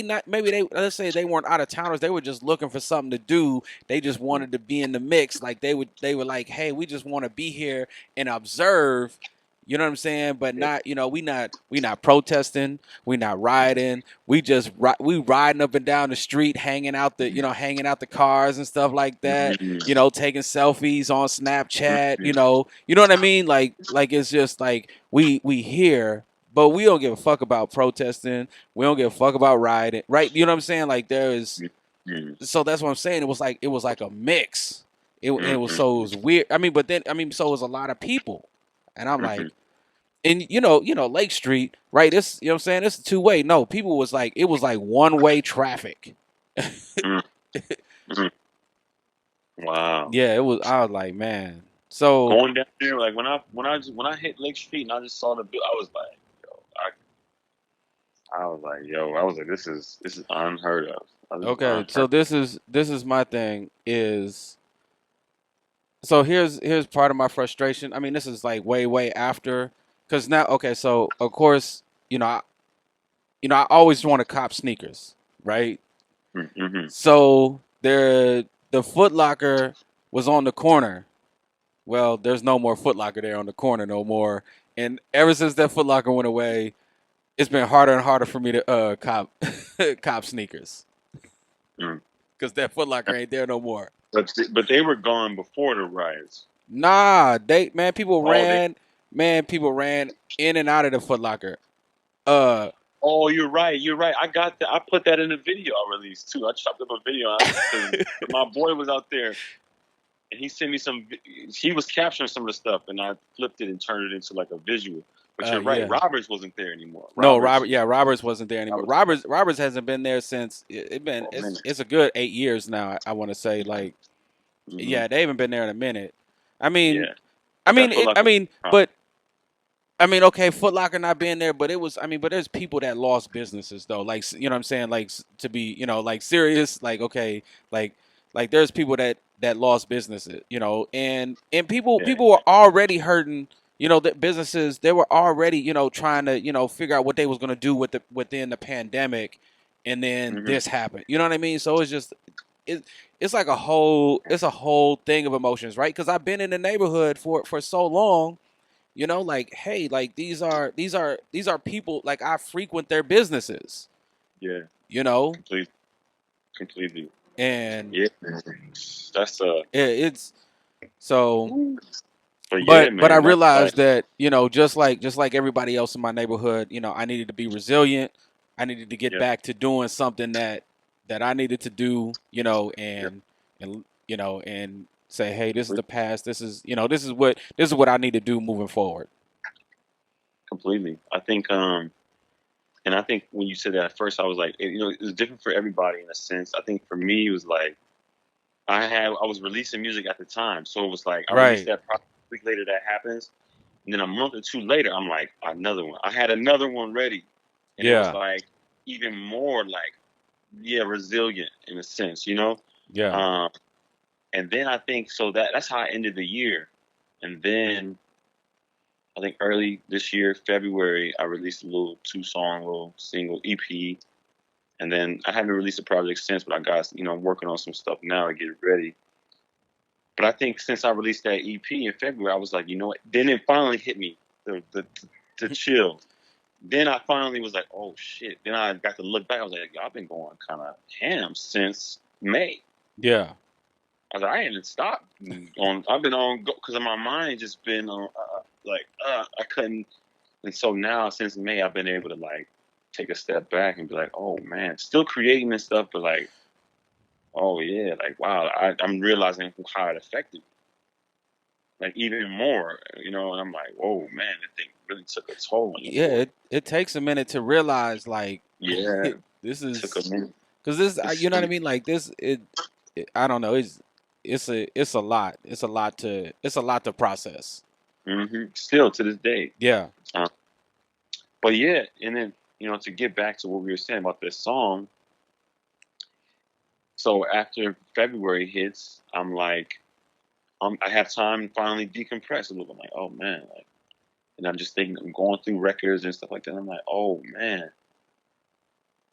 not, maybe they, let's say they weren't out of towners. They were just looking for something to do. They just wanted to be in the mix. Like they were like, hey, we just want to be here and observe. You know what I'm saying? But Yeah. not, we not protesting. We not rioting. We just we riding up and down the street, hanging out the cars and stuff like that. Mhm. Taking selfies on Snapchat. You know what I mean? Like it's just like we here, but we don't give a fuck about protesting. We don't give a fuck about rioting, right? You know what I'm saying? Like there is, Mhm. so that's what I'm saying. It was like a mix. It was, so it Mhm. was weird. I mean, but then so it was a lot of people, and I'm Mhm. like, and Lake Street, right? This, you know what I'm saying? It's a two way. No, people was like, it was like one way traffic. Mhm. Mhm. Wow. Yeah, it was. I was like, man. So Going down there, like when I hit Lake Street and I just saw the bill, I was like, yo, I was like, yo, I was like, this is unheard of. This is okay, so unheard. this is my thing is. So here's part of my frustration. I mean, this is like way after, because now, okay, so of course, I always want to cop sneakers, right? Mm-hmm. So the Foot Locker was on the corner. Well, there's no more Foot Locker there on the corner no more. And ever since that Foot Locker went away, it's been harder and harder for me to cop cop sneakers, Mm. because that Foot Locker ain't there no more. But they were gone before the riots. Nah, Oh, they. people ran in and out of the Foot Locker. Uh, Oh, you're right. You're right. I got that. I put that in the video I released too. I chopped up a video because my boy was out there and he sent me some. He was capturing some of the stuff, and I flipped it and turned it into like a visual. But you're right. yeah. Roberts wasn't there anymore. No, Roberts. Robert. Yeah, Roberts wasn't there anymore. Roberts Roberts hasn't been there since it been. for a It's minute. it's a good 8 years now. I want to say, like, Hmm. yeah, they haven't been there in a minute. I mean, Yeah, but that Foot I Locker. mean, but I mean, okay, Foot Locker not being there, but it was. I mean, but there's people that lost businesses though. Like, you know what I'm saying? Like, to be, like serious. Like, okay, like like there's people that lost businesses. And Yeah. people were already hurting. The businesses, they were already trying to figure out what they was gonna do within the pandemic, and then Hmm. this happened. You know what I mean? So it, it's like a whole thing of emotions, right? Because I've been in the neighborhood for so long. Like, hey, like these are people, like, I frequent their businesses. Yeah. you know Completely. Completely. and Yeah. That's it's so. But yeah, But I man, that's like realized that, just like everybody else in my neighborhood, I needed to be resilient. I needed to get yeah. back to doing something that I needed to do, Yeah. and say, hey, this is the past. This is what I need to do moving forward. Completely. I think and I think when you said that at first, I was like, it was different for everybody in a sense. I think for me, it was like I was releasing music at the time, so it was like I released Right. that probably a week later. That happens, and then a month or two later, I'm like another one. I had another one ready, and it was Yeah. like even more like yeah, resilient in a sense, you know. Yeah. Um, and then I think so that's how I ended the year, and then I think early this year, February, I released a little 2 song, little single EP. And then I haven't released a project since, but I got, I'm working on some stuff now to get it ready. But I think since I released that EP in February, I was like, you know what? Then it finally hit me, the chill. Then I finally was like, oh shit. Then I got to look back. I was like, I've been going kind of ham since May. Yeah. I was like, I haven't stopped on. I've been on because my mind just been on like I couldn't. And so now since May, I've been able to like take a step back and be like, oh man, still creating and stuff, but like, oh yeah, like wow, I'm realizing how it affected me, like even more, And I'm like, whoa, man, that thing really took a toll on your Yeah. boy. It takes a minute to realize, like, Yeah, this took a is minute. because this, It's you know what I mean? Like, I don't know. It's a lot. It's a lot to process. still to this day. Yeah. Uh, but yeah, and then to get back to what we were saying about this song. So after February hits, I'm like, I have time to finally decompress a little bit. I'm like, oh man, like, and I'm just thinking, I'm going through records and stuff like that. I'm like, oh man.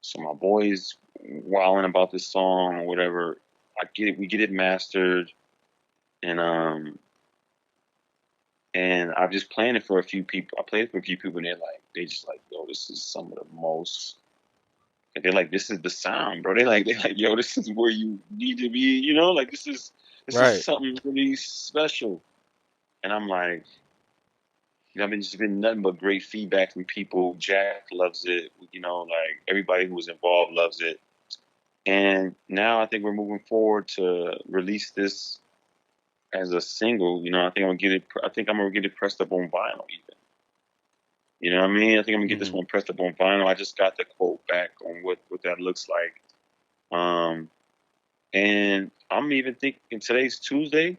So my boys wilding about this song or whatever. I get it, we get it mastered, and I'm just playing it for a few people. I played it for a few people, and they just like, yo, this is some of the most. And they're like, this is the sound, bro. They like, yo, this is where you need to be. Like this is Right. something really special. And I'm like, I've been just been nothing but great feedback from people. Jack loves it. Like everybody who was involved loves it. And now I think we're moving forward to release this as a single. I think I'm gonna get it. I think I'm gonna get it pressed up on vinyl. Even. You know what I mean? I think I'm gonna get this Hmm. one pressed up on vinyl. I just got the quote back on what that looks like. Um, and I'm even thinking today's Tuesday.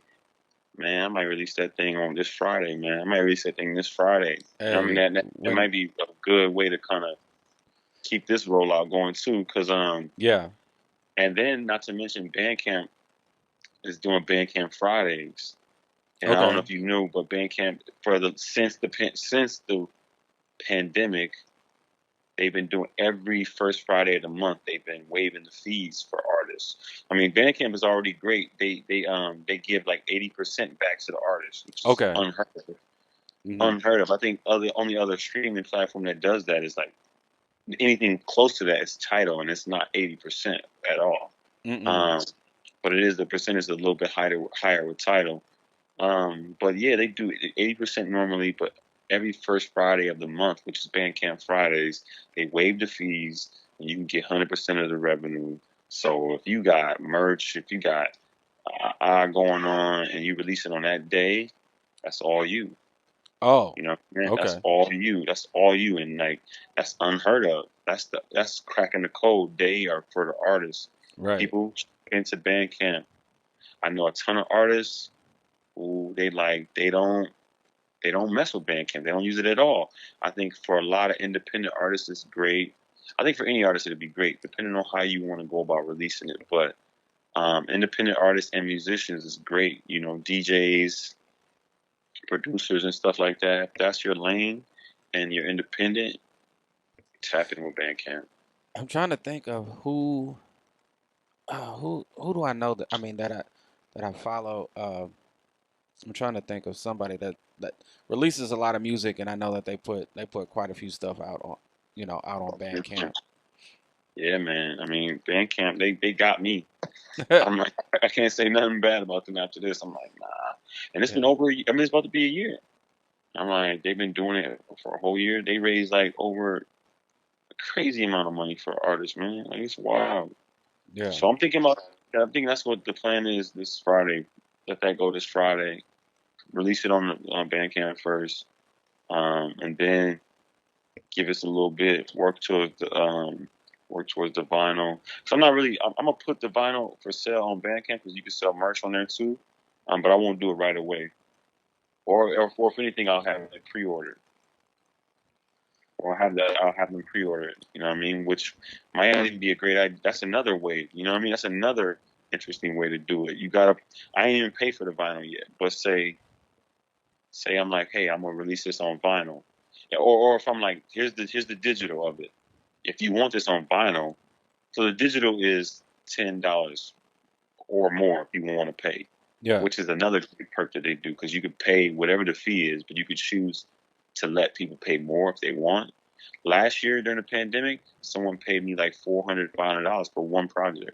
Man, I might release that thing on this Friday. Man, I might release that thing this Friday. I mean Hey, that when might be a good way to kind of keep this rollout going too. Cause yeah. and then not to mention Bandcamp is doing Bandcamp Fridays, and I don't know Okay. if you knew, but Bandcamp for the since the pandemic, they've been doing every first Friday of the month. They've been waiving the fees for artists. I mean, Bandcamp is already great. They give like 80% back to the artist, which is Okay. unheard of. Hmm. Unheard of. I think only other streaming platform that does that is like anything close to that is Tidal, and it's not 80% at all. Mm-mm. Um, but it is the percentage is a little bit higher with Tidal. But yeah, they do 80% normally, but every first Friday of the month, which is Bandcamp Fridays, they waive the fees and you can get 100% of the revenue. So if you got merch, if you got going on and you release it on that day, that's all you. Oh. Man, that's Okay. all you. That's all you, and like that's unheard of. That's cracking the code. They are for the artists. Right. People into Bandcamp. I know a ton of artists who they don't. They don't mess with Bandcamp. They don't use it at all. I think for a lot of independent artists, it's great. I think for any artist, it'd be great, depending on how you want to go about releasing it. But independent artists and musicians is great. You know, DJs, producers, and stuff like that. If that's your lane and you're independent, tap in with Bandcamp. I'm trying to think of who do I know that I mean that I follow. I'm trying to think of somebody that releases a lot of music, and I know that they put quite a few stuff out on out on Bandcamp. Yeah, man. I mean, Bandcamp, they got me. I'm like, I can't say nothing bad about them after this. I'm like, nah. And it's been Yeah, over. I mean, it's about to be a year. I'm like, they've been doing it for a whole year. They raised like over a crazy amount of money for artists, man. Like it's wild. yeah, So I'm thinking about. I think that's what the plan is this Friday. Let that go this Friday. Release it on Bandcamp first, and then give us a little bit. Work towards the vinyl. So I'm not really. I'm gonna put the vinyl for sale on Bandcamp because you can sell merch on there too. But I won't do it right away. Or if anything, I'll have it pre-ordered. Or I'll have them pre-order it. You know what I mean? Which might even be a great idea. That's another way. You know what I mean? That's another interesting way to do it. You gotta. I ain't even pay for the vinyl yet, but say I'm like, hey, I'm gonna release this on vinyl, yeah, or if I'm like, here's the digital of it. If you want this on vinyl, so the digital is $10 or more if you want to pay, yeah. which is another perk that they do because you could pay whatever the fee is, but you could choose to let people pay more if they want. Last year during the pandemic, someone paid me like $400 for one project.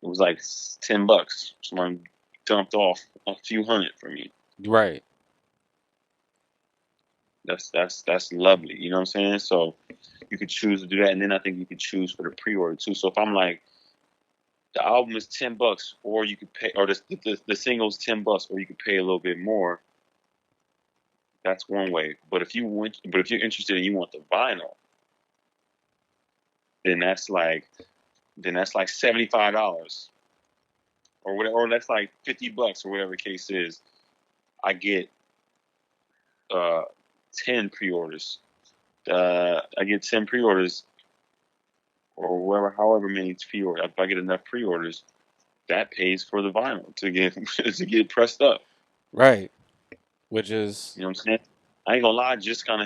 It was like $10. Someone dumped off a few hundred for me. Right. That's lovely. You know what I'm saying? So you could choose to do that, and then I think you could choose for the pre-order too. So if I'm like, the album is $10, or you could pay, or the single's $10, or you could pay a little bit more. That's one way. But if you're interested and you want the vinyl, then that's like $75 or whatever, or that's like $50 or whatever the case is. I get uh 10 pre-orders. I get 10 pre-orders or however many pre-orders. If I get enough pre-orders, that pays for the vinyl to get to get pressed up. Right. Which is You know what I'm saying? I ain't gonna lie, kind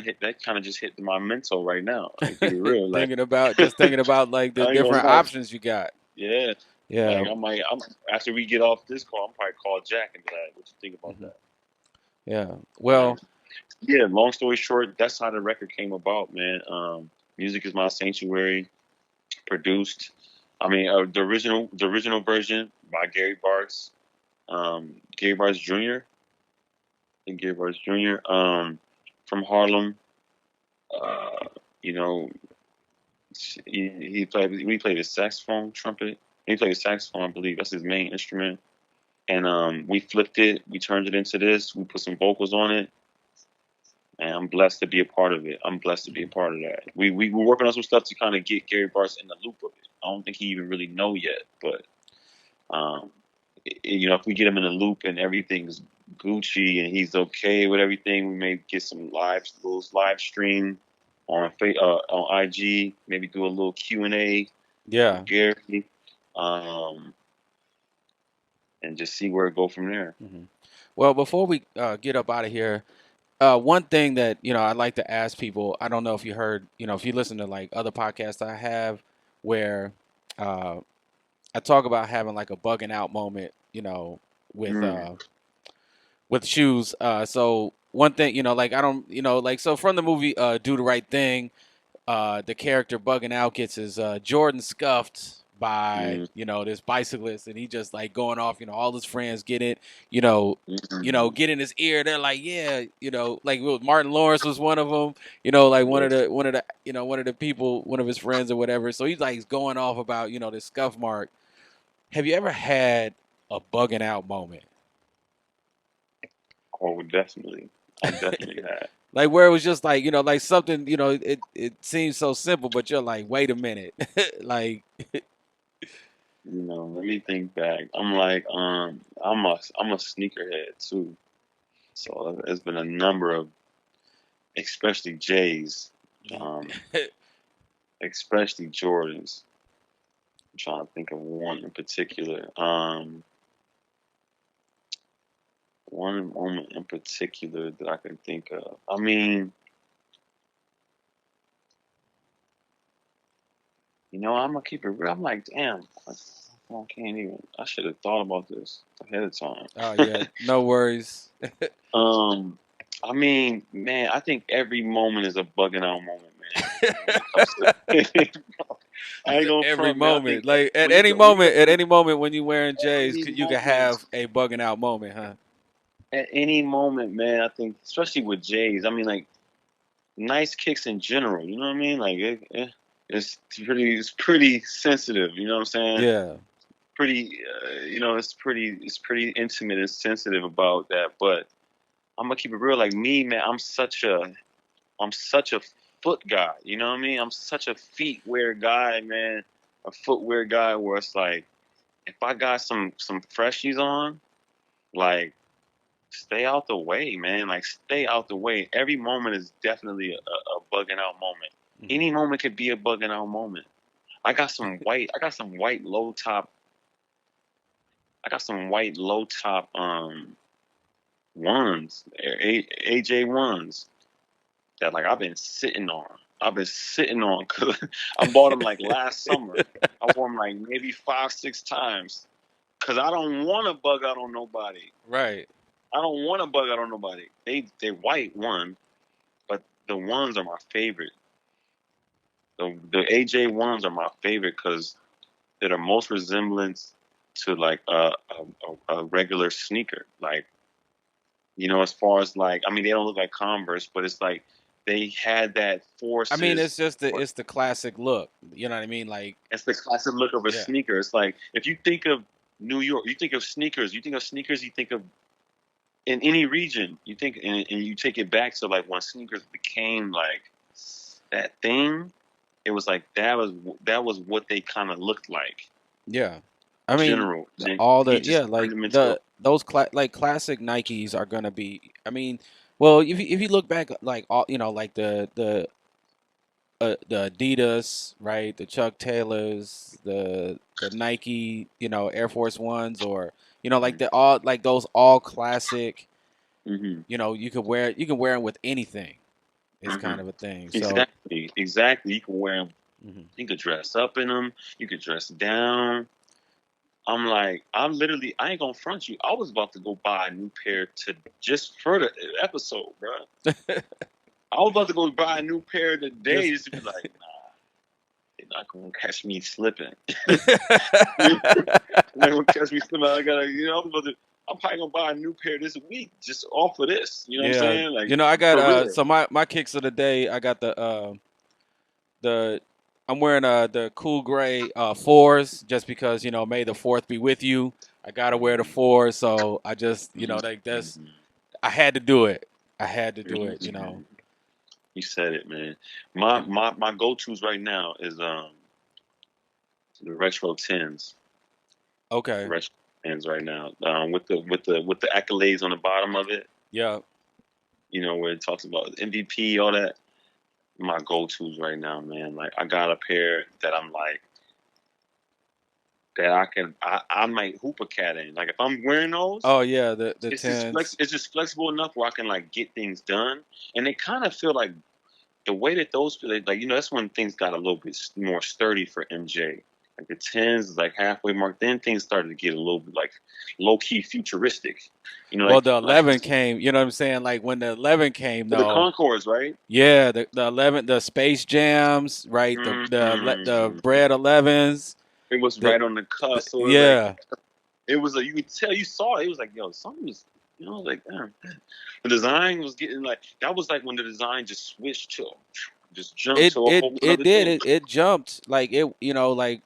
of just hit my mental right now. I keep it real. Like thinking about like the I ain't gonna different lie. options you got. Yeah. Yeah. Like I'm after we get off this call, I'm probably call Jack and be like, what you think about Mhm. that? Yeah. Uh, Well, yeah, long story short, that's how the record came about, man. Music is my sanctuary, produced. I mean, the original version by Gary Bartz Jr. think Gary Bartz Jr. From Harlem. Uh, you know, he played the saxophone, trumpet. He played the saxophone, I believe. That's his main instrument. And we flipped it. We turned it into this. We put some vocals on it. And I'm blessed to be a part of it. I'm blessed to be a part of that. We're working on some stuff to kind of get Gary Bartz in the loop of it. I don't think he even really know yet, but um, if we get him in the loop and everything's Gucci and he's okay with everything, we may get some little live stream on IG. Maybe do a little Q&A yeah. with Gary, um, and just see where it go from there. hmm Well, before we get up out of here, one thing that I'd like to ask people. I don't know if you heard, if you listen to like other podcasts I have, where uh, I talk about having like a bugging out moment, with Mm, shoes. So one thing, like I don't, like so from the movie Do the Right Thing, the character bugging out gets his Jordan scuffed by mm, this bicyclist, and he just like going off. All his friends get it. mm, Get in his ear. They're like, yeah, like Martin Lawrence was one of them. Like yeah. one of the people, one of his friends or whatever. So he's like going off about this scuff mark. Have you ever had a bugging out moment? Oh, definitely. I definitely had. Like where it was just like like something it seems so simple, but you're like, wait a minute, like Let me think back. I'm like, I'm a sneakerhead too. So there's been a number of, especially J's, um, especially Jordans. I'm trying to think of one in particular. One moment in particular that I can think of. I mean, I'm gonna keep it real. I'm like, damn, I can't even. I should have thought about this ahead of time. Oh yeah, no worries. um, I mean, man, I think every moment is a bugging out moment, man. When it comes to, I ain't gonna Every front, man. I think moment, like when you go, when you at any moment when you wearing J's, any you could moment, have a bugging out moment, huh? at any moment, man. I think, especially with J's. I mean, like nice kicks in general. You know what I mean? Like it's pretty sensitive. You know what I'm saying? Yeah. Pretty, it's pretty intimate and sensitive about that. But I'm gonna keep it real. Like me, man, I'm such a foot guy. You know what I mean? I'm such a feet wear guy, man. A footwear guy where it's like if I got some freshies on, like stay out the way, man. Like stay out the way. Every moment is definitely a bugging out moment. Mhm. Any moment could be a bugging out moment. I got some white. I got some white low top. I got some white low top ones, AJ ones that like I've been sitting on. I've been sitting on because I bought them like last summer. I wore them like maybe 5, 6 times because I don't want to bug out on nobody. Right. I don't want to bug out on nobody. They white one, but the ones are my favorite. The AJ ones are my favorite because they're the most resemblance to like a regular sneaker. Like as far as like I mean they don't look like Converse, but it's like they had that I mean, forces. it's the classic look. You know what I mean? Like, It's the classic look of a yeah. sneaker. It's like if you think of New York, you think of sneakers. You think of sneakers. You think of in any region. You think and you take it back to like when sneakers became like that thing. It was like that was what they kind of looked like Yeah. I mean, general. And all he the just yeah, turned like them into a those like classic Nikes are gonna be. I mean, well, if you look back, like all like the Adidas, right? The Chuck Taylors, the Nike, Air Force Ones, or like the all like those all classic. hmm You can wear them with anything. It's hmm kind of a thing. So. exactly. You can wear them. Mhm. You could dress up in them. You could dress down. I'm like, I ain't gonna front you. I was about to go buy a new pair to just for the episode, bro. I was about to go buy a new pair today Just. just to be like, nah, they're not gonna catch me slipping. They're not gonna catch me slipping. I gotta, I'm probably gonna buy a new pair this week just off of this. You know what I'm Yeah, saying? Like I got for real. so my kicks of the day. I got the I'm wearing the cool gray fours just because May the Fourth be with you. I gotta wear the Mhm, fours, so I just mhm, like that's mhm, I had to do it. I had to do it. mhm. You said it, man. My go tos right now is the retro tens. Okay. Retro tens right now. With the accolades on the bottom of it. Yeah. Where it talks about MVP, all that. My go tos right now, man. Like I got a pair that I'm like that I might hoop a cat in. Like if I'm wearing those, Oh yeah. The tens. it's just flexible enough where I can like get things done. And they kind of feel like the way that those feel like that's when things got a little bit more sturdy for MJ. Like the tens is like halfway mark. Then things started to get a little bit like low key futuristic. Well, Like the like 11 came. You know what I'm saying? Like when the 11 came, the though. Concords, right? Yeah, the 11, the Space Jams, right? The Mm-hmm. Bread 11s. It was The, right on the cusp. So it was like yeah. you could tell you saw it. It was like yo, something was like damn. The design was getting like that was like when the design just switched to just jumped to a whole It other did thing. it jumped like it like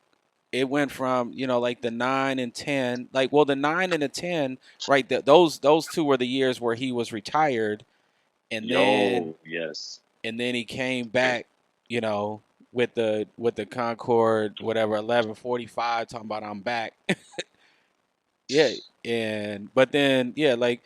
it went from like the 9 and 10, like, well, the 9 and the 10, right, those two were the years where he was retired, and then Yo, yes. he came back, you know with the Concorde, whatever, 11:45, talking about I'm back. Yeah, and but then yeah, like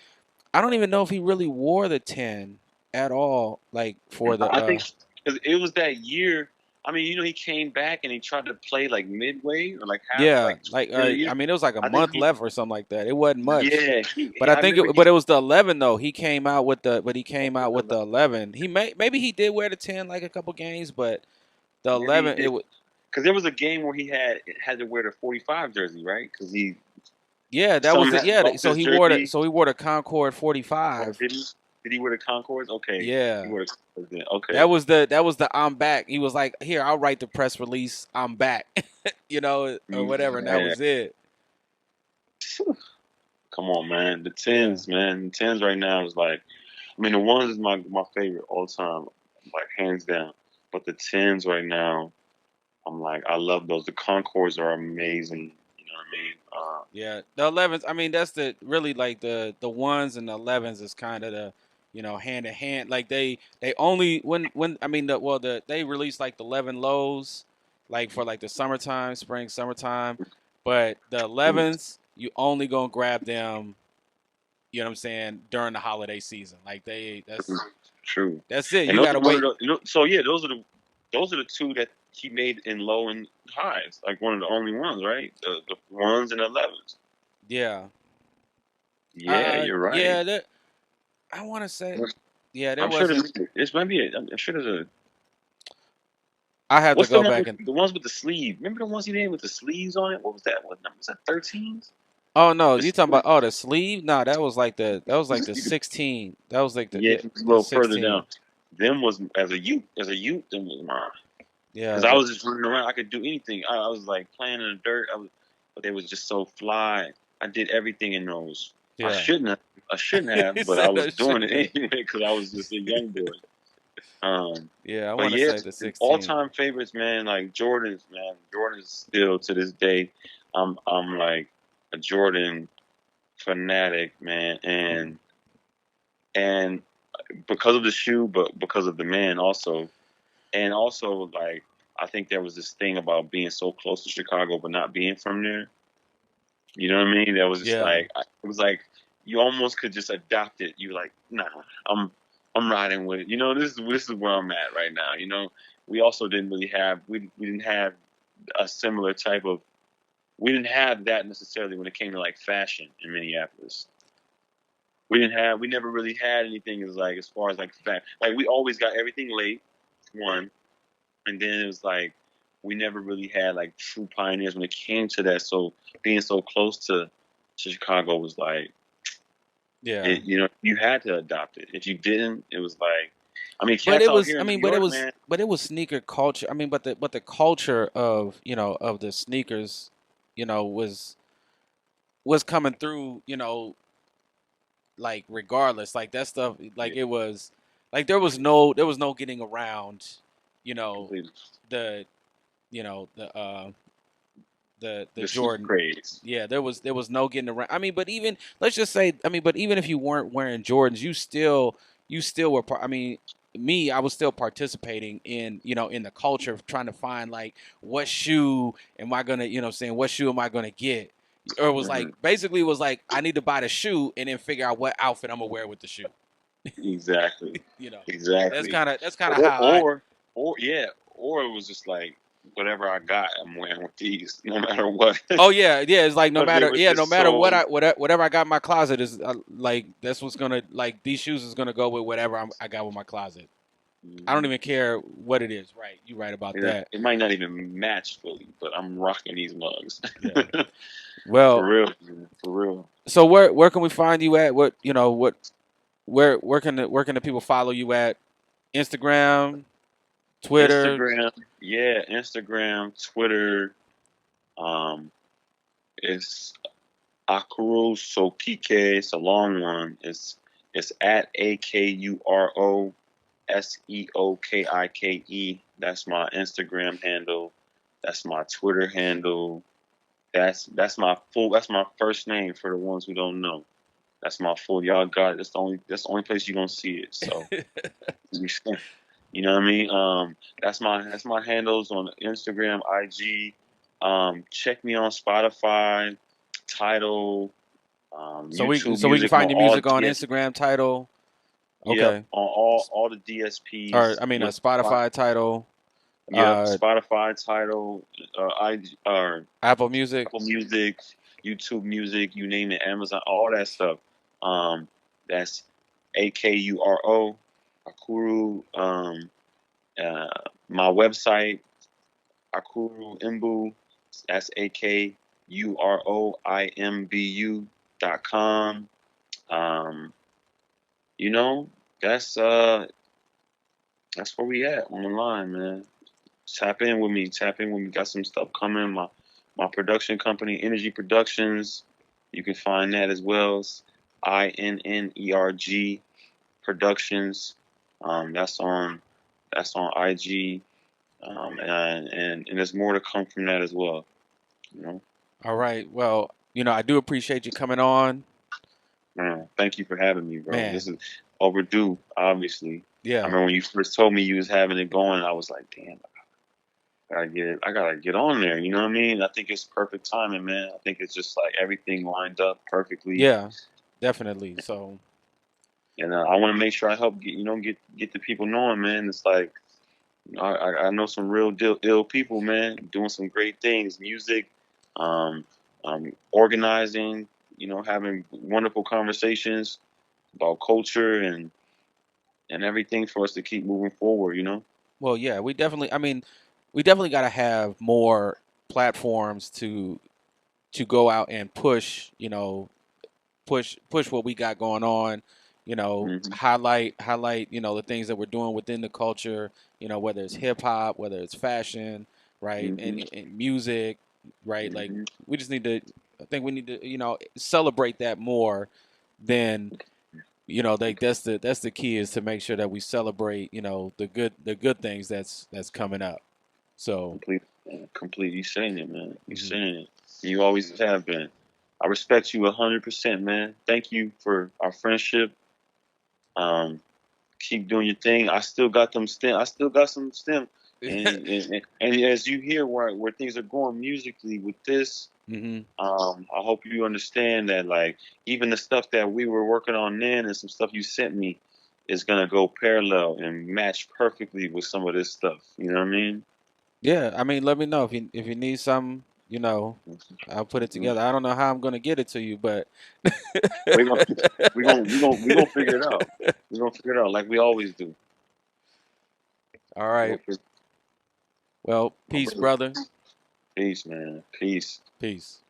I don't even know if he really wore the 10 at all, like for the I think because it was that year. I mean, he came back and he tried to play like midway or like half, yeah, like like the year. I mean it was like a I think month left or something like that. It wasn't much. yeah, But I I think remember it he but it was the 11 though. He came out with with the 11. He maybe he did wear the 10 like a couple games, but the maybe he 11 it did was because there was a game where he had to wear the 45 jersey, right? Because he yeah, that was some the had yeah, lost his jersey. so he wore the Concorde Or 45. did he? Did he wear the Concords? Okay, he Yeah. wore the Concords then. Okay. That was the I'm back. He was like, "Here, I'll write the press release. I'm back." Or whatever, and that Yeah. was it. Come on, man. The Yeah. tens, man. The tens right now is like, I mean, the ones is my favorite all time, like hands down. But the tens right now, I'm like, I love those. The Concords are amazing. You know what I mean? Yeah, the 11s. I mean, that's the really like the ones and the 11s is kind of the hand in hand. Like they only when I mean they release like the 11 lows, like for like the summertime, spring summertime, but the True, 11s you only gonna grab them. You know what I'm saying during the holiday season. Like true, true. that's it. And You those gotta are one of wait. the, so yeah, those are the two that he made in low and highs. Like one of the only ones, right? The ones and 11s. Yeah. Yeah, you're right. Yeah. That I want to say. Yeah, there I'm sure wasn't. this might be it. I'm sure there's a. I have to What's the go one back with and. the ones with the sleeve? Remember the ones he made with the sleeves on it? What was that? What number was that? 13s? Oh no, The you talking about sleeve? the sleeve? No, that was like the 16. That was like Yeah, it was a the little further 16. down. Them was as a youth, them was mine. Yeah, Because I was just running around. I could do anything. I was like playing in the dirt. But they was just so fly. I did everything in those. I yeah. shouldn't have. I shouldn't He have, but I said was I doing shouldn't it have. anyway because I was just a young boy. Yeah, I But want to yeah, say the 16. all-time favorites, man. Like Jordans, man. Jordans still to this day. I'm like a Jordan fanatic, man, Mhm. and because of the shoe, but because of the man also, and also like I think there was this thing about being so close to Chicago but not being from there. You know what I mean? That was just Yeah, like it was like you almost could just adopt it. You like, nah, I'm I'm riding with it. This is where I'm at right now. We also didn't really have we didn't have a similar type of we didn't have that necessarily when it came to like fashion in Minneapolis. We never really had anything as far as like like we always got everything late, one, and then it was like we never really had like true pioneers when it came to that. So being so close to Chicago was like yeah. you had to adopt it. If you didn't, it was like I mean cats out here in New York, man. But it was sneaker culture. I mean, but the culture of of the sneakers, was coming through. Like regardless, like that stuff. Like Yeah, it was, like there was no getting around. You know completely. the the the The sneaker Jordan. craze. Yeah, there was no getting around. I mean, but even let's just say, I mean, but even if you weren't wearing Jordans, you still were. I mean, me, I was still participating in in the culture of trying to find like what shoe am I gonna saying what shoe am I gonna get, or it was like Hmm. basically it was like I need to buy the shoe and then figure out what outfit I'm gonna wear with the shoe. Exactly. You know, Exactly. that's kind of Or how I. or or yeah, or it was just like whatever I got, I'm wearing with these, no matter what. Oh yeah, yeah. It's like no Because it matter, was yeah, no just matter so. whatever I got in my closet is like that's what's gonna like these shoes is gonna go with whatever I got with my closet. I don't Mhm. even care what it is. Right, you right about Yeah, that. it might not even match fully, but I'm rocking these mugs. Yeah. For Well, real, man, for real. so where can we find you at? What what where can the people follow you at? Instagram, Twitter. Instagram, yeah, Instagram, Twitter. Um, it's Akuro Sokike. It's a long one. It's at AKUROSEOKIKE. That's my Instagram handle. That's my Twitter handle. That's my first name for the ones who don't know. That's my full. Y'all got it. That's the only place you're gonna see it. So You know what I mean? That's my handles on Instagram, IG. Check me on Spotify, Tidal, YouTube So we can Music on find your all music on DS. Instagram title. Yep, Okay. on all the Or DSPs. I mean a Spotify title, Yep, uh Spotify, Tidal, IG, or Apple Music. Apple Music, YouTube Music, you name it, Amazon, all that stuff. That's Akuro, Akuru. Uh, my website, Akuru Imbu. That's AKUROIMBU.com. Um, you know, that's uh that's where we at on the line, man. Tap in with me. Tap in with me. Got some stuff coming. My production company, Energy Productions. You can find that as well as INNERG Productions. That's on IG. And there's more to come from that as well. You know, All right. Well, I do appreciate you coming on. thank you for having me, bro. This Man, is overdue. Obviously, I yeah. remember when you first told me you was having it going. I was like, damn, I gotta get on there. You know what I mean? I think it's perfect timing, man. I think it's just like everything lined up perfectly, Yeah, definitely. So, and I want to make sure I help get the people knowing, man. It's like I know some real deal ill people, man, doing some great things, music, um, organizing, having wonderful conversations about culture and everything for us to keep moving forward. well, yeah, we definitely got to have more platforms to go out and push what we got going on, Hmm. highlight, the things that we're doing within the culture, whether it's hip hop, whether it's fashion, right? Hmm. And music, right? Like Hmm. we just need to I think we need to, celebrate that more than, like that's the key is to make sure that we celebrate, the good things that's coming up. So, Completely saying it, man. You mhm. saying it. You always have been. I respect you 100%, man. Thank you for our friendship. Um, Keep doing your thing. I still got them stem. I still got some stem. And as you hear where things are going musically with this, Hmm. I hope you understand that like even the stuff that we were working on then and some stuff you sent me is gonna go parallel and match perfectly with some of this stuff. You know what I mean? Yeah, I mean, let me know if you need some, I'll put it Mhm. together. I don't know how I'm gonna get it to you, but We're gonna we're gonna figure it out. We're gonna figure it out like we always do. all We're right. gonna figure, Well, my peace, brother. brother. Peace, man. Peace. Peace.